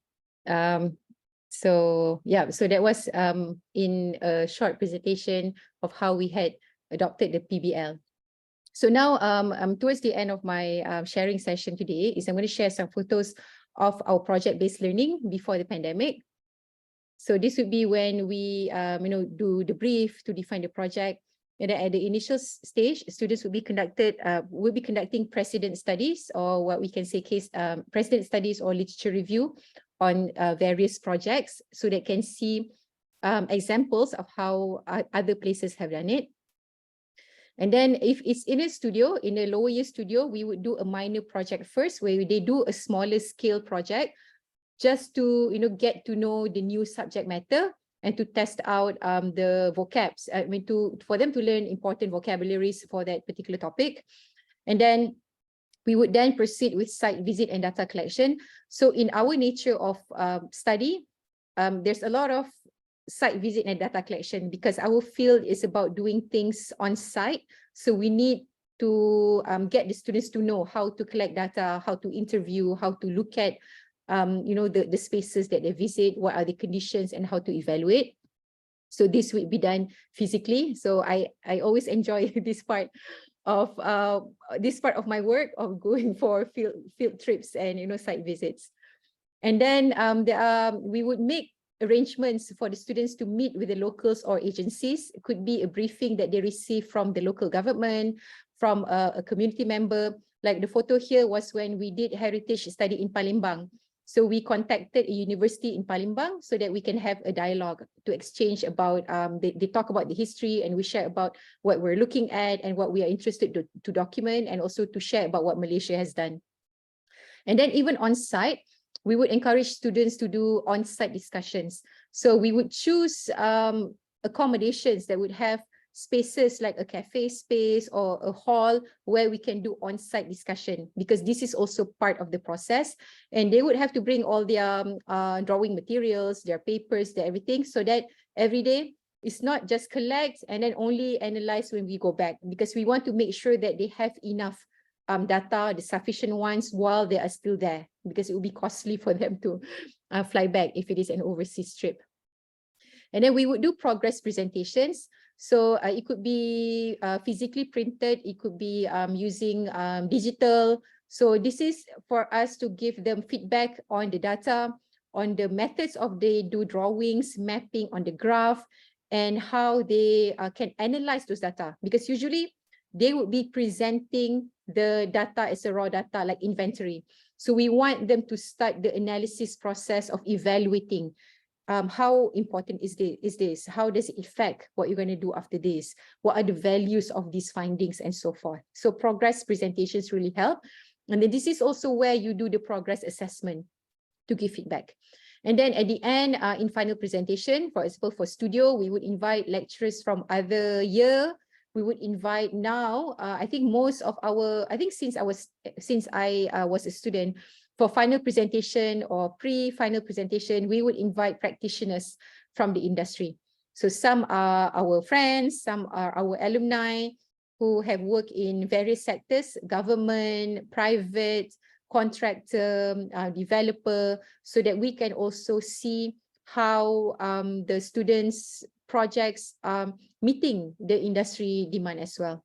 So yeah, so that was in a short presentation of how we had adopted the PBL. So now towards the end of my sharing session today is I'm going to share some photos of our project-based learning before the pandemic. So this would be when we do the brief to define the project. And then at the initial stage, students will be conducting precedent studies, or what we can say precedent studies or literature review on various projects, so they can see examples of how other places have done it. And then if it's in a studio, in a lower year studio, we would do a minor project first, where they do a smaller scale project just to get to know the new subject matter and to test out the vocabs. For them to learn important vocabularies for that particular topic. And then we would then proceed with site visit and data collection. So in our nature of study, there's a lot of site visit and data collection, because our field is about doing things on site. So we need to get the students to know how to collect data, how to interview, how to look at the spaces that they visit, what are the conditions, and how to evaluate. So this will be done physically. So I always enjoy this part of my work, of going for field trips and site visits. And then we would make arrangements for the students to meet with the locals or agencies. It could be a briefing that they receive from the local government, from a community member. Like the photo here was when we did heritage study in Palembang. So we contacted a university in Palembang so that we can have a dialogue to exchange about, they talk about the history, and we share about what we're looking at and what we are interested to document, and also to share about what Malaysia has done. And then even on site, we would encourage students to do on-site discussions. So we would choose accommodations that would have spaces like a cafe space or a hall where we can do on-site discussion, because this is also part of the process. And they would have to bring all their drawing materials, their papers, their everything, so that every day it's not just collect and then only analyze when we go back, because we want to make sure that they have enough data, the sufficient ones, while they are still there, because it will be costly for them to fly back if it is an overseas trip. And then we would do progress presentations. So it could be physically printed, it could be using digital. So this is for us to give them feedback on the data, on the methods of they do drawings, mapping on the graph, and how they can analyze those data, because usually they would be presenting the data as a raw data, like inventory. So we want them to start the analysis process of evaluating how important is this? How does it affect what you're going to do after this? What are the values of these findings, and so forth? So progress presentations really help. And then this is also where you do the progress assessment to give feedback. And then at the end, in final presentation, for example, for studio, we would invite lecturers from other year. We would invite now, I think most of our, I think since I was a student, for final presentation or pre-final presentation, we would invite practitioners from the industry. So some are our friends, some are our alumni who have worked in various sectors, government, private, contractor, developer, so that we can also see how the students' projects meeting the industry demand as well.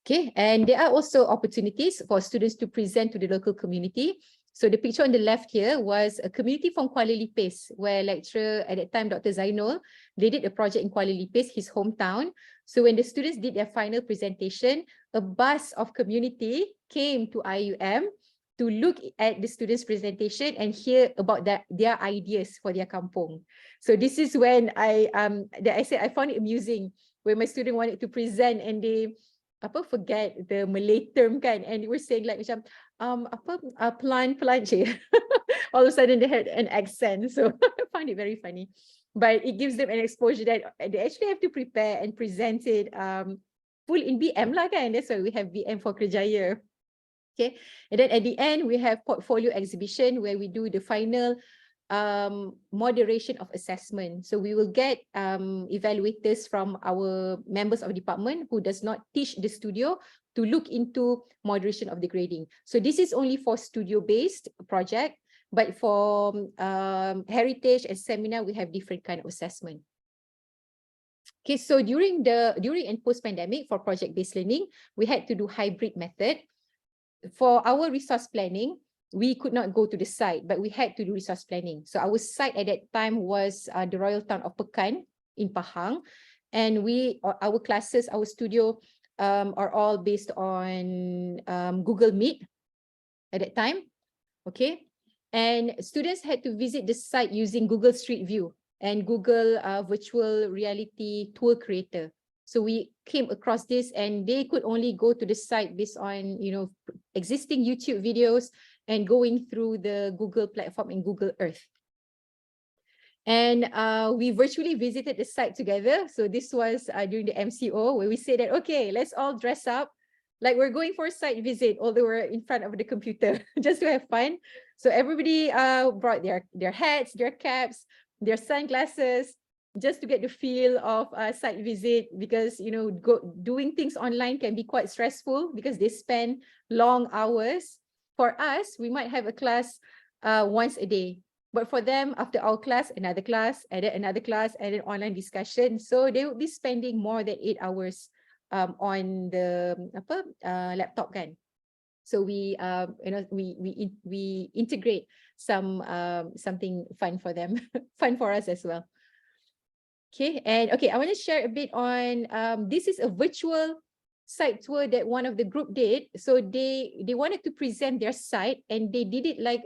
Okay, and there are also opportunities for students to present to the local community. So the picture on the left here was a community from Kuala Lipis, where lecturer at that time, Dr. Zainul, they did a project in Kuala Lipis, his hometown. So when the students did their final presentation, a bus of community came to IUM to look at the students' presentation and hear about their ideas for their kampung. So this is when I said I found it amusing when my student wanted to present and they forget the Malay term kan, and they were saying like macam pelan je. All of a sudden they had an accent, so I find it very funny, but it gives them an exposure that they actually have to prepare and present it full in BM lah kan. That's why we have BM for Kerjaya. Okay, and then at the end we have portfolio exhibition, where we do the final moderation of assessment. So we will get evaluators from our members of department who does not teach the studio to look into moderation of the grading. So this is only for studio-based project. But for heritage and seminar, we have different kind of assessment. Okay, so during and post-pandemic for project-based learning, we had to do hybrid method. For our resource planning, we could not go to the site, but we had to do resource planning. So our site at that time was the royal town of Pekan in Pahang. And our classes, our studio are all based on Google Meet at that time. Okay. And students had to visit the site using Google Street View and Google virtual reality tour creator. So we came across this, and they could only go to the site based on, existing YouTube videos and going through the Google platform and Google Earth. And we virtually visited the site together. So this was during the MCO, where we said that, okay, let's all dress up like we're going for a site visit, although we're in front of the computer, just to have fun. So everybody brought their hats, their caps, their sunglasses, just to get the feel of a site visit, because doing things online can be quite stressful because they spend long hours. For us, we might have a class once a day, but for them, after our class, another class, and then another class, and then online discussion. So they would be spending more than 8 hours on the laptop kan. So we we integrate something fun for them, fun for us as well. Okay, and okay, I want to share a bit on this is a virtual site tour that one of the group did. So they wanted to present their site, and they did it like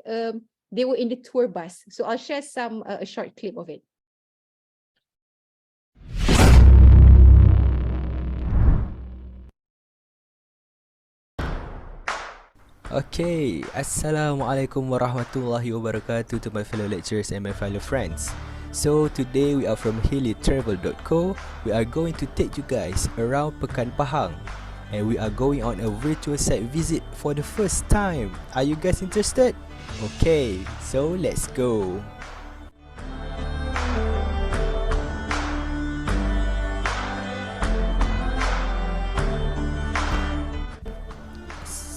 they were in the tour bus. So I'll share a short clip of it. Okay, Assalamualaikum warahmatullahi wabarakatuh to my fellow lecturers and my fellow friends. So today we are from helitravel.co. We are going to take you guys around Pekan Pahang, and we are going on a virtual site visit for the first time. Are you guys interested? Okay, so let's go.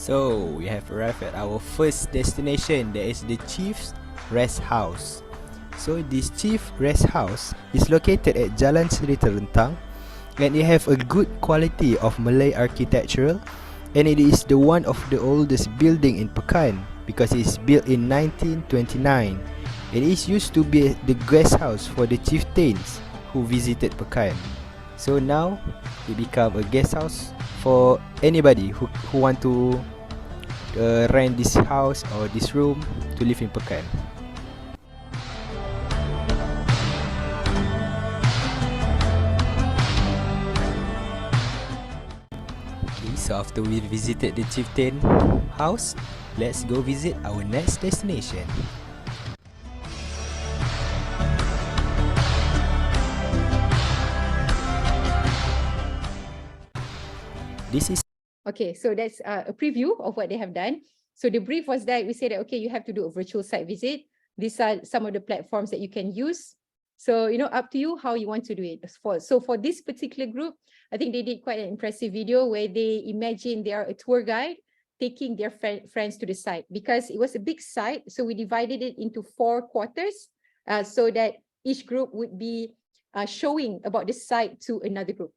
So we have arrived at our first destination, that is the Chief's Rest House. So this Chief Rest House is located at Jalan Seri Terentang, and it have a good quality of Malay architectural, and it is the one of the oldest building in Pekan because it is built in 1929. It is used to be the guest house for the chieftains who visited Pekan. So now it become a guest house for anybody who want to rent this house or this room to live in Pekan. Okay, so after we visited the chieftain house, let's go visit our next destination. This is Okay, so that's a preview of what they have done. So the brief was that we said that, okay, you have to do a virtual site visit. These are some of the platforms that you can use. So, up to you how you want to do it. So for this particular group, I think they did quite an impressive video where they imagine they are a tour guide taking their friends to the site, because it was a big site. So we divided it into 4 quarters so that each group would be showing about the site to another group.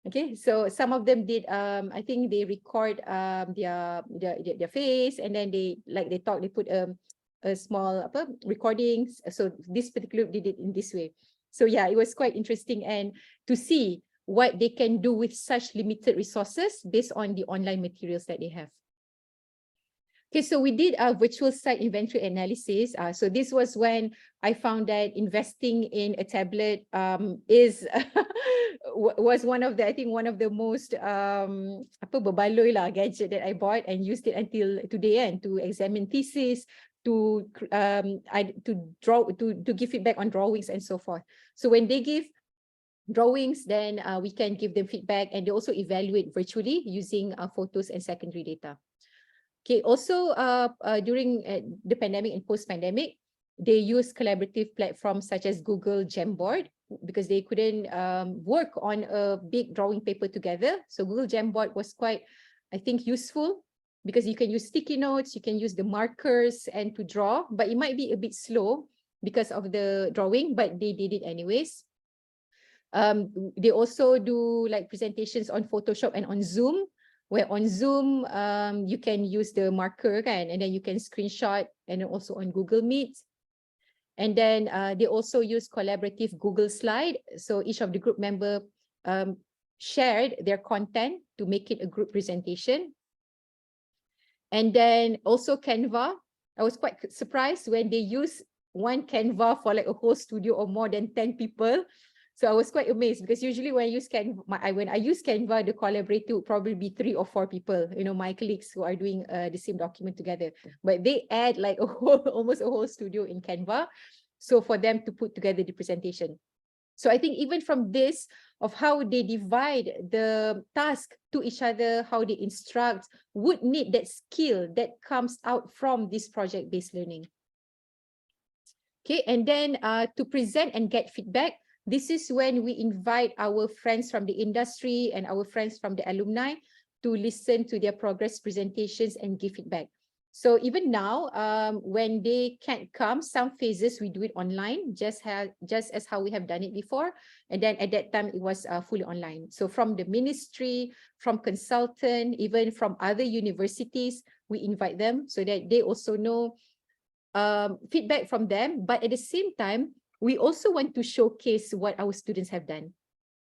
Okay, so some of them did I think they record their face, and then they talk, they put a small recordings. So this particular group did it in this way. So yeah, it was quite interesting, and to see what they can do with such limited resources based on the online materials that they have. Okay, so we did a virtual site inventory analysis. So this was when I found that investing in a tablet was one of the most berbaloi lah gadget that I bought and used it until today, and to examine thesis, to give feedback on drawings and so forth. So when they give drawings, then we can give them feedback, and they also evaluate virtually using photos and secondary data. Okay, also during the pandemic and post-pandemic, they use collaborative platforms such as Google Jamboard, because they couldn't work on a big drawing paper together. So Google Jamboard was quite, I think, useful because you can use sticky notes, you can use the markers and to draw, but it might be a bit slow because of the drawing, but they did it anyways. They also do like presentations on Photoshop and on Zoom, where on Zoom, you can use the marker kan, and then you can screenshot, and then also on Google Meet. And then they also use collaborative Google Slide. So each of the group member shared their content to make it a group presentation. And then also Canva. I was quite surprised when they use one Canva for like a whole studio or more than 10 people. So I was quite amazed, because usually when I use Canva, the collaborator would probably be 3 or 4 people, you know, my colleagues who are doing the same document together. But they add like almost a whole studio in Canva, so for them to put together the presentation. So I think even from this, of how they divide the task to each other, how they instruct, would need that skill that comes out from this project-based learning. Okay, and then to present and get feedback, this is when we invite our friends from the industry and our friends from the alumni to listen to their progress presentations and give feedback. So even now, when they can't come, some phases we do it online, just as how we have done it before. And then at that time, it was fully online. So from the ministry, from consultant, even from other universities, we invite them so that they also know feedback from them. But at the same time, we also want to showcase what our students have done.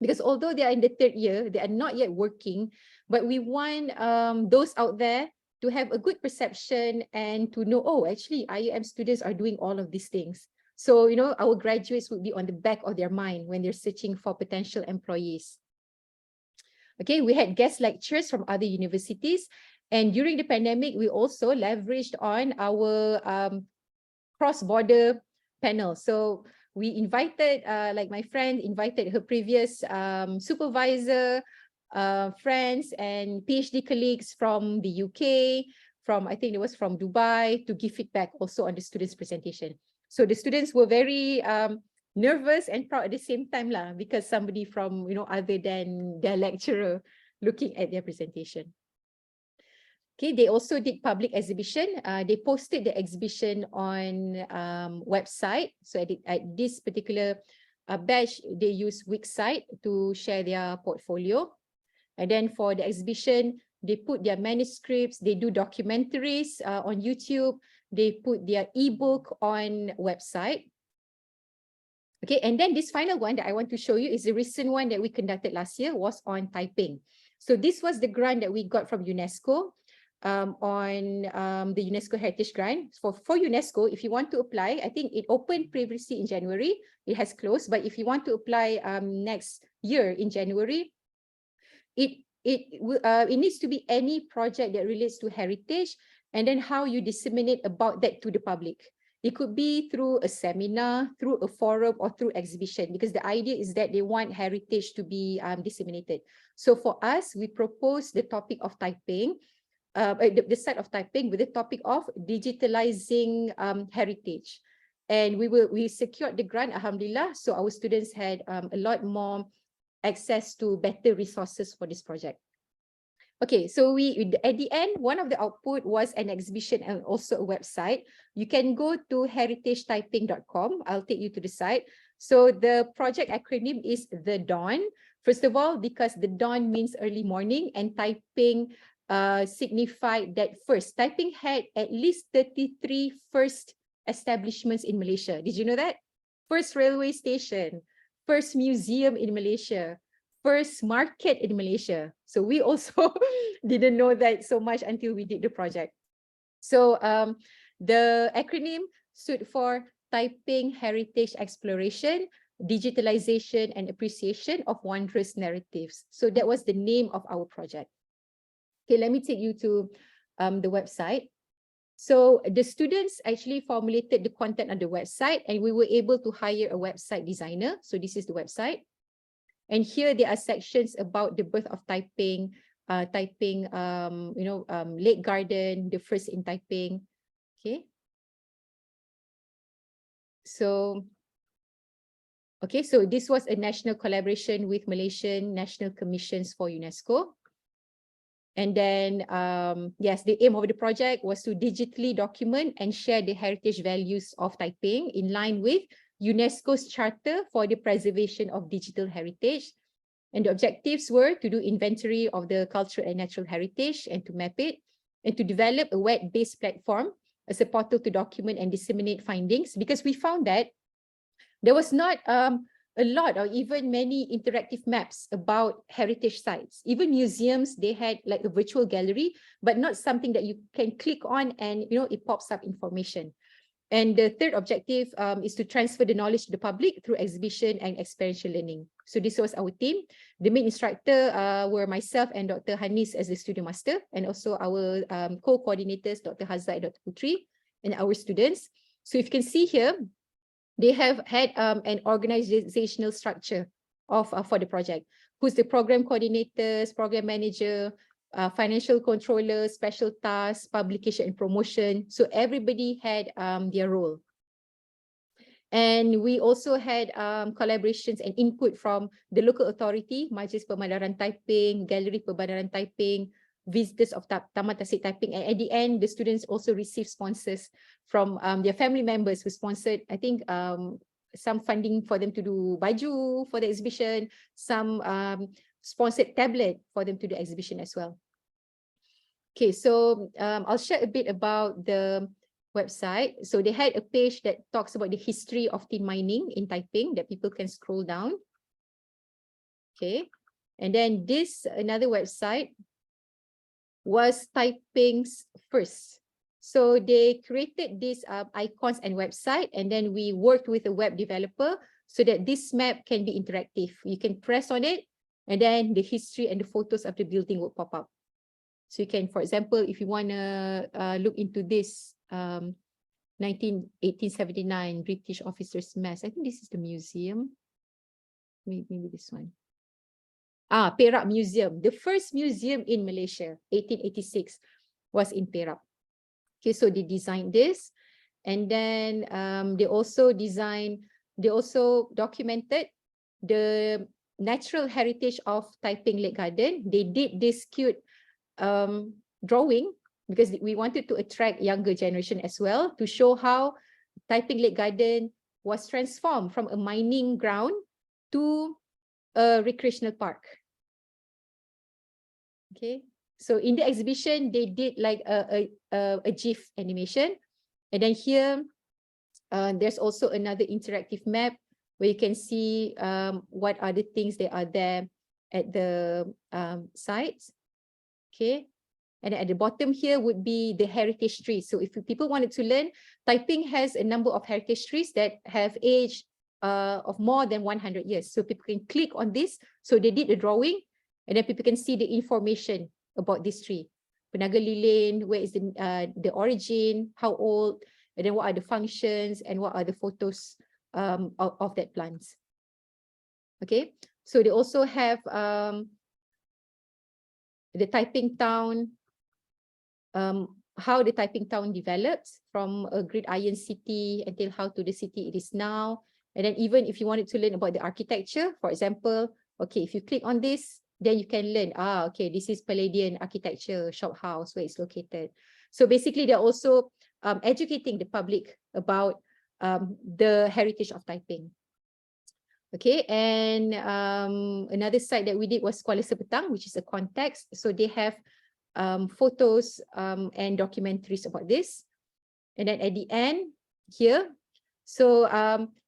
Because although they are in the 3rd year, they are not yet working, but we want those out there to have a good perception and to know, oh, actually, IUM students are doing all of these things. So, you know, our graduates would be on the back of their mind when they're searching for potential employees. Okay, we had guest lectures from other universities. And during the pandemic, we also leveraged on our cross-border panel. So we invited, like my friend invited her previous supervisor, friends and PhD colleagues from the UK, I think it was from Dubai, to give feedback also on the students' presentation. So the students were very nervous and proud at the same time lah, because somebody from, you know, other than their lecturer looking at their presentation. Okay, they also did public exhibition. They posted the exhibition on website. So at this particular batch, they use Wixsite to share their portfolio. And then for the exhibition, they put their manuscripts, they do documentaries on YouTube, they put their ebook on website. Okay, and then this final one that I want to show you is the recent one that we conducted last year, was on typing. So this was the grant that we got from UNESCO. On the UNESCO Heritage Grant. For UNESCO, if you want to apply, I think it opened previously in January, it has closed, but if you want to apply next year in January, it needs to be any project that relates to heritage, and then how you disseminate about that to the public. It could be through a seminar, through a forum, or through exhibition, because the idea is that they want heritage to be disseminated. So for us, we propose the topic of typing, the side of typing with the topic of digitalizing heritage. And we secured the grant, alhamdulillah, so our students had a lot more access to better resources for this project. Okay, so at the end, one of the output was an exhibition and also a website. You can go to heritagetyping.com. I'll take you to the site. So the project acronym is The Dawn. First of all, because the dawn means early morning, and typing signified that first. Typing had at least 33 first establishments in Malaysia. Did you know that? First railway station, first museum in Malaysia, first market in Malaysia. So we also didn't know that so much until we did the project. So the acronym stood for Typing Heritage Exploration, Digitalization and Appreciation of Wondrous Narratives. So that was the name of our project. Okay, let me take you to the website. So the students actually formulated the content on the website, and we were able to hire a website designer. So this is the website. And here there are sections about the birth of typing, late garden, the first in typing. Okay. So, okay, so this was a national collaboration with Malaysian National Commissions for UNESCO. And then, yes, the aim of the project was to digitally document and share the heritage values of Taiping in line with UNESCO's Charter for the Preservation of Digital Heritage. And the objectives were to do inventory of the cultural and natural heritage and to map it, and to develop a web-based platform as a portal to document and disseminate findings, because we found that there was not a lot or even many interactive maps about heritage sites. Even museums, they had like a virtual gallery, but not something that you can click on and it pops up information. And the third objective is to transfer the knowledge to the public through exhibition and experiential learning. So this was our team. The main instructor were myself and Dr. Hanis as the studio master, and also our co-coordinators, Dr. Hazza and Dr. Putri, and our students. So if you can see here, they have had an organizational structure for the project. Who's the program coordinators, program manager, financial controller, special tasks, publication and promotion. So everybody had their role. And we also had collaborations and input from the local authority, Majlis Pemadaran Taiping, Gallery Pemadaran Taiping, visitors of Taman Tasik Taiping. And at the end, the students also received sponsors from their family members who sponsored, I think, some funding for them to do baju for the exhibition, some sponsored tablet for them to do exhibition as well. Okay, so I'll share a bit about the website. So they had a page that talks about the history of tin mining in Taiping that people can scroll down. Okay, and then this another website was Taiping's first. So they created these icons and website, and then we worked with a web developer so that this map can be interactive. You can press on it, and then the history and the photos of the building will pop up. So you can, for example, if you want to look into this 1879 British Officers' Mess. I think this is the museum. Maybe this one. Perak Museum. The first museum in Malaysia, 1886, was in Perak. Okay, so they designed this, and then they also documented the natural heritage of Taiping Lake Garden. They did this cute drawing because we wanted to attract younger generation as well, to show how Taiping Lake Garden was transformed from a mining ground to a recreational park. Okay, so in the exhibition, they did like a GIF animation. And then here, there's also another interactive map where you can see what are the things that are there at the sites. Okay, and at the bottom here would be the heritage trees. So if people wanted to learn, Taiping has a number of heritage trees that have aged of more than 100 years. So people can click on this. So they did the drawing, and then people can see the information about this tree. Penaga Lilin, where is the origin, how old, and then what are the functions, and what are the photos of that plant. Okay, so they also have the Taiping town, how the Taiping town developed from a great iron city until how to the city it is now. And then even if you wanted to learn about the architecture, for example, okay, if you click on this, then you can learn, okay, this is Palladian architecture, shop house, where it's located. So basically, they're also educating the public about the heritage of Taiping. Okay, and another site that we did was Kuala Sepetang, which is a context. So they have photos and documentaries about this. And then at the end here, so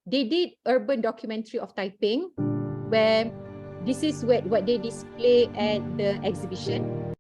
they did urban documentary of Taiping, where this is what they display at the exhibition.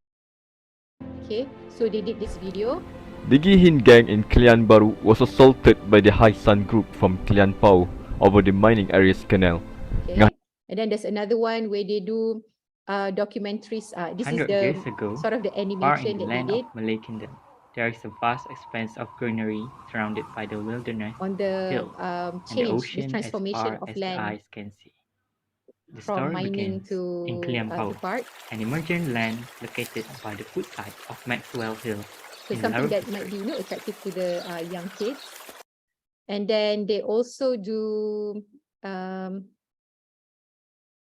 Okay, so they did this video. The Gihin gang in Kelian Baru was assaulted by the Haisan group from Kelian Pau over the mining areas canal. Okay, and then there's another one where they do documentaries. This is 100 the years ago, sort of the far animation in the that they land did of Malay Kingdom, there is a vast expanse of greenery surrounded by the wilderness, on the hills, and the change, the ocean as transformation far of as the land eyes can see. The from story mining begins to in Kelian Pau, the park. an emergent land located by the footside of Maxwell Hill. So in something Larut that might District. be attractive to the young kids. And then they also do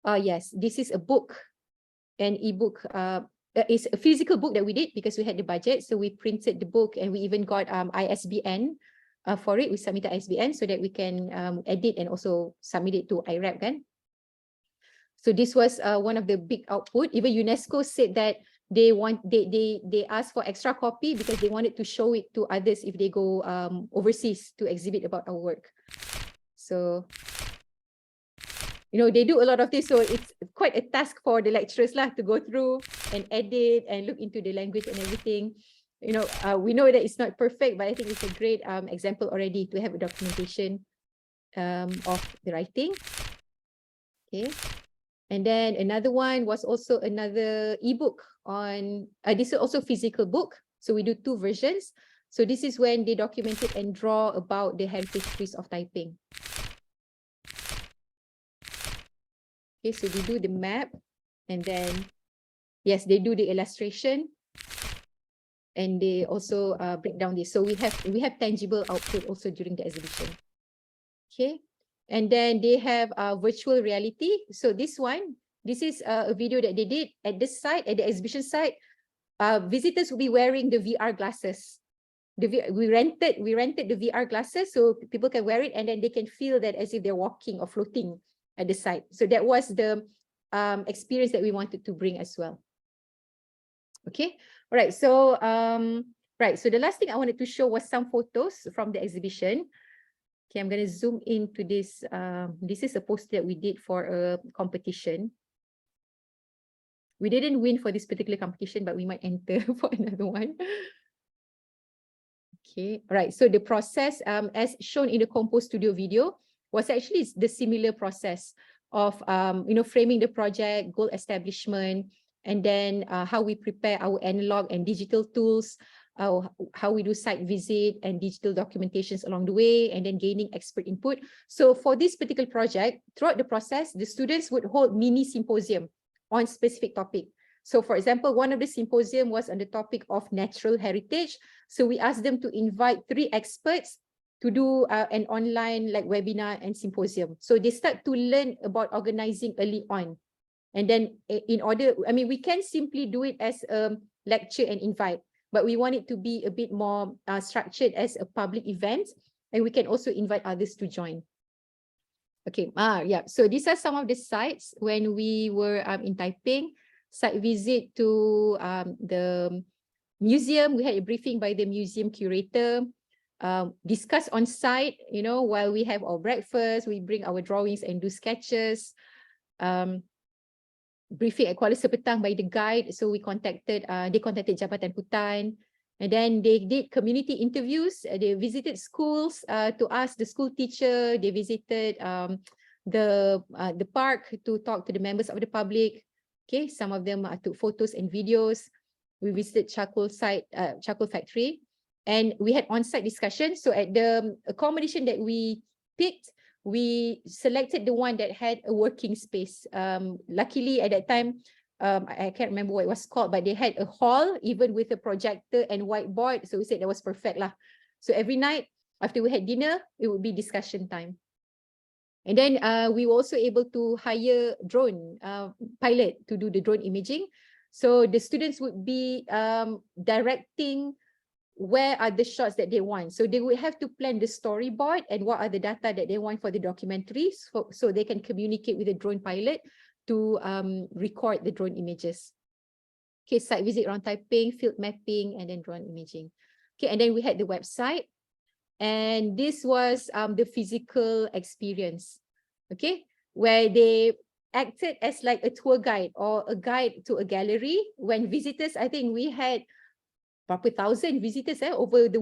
yes, this is a book, an ebook it's a physical book that we did because we had the budget. So we printed the book and we even got ISBN for it. We submitted ISBN so that we can edit and also submit it to IRAP kan. So this was one of the big output. Even UNESCO said that they asked for extra copy because they wanted to show it to others if they go overseas to exhibit about our work. So, you know, they do a lot of this, so it's quite a task for the lecturers lah to go through and edit and look into the language and everything. You know, we know that it's not perfect, but I think it's a great example already to have a documentation of the writing. Okay. And then another one was also another ebook on, this is also physical book. So we do 2 versions. So this is when they documented and draw about the heritage trees of Taiping. Okay, so they do the map and then, yes, they do the illustration and they also break down this. So we have tangible output also during the exhibition. Okay. And then they have virtual reality. So this is a video that they did at this site, at the exhibition site. Visitors will be wearing the VR glasses. We rented the VR glasses so people can wear it and then they can feel that as if they're walking or floating at the site. So that was the experience that we wanted to bring as well. Okay, all right. So so the last thing I wanted to show was some photos from the exhibition. Okay, I'm going to zoom into this. This is a poster that we did for a competition. We didn't win for this particular competition, but we might enter for another one. Okay, all right. So the process, as shown in the Compose Studio video, was actually the similar process of framing the project, goal establishment, and then how we prepare our analog and digital tools. How we do site visit and digital documentations along the way, and then gaining expert input. So for this particular project, throughout the process, the students would hold mini symposium on specific topic. So for example, one of the symposium was on the topic of natural heritage. So we asked them to invite 3 experts to do an online like webinar and symposium. So they start to learn about organizing early on. And then we can simply do it as a lecture and invite, but we want it to be a bit more structured as a public event, and we can also invite others to join. Okay, yeah, so these are some of the sites when we were in Taiping. Site visit to the museum. We had a briefing by the museum curator. Discuss on site, while we have our breakfast, we bring our drawings and do sketches. Briefing at Kuala Sepetang by the guide. So they contacted Jabatan Hutan, and then they did community interviews. They visited schools to ask the school teacher. They visited the park to talk to the members of the public. Okay, some of them took photos and videos. We visited charcoal factory, and we had on-site discussion. So at the accommodation that we picked, we selected the one that had a working space. Luckily at that time, I can't remember what it was called, but they had a hall even with a projector and whiteboard. So we said that was perfect lah. So every night after we had dinner, it would be discussion time. And then we were also able to hire drone pilot to do the drone imaging. So the students would be directing where are the shots that they want. So they would have to plan the storyboard and what are the data that they want for the documentaries, so they can communicate with the drone pilot to record the drone images. Okay, site visit around Taiping, field mapping, and then drone imaging. Okay, and then we had the website. And this was the physical experience, okay, where they acted as like a tour guide or a guide to a gallery. When visitors, I think we had probably 1,000 visitors over 1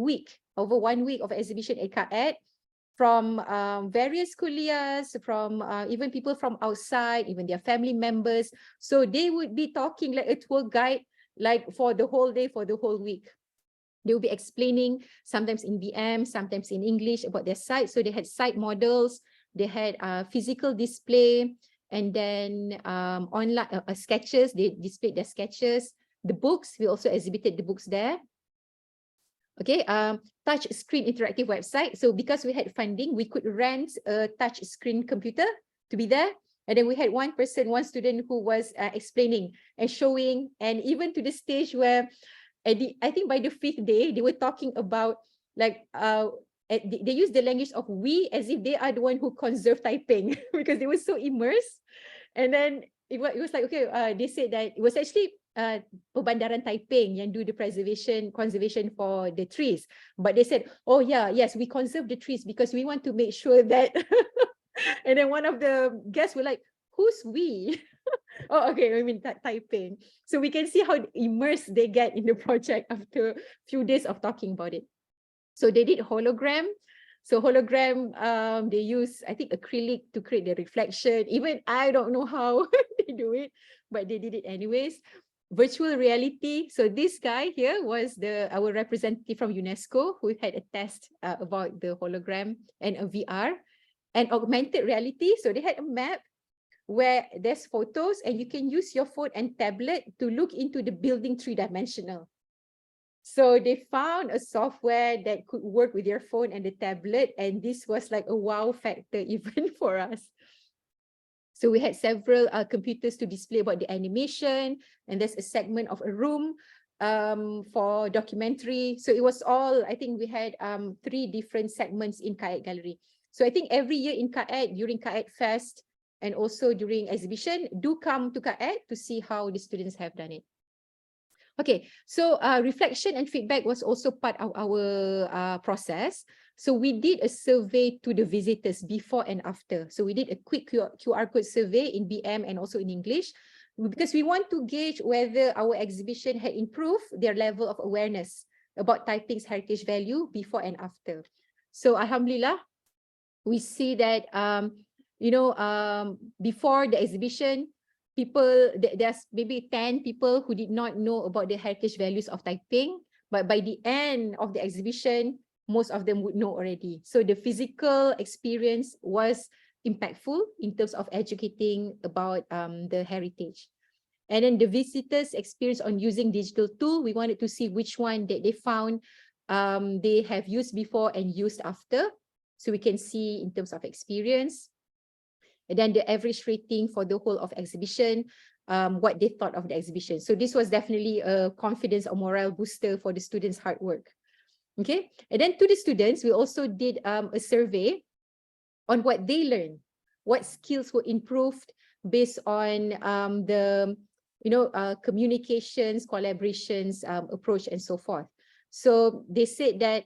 week of exhibition at KAED, from various kuliahs, from even people from outside, even their family members. So they would be talking like a tour guide, like for the whole day, for the whole week. They will be explaining, sometimes in BM, sometimes in English, about their site. So they had site models, they had physical display, and then online sketches. They displayed their sketches. The books, we also exhibited the books there. Okay, touch screen interactive website. So because we had funding, we could rent a touch screen computer to be there. And then we had one student who was explaining and showing, and even to the stage where I think by the 5th day, they were talking about like, they used the language of we as if they are the one who conserve typing because they were so immersed. And then it was like, okay, they said that it was actually Perbandaran Taiping yang do the conservation for the trees. But they said, oh yeah, yes, we conserve the trees because we want to make sure that and then one of the guests were like, who's we? Oh, okay, I mean typing. So we can see how immersed they get in the project after a few days of talking about it. So they did hologram. So hologram, they use, I think, acrylic to create the reflection. Even I don't know how they do it, but they did it anyways. Virtual reality. So this guy here was our representative from UNESCO who had a test about the hologram and a VR. And augmented reality. So they had a map where there's photos and you can use your phone and tablet to look into the building 3-dimensional. So they found a software that could work with your phone and the tablet. And this was like a wow factor even for us. So we had several computers to display about the animation. And there's a segment of a room for documentary. So it was all, I think we had 3 different segments in KAED Gallery. So I think every year in KAED, during KAED Fest, and also during exhibition, do come to KAED to see how the students have done it. Okay, so reflection and feedback was also part of our process. So we did a survey to the visitors before and after. So we did a quick QR code survey in BM and also in English, because we want to gauge whether our exhibition had improved their level of awareness about typing's heritage value before and after. So Alhamdulillah, we see that, before the exhibition, there's maybe 10 people who did not know about the heritage values of typing, but by the end of the exhibition, most of them would know already. So the physical experience was impactful in terms of educating about the heritage. And then the visitors' experience on using digital tool, we wanted to see which one that they found they have used before and used after. So we can see in terms of experience. And then the average rating for the whole of exhibition, what they thought of the exhibition. So this was definitely a confidence or morale booster for the students' hard work. Okay, and then to the students, we also did a survey on what they learned, what skills were improved based on the communications, collaborations, approach, and so forth. So they said that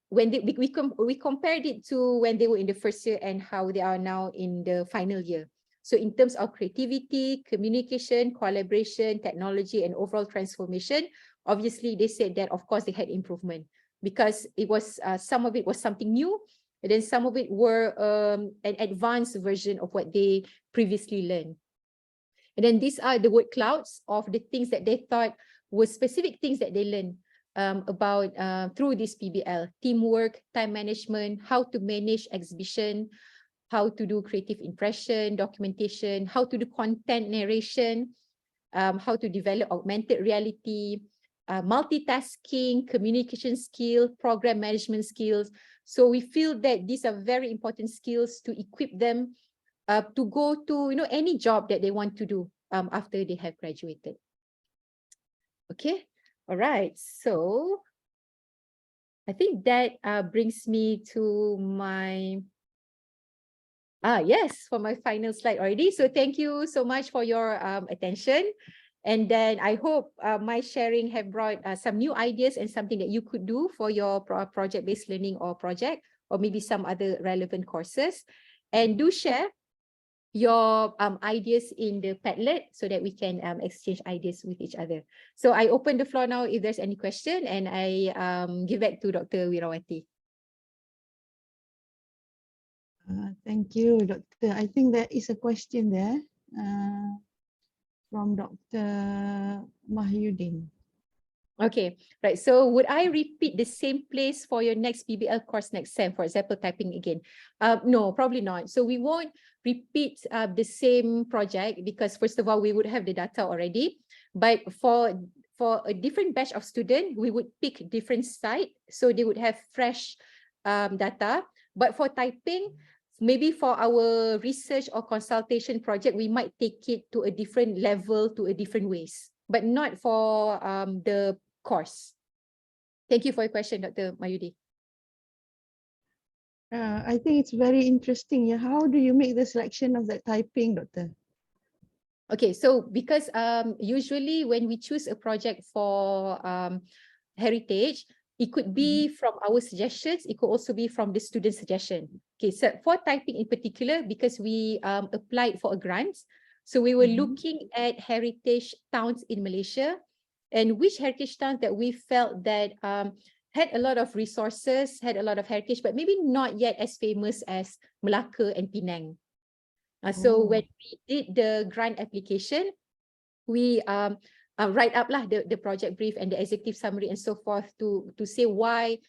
when we compared it to when they were in the first year and how they are now in the final year. So in terms of creativity, communication, collaboration, technology, and overall transformation, obviously they said that of course they had improvement because it was some of it was something new, and then some of it were an advanced version of what they previously learned. And then these are the word clouds of the things that they thought were specific things that they learned about through this PBL: teamwork, time management, how to manage exhibition, how to do creative impression, documentation, how to do content narration, how to develop augmented reality, multitasking, communication skill, program management skills. So we feel that these are very important skills to equip them to go to any job that they want to do after they have graduated. Okay. All right, so I think that brings me to my, for my final slide already. So thank you so much for your attention. And then I hope my sharing have brought some new ideas and something that you could do for your project-based learning or project, or maybe some other relevant courses. And do share your ideas in the Padlet so that we can exchange ideas with each other. So I open the floor now if there's any question, and I give back to Dr. Wirawati. Thank you, Doctor. I think there is a question there from Dr. Mahyudin. Okay, right. So would I repeat the same place for your next PBL course next sem, for example, typing again? No, probably not. So we won't repeat the same project because first of all, we would have the data already. But for a different batch of students, we would pick different site. So they would have fresh data. But for typing, maybe for our research or consultation project, we might take it to a different level, to a different ways, but not for the course. Thank you for your question, Dr. Mayudi. I think it's very interesting. Yeah, how do you make the selection of that typing, Doctor? Okay, so because usually when we choose a project for heritage, it could be from our suggestions, it could also be from the student suggestion. Okay, so for typing in particular, because we applied for a grant, so we were looking at heritage towns in Malaysia, and which heritage towns that we felt that had a lot of resources, had a lot of heritage, but maybe not yet as famous as Melaka and Penang. So when we did the grant application, we write up lah the project brief and the executive summary and so forth to say why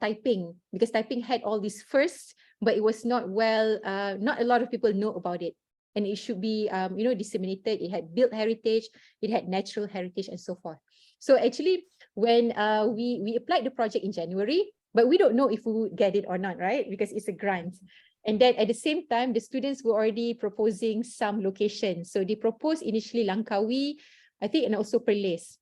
typing, because typing had all these firsts, but it was not not a lot of people know about it, and it should be disseminated. It had built heritage, it had natural heritage and so forth. So actually when we applied the project in January, but we don't know if we would get it or not, right? Because it's a grant. And then at the same time, the students were already proposing some locations. So they proposed initially Langkawi, I think, and also Perlis.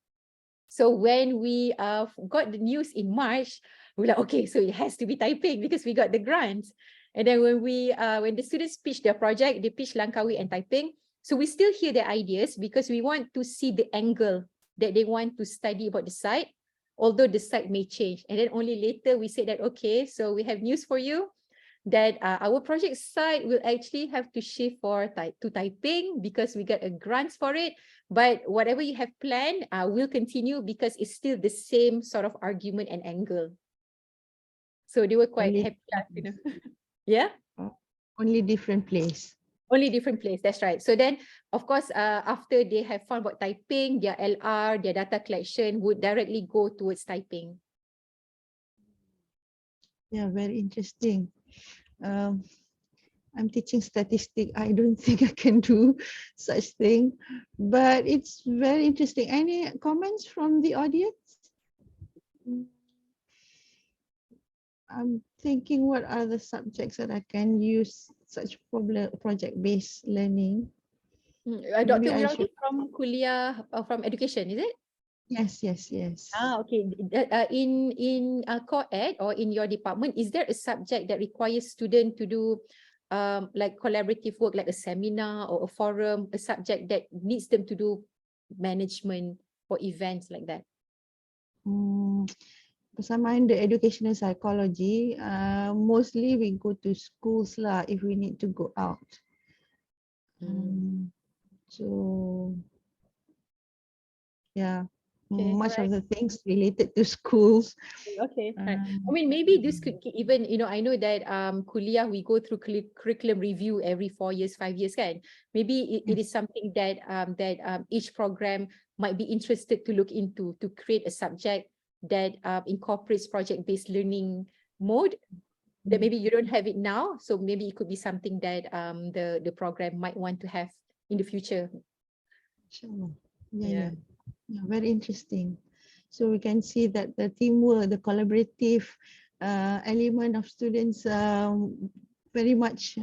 So when we got the news in March, we're like, okay, so it has to be typing because we got the grant. And then when the students pitched their project, they pitched Langkawi and typing. So we still hear their ideas because we want to see the angle that they want to study about the site, although the site may change. And then only later we said that, okay, so we have news for you, that our project site will actually have to shift to typing because we got a grant for it. But whatever you have planned will continue because it's still the same sort of argument and angle. So they were quite happy, Yeah? Only different place. Only different place, that's right. So then, of course, after they have found about typing, their LR, their data collection would directly go towards typing. Yeah, very interesting. I'm teaching statistics. I don't think I can do such thing, but it's very interesting. Any comments from the audience? I'm thinking what are the subjects that I can use such project-based learning. Dr. Wiraldi from Kuliah, from education, is it? Yes. Okay. In KAED or in your department, is there a subject that requires students to do like collaborative work, like a seminar or a forum, a subject that needs them to do management or events like that? Because I'm in the educational psychology, mostly we go to schools lah if we need to go out. So yeah. Okay, much of the things related to schools. Okay, right. I mean, maybe this could even, I know that Kuliah, we go through curriculum review every 4 years, 5 years, kan? Maybe it is something that each program might be interested to look into, to create a subject that incorporates project-based learning mode that maybe you don't have it now. So maybe it could be something that the program might want to have in the future. Sure. Yeah, very interesting. So we can see that the teamwork, the collaborative element of students very much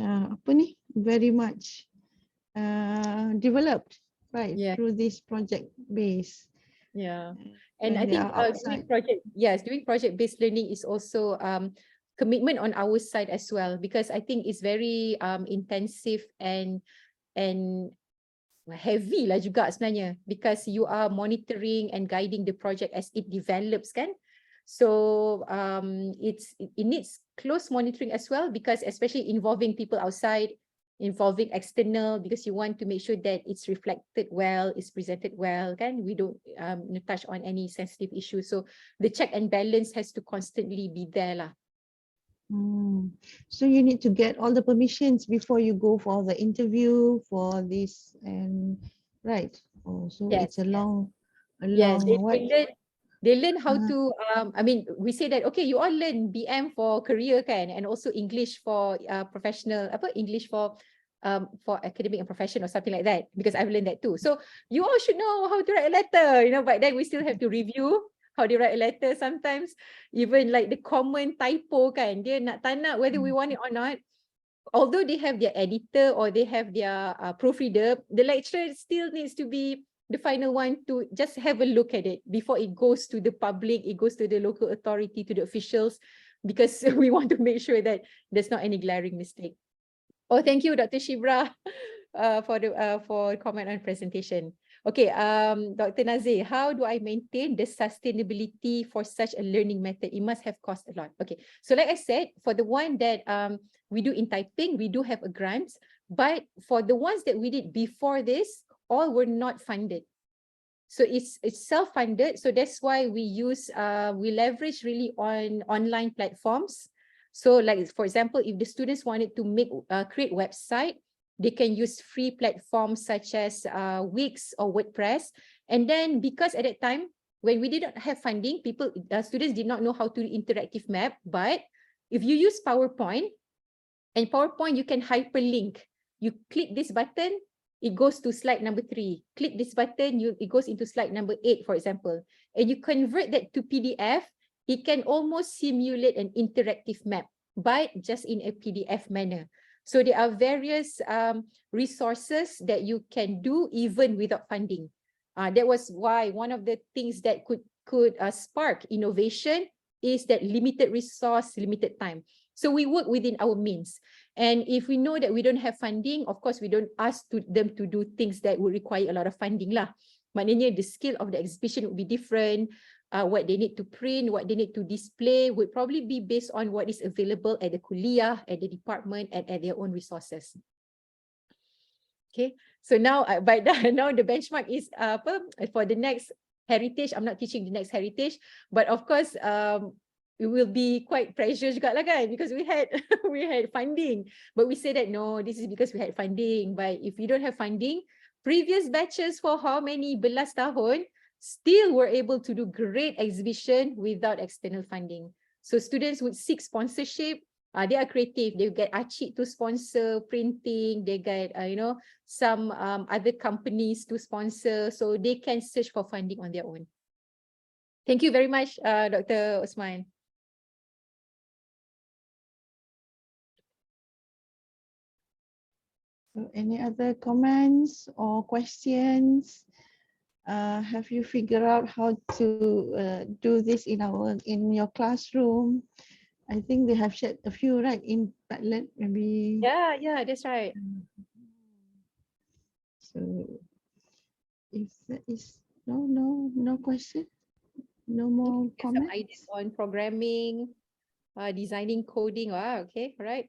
developed, right? Through this project base. Yeah, and I think doing project-based learning is also commitment on our side as well, because I think it's very intensive and heavy lah juga sebenarnya, because you are monitoring and guiding the project as it develops, kan? So it needs close monitoring as well, because especially involving people outside, involving external, because you want to make sure that it's reflected well, it's presented well, kan? We don't touch on any sensitive issues. So the check and balance has to constantly be there lah. So you need to get all the permissions before you go for the interview for this, and right? So it's a long they learn how to I mean, we say that, okay, you all learn BM for career, kan, and also English for professional, English for academic and profession or something like that, because I've learned that too. So you all should know how to write a letter, but then we still have to review how they write a letter. Sometimes even like the common typo, kan, dia nak tak nak, whether we want it or not, although they have their editor or they have their proofreader, the lecturer still needs to be the final one to just have a look at it before it goes to the public, it goes to the local authority, to the officials, because we want to make sure that there's not any glaring mistake. Oh, thank you, Dr. Shibra, for comment on presentation. Okay, Dr. Nazir, how do I maintain the sustainability for such a learning method? It must have cost a lot. Okay, so like I said, for the one that we do in typing, we do have a grant, but for the ones that we did before this, all were not funded. So it's self-funded. So that's why we leverage really on online platforms. So like, for example, if the students wanted to create website, they can use free platforms such as Wix or WordPress. And then because at that time, when we didn't have funding, students did not know how to do interactive map. But if you use PowerPoint, and PowerPoint, you can hyperlink. You click this button, it goes to slide number 3. Click this button, it goes into slide number 8, for example. And you convert that to PDF, it can almost simulate an interactive map, but just in a PDF manner. So there are various resources that you can do even without funding. That was why one of the things that could spark innovation is that limited resource, limited time. So we work within our means. And if we know that we don't have funding, of course, we don't ask them to do things that would require a lot of funding lah. Maknanya the scale of the exhibition would be different. What they need to print, what they need to display would probably be based on what is available at the kuliah, at the department, and at their own resources. Okay, so now, now the benchmark is for the next heritage. I'm not teaching the next heritage, but of course, it will be quite pressure juga lah kan, because we had funding, but we say that no, this is because we had funding. But if you don't have funding, previous batches for how many belas tahun still were able to do great exhibition without external funding. So students would seek sponsorship. They are creative. They get Acik to sponsor printing. They get some other companies to sponsor, so they can search for funding on their own. Thank you very much, Dr. Osman. So any other comments or questions? Have you figured out how to do this in your classroom? I think they have shared a few, right, in Padlet, maybe. Yeah, that's right. So if there is no question, no more comments. Some ideas on programming, designing, coding. Wow, okay, all right.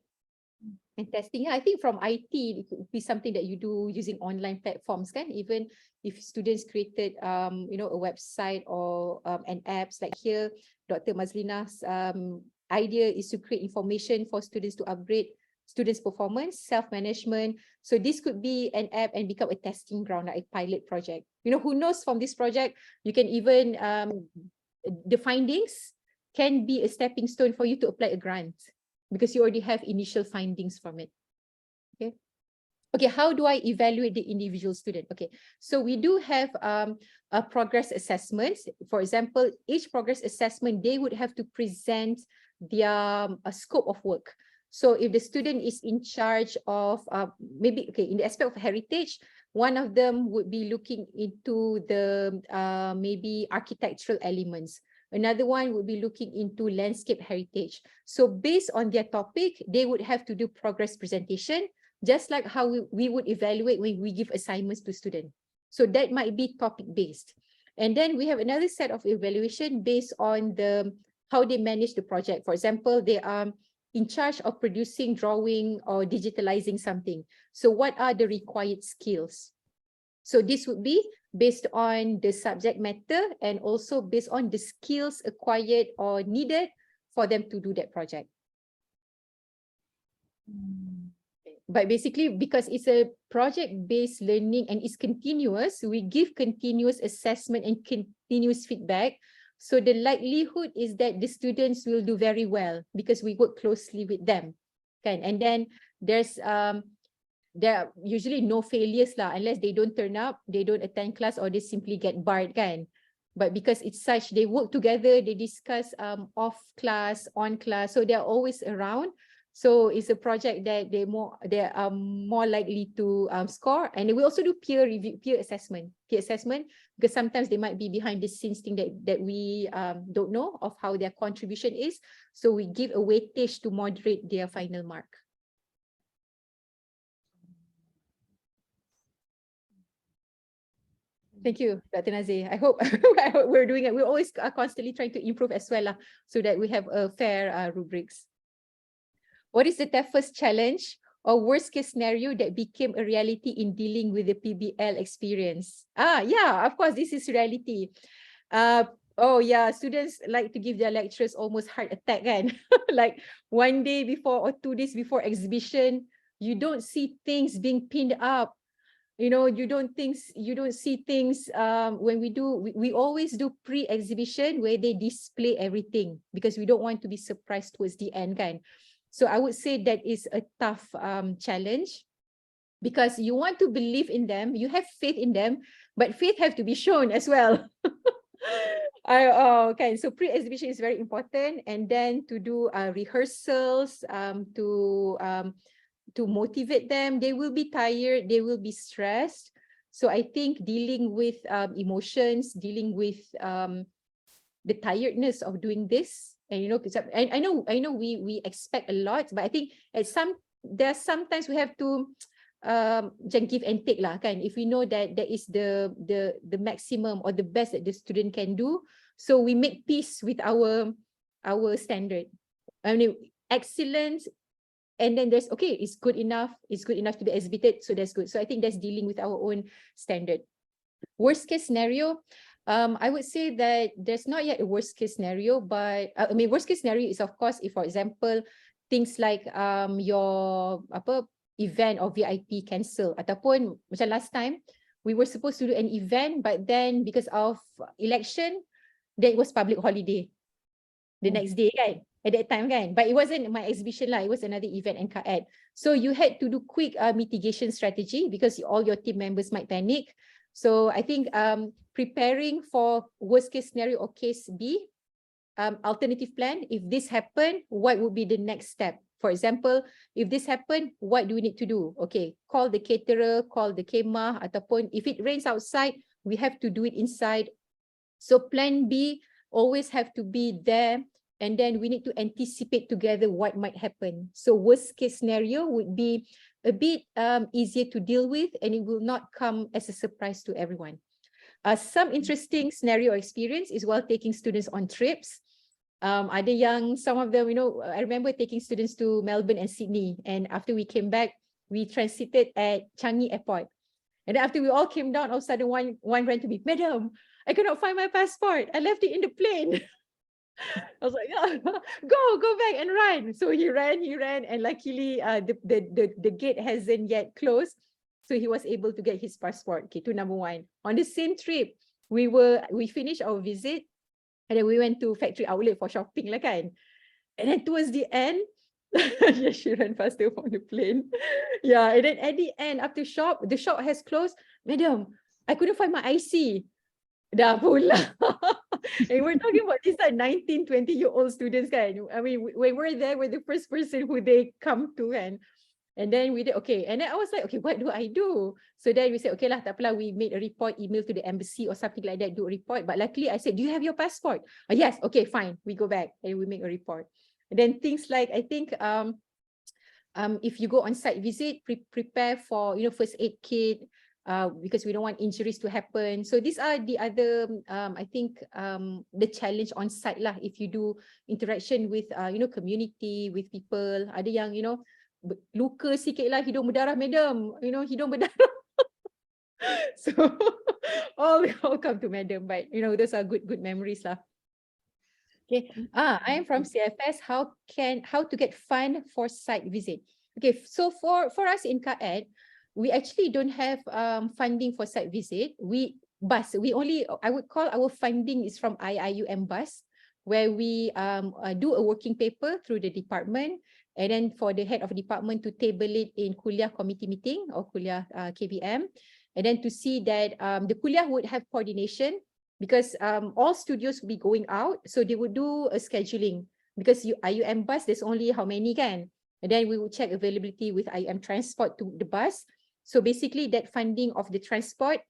And testing, I think from IT, it could be something that you do using online platforms, kan? Even if students created, a website or an apps like here, Dr. Mazlina's idea is to create information for students to upgrade students' performance, self-management. So this could be an app and become a testing ground, like a pilot project. Who knows, from this project, you can even, the findings can be a stepping stone for you to apply a grant, because you already have initial findings from it. Okay, how do I evaluate the individual student? Okay, so we do have a progress assessments. For example, each progress assessment, they would have to present their scope of work. So if the student is in charge of maybe, okay, in the aspect of heritage, one of them would be looking into the maybe architectural elements. Another one would be looking into landscape heritage. So based on their topic, they would have to do progress presentation, just like how we would evaluate when we give assignments to students. So that might be topic based. And then we have another set of evaluation based on how they manage the project. For example, they are in charge of producing, drawing, or digitalizing something. So what are the required skills? So this would be based on the subject matter and also based on the skills acquired or needed for them to do that project. But basically, because it's a project-based learning and it's continuous, we give continuous assessment and continuous feedback. So the likelihood is that the students will do very well because we work closely with them. Okay? And then there are usually no failures lah, unless they don't turn up, they don't attend class, or they simply get barred, kan? But because it's such, they work together, they discuss off class, on class, so they're always around. So it's a project that they are more likely to score. And we also do peer review, peer assessment, because sometimes they might be behind the scenes thing that we don't know of how their contribution is. So we give a weightage to moderate their final mark. Thank you, Dr. Nazir. I hope we're doing it. We're always constantly trying to improve as well, so that we have a fair rubrics. What is the toughest challenge or worst case scenario that became a reality in dealing with the PBL experience? Yeah, of course, this is reality. Oh yeah, students like to give their lecturers almost heart attack, kan? Like 1 day before or 2 days before exhibition, you don't see things being pinned up. You know, you don't see things when we always do pre-exhibition where they display everything, because we don't want to be surprised towards the end, kan? So I would say that is a tough challenge, because you want to believe in them, you have faith in them, but faith have to be shown as well. Okay, so pre-exhibition is very important, and then to do rehearsals, to motivate them. They will be tired, they will be stressed. So I think dealing with emotions, dealing with the tiredness of doing this, and you know, I know we expect a lot, but I think there's sometimes we have to give and take lah, kan? If we know that that is the maximum or the best that the student can do, so we make peace with our standard. I mean, excellence. And then there's, okay, it's good enough to be exhibited, so that's good. So I think that's dealing with our own standard. Worst case scenario, I would say that there's not yet a worst case scenario, but I mean, worst case scenario is, of course, if, for example, things like your event or VIP cancel, ataupun macam last time, we were supposed to do an event, but then because of election, that was public holiday the next day, kan? At that time, kan? But it wasn't my exhibition lah, it was another event in KAED. So you had to do quick mitigation strategy, because all your team members might panic. So I think preparing for worst case scenario or case B, alternative plan, if this happened, what would be the next step? For example, if this happened, what do we need to do? Okay, call the caterer, call the kemah, ataupun if it rains outside, we have to do it inside. So plan B always have to be there. And then we need to anticipate together what might happen. So worst case scenario would be a bit easier to deal with, and it will not come as a surprise to everyone. Some interesting scenario or experience is while taking students on trips. Ada yang, some of them, you know, I remember taking students to Melbourne and Sydney. And after we came back, we transited at Changi Airport. And then after we all came down, all of a sudden one ran to me, "Madam, I cannot find my passport. I left it in the plane." I was like, yeah, go back and run. So he ran, and luckily the gate hasn't yet closed, so he was able to get his passport. Okay, to number one. On the same trip, we finished our visit, and then we went to factory outlet for shopping lah, kan. And then towards the end, she ran faster from the plane. Yeah, and then at the end, after the shop has closed. "Madam, I couldn't find my IC." Dah pula. And we're talking about these 19, 20-year-old students, kan. I mean, when we're there, we're the first person who they come to, kan. And then we did, okay. And then I was like, okay, what do I do? So then we said, okay lah, tak apalah, we made a report, email to the embassy or something like that, do a report. But luckily I said, "Do you have your passport?" "Yes." "Okay, fine." We go back and we make a report. And then things like, I think, if you go on site visit, prepare for, you know, first aid kit, because we don't want injuries to happen. So these are the other, I think, the challenge on site lah. If you do interaction with, you know, community, with people, ada yang, you know, luka sikit lah, hidung berdarah, "Madam, you know, hidung berdarah." So all come to madam, but you know, those are good memories lah. Okay, I am from CFS. How to get fund for site visit? Okay, so for us in KAED, we actually don't have funding for site visit. I would call our funding is from IIUM bus, where we do a working paper through the department, and then for the head of the department to table it in kuliah committee meeting or kuliah KBM, and then to see that the kuliah would have coordination, because all studios will be going out, so they would do a scheduling, because IUM bus, there's only how many, kan? And then we will check availability with IM transport to the bus. So basically that funding of the transport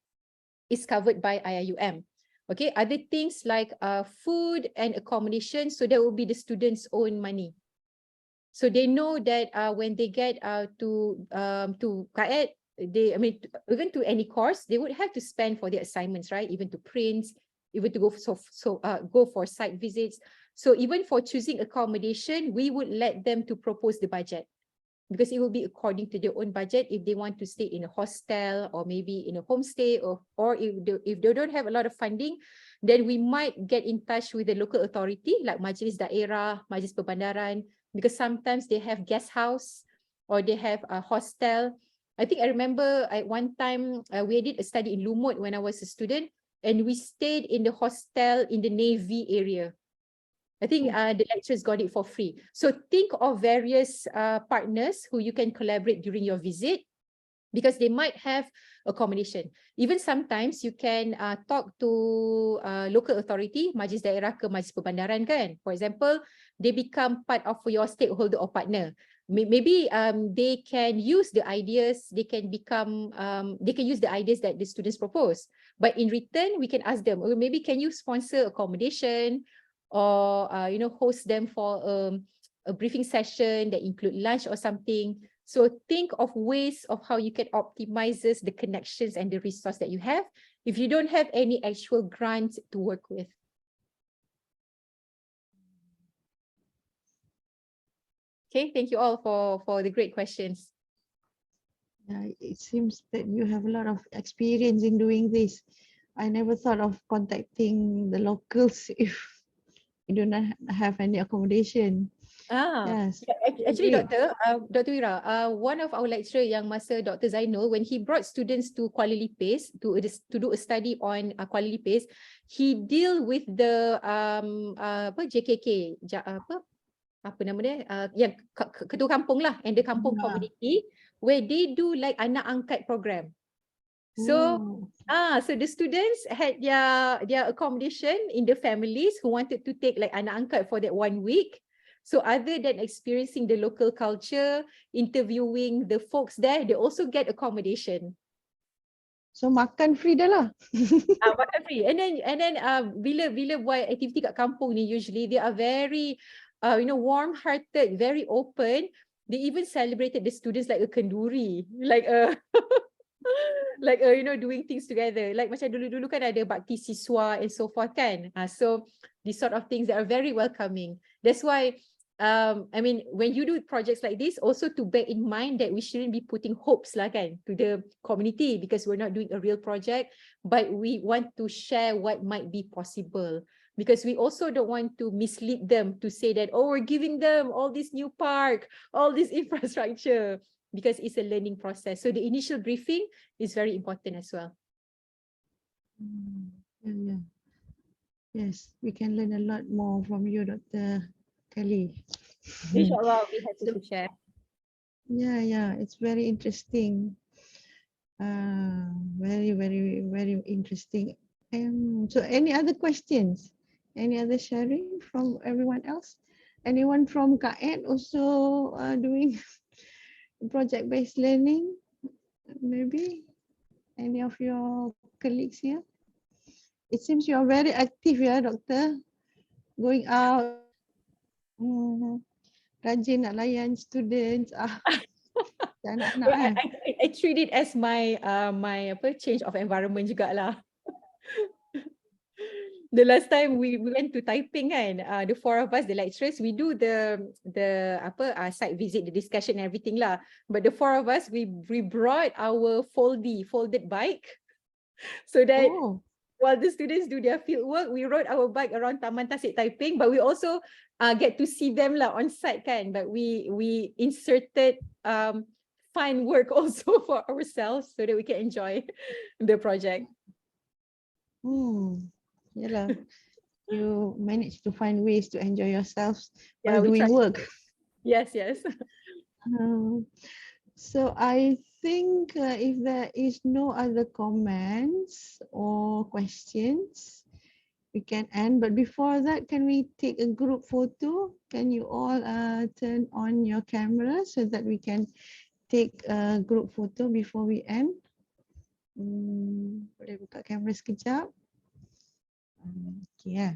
is covered by IIUM. Okay, other things like food and accommodation, so that will be the students' own money. So they know that when they get to KAED, even to any course, they would have to spend for their assignments, right? Even to print, even to go for site visits. So even for choosing accommodation, we would let them to propose the budget, because it will be according to their own budget. If they want to stay in a hostel or maybe in a homestay, or if they don't have a lot of funding, then we might get in touch with the local authority like Majlis Daerah, Majlis Perbandaran, because sometimes they have guest house or they have a hostel. I think I remember at one time we did a study in Lumut when I was a student, and we stayed in the hostel in the Navy area. I think the lecturers got it for free. So think of various partners who you can collaborate during your visit, because they might have accommodation. Even sometimes you can talk to local authority, Majlis Daerah ke Majlis Perbandaran kan. For example, they become part of your stakeholder or partner. Maybe they can use the ideas, they can use the ideas that the students propose. But in return, we can ask them, maybe can you sponsor accommodation, or host them for a briefing session that include lunch or something. So think of ways of how you can optimize the connections and the resource that you have if you don't have any actual grant to work with. Okay, thank you all for the great questions. Yeah, it seems that you have a lot of experience in doing this. I never thought of contacting the locals if you do not have any accommodation. Yes. Actually, Great. Dr. Wira, one of our lecturer yang masa Dr. Zainul, when he brought students to Kuala Lumpur to do a study on Kuala Lumpur, he deal with the JKK, apa nama dia, yang ketua kampung lah, and the kampung community, where they do like anak angkat program. So so the students had their accommodation in the families who wanted to take like anak angkat for that 1 week. So other than experiencing the local culture, interviewing the folks there, they also get accommodation. So makan free dah lah. Makan free. And then bila buat aktiviti kat kampung ni, usually they are very warm-hearted, very open. They even celebrated the students like a kenduri, like a doing things together. Like macam dulu kan ada bakti siswa and so forth kan. So these sort of things that are very welcoming. That's why when you do projects like this, also to bear in mind that we shouldn't be putting hopes lah kan to the community, because we're not doing a real project, but we want to share what might be possible, because we also don't want to mislead them to say that, oh, we're giving them all this new park, all this infrastructure, because it's a learning process. So the initial briefing is very important as well. Yeah. Yes, we can learn a lot more from you, Dr. Khalilah. Inshallah, we have to share. Yeah, it's very interesting. Very, very, very interesting. So any other questions? Any other sharing from everyone else? Anyone from KAED also doing project-based learning? Maybe any of your colleagues here? It seems you are very active, yeah, Doctor. Going out. Rajin nak layan students. Anak-anak I treat it as my change of environment jugalah. The last time we went to Taiping kan, the four of us, the lecturers, we do the site visit, the discussion and everything lah. But the four of us, we brought our folded bike, so that while the students do their field work, we rode our bike around Taman Tasik Taiping, but we also get to see them lah on site kan. But we inserted fun work also for ourselves so that we can enjoy the project. Yalah, you manage to find ways to enjoy yourselves Yeah, while doing work. Yes. So I think if there is no other comments or questions, we can end. But before that, can we take a group photo? Can you all turn on your camera so that we can take a group photo before we end? Boleh buka kamera sekejap. Okay, yeah.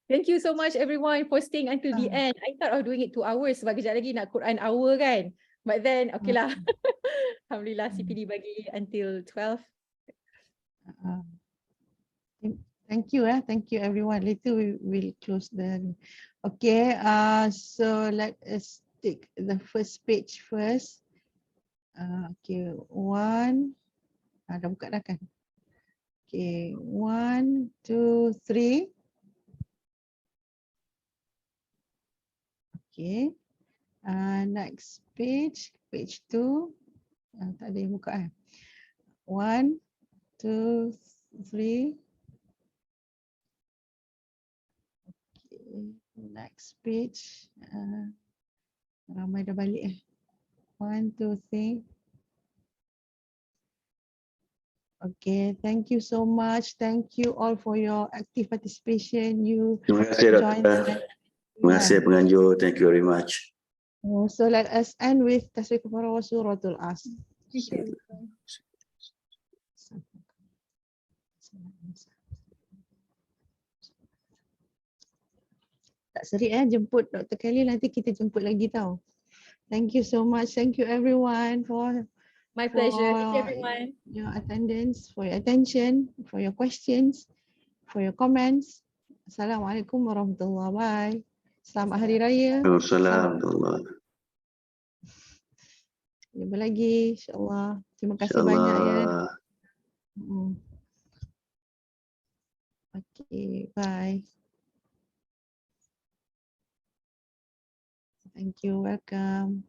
Thank you so much everyone for staying until the end. I thought of doing it 2 hours sebab kejap lagi nak Quran hour kan. But then okay lah. Alhamdulillah CPD bagi until 12. Thank you, thank you everyone. Later we will close the. Okay, so let us take the first page first. Okay, one. Dah buka dah kan? Okay, 1, 2, 3. Okay, next page, page 2. Tak ada yang buka 1, 2, 3. Okay, next page. Ramai dah balik 1, 2, 3. Okay, thank you so much. Thank you all for your active participation. You Terima kasih, joined Doktor. Terima kasih penganjur. Thank you very much. So let us end with tasbih kafarah wa suratul As. Tak serik jemput Dr. Khalilah, nanti kita jemput lagi tau. Thank you so much. Thank you everyone for My pleasure. Thank you everyone. Your attendance, for your attention, for your questions, for your comments. Assalamualaikum warahmatullahi wabarakatuh. Bye. Selamat Hari Raya. Assalamualaikum. Jumpa lagi insyaAllah. Terima kasih banyak ya. Okay, bye. Thank you, welcome.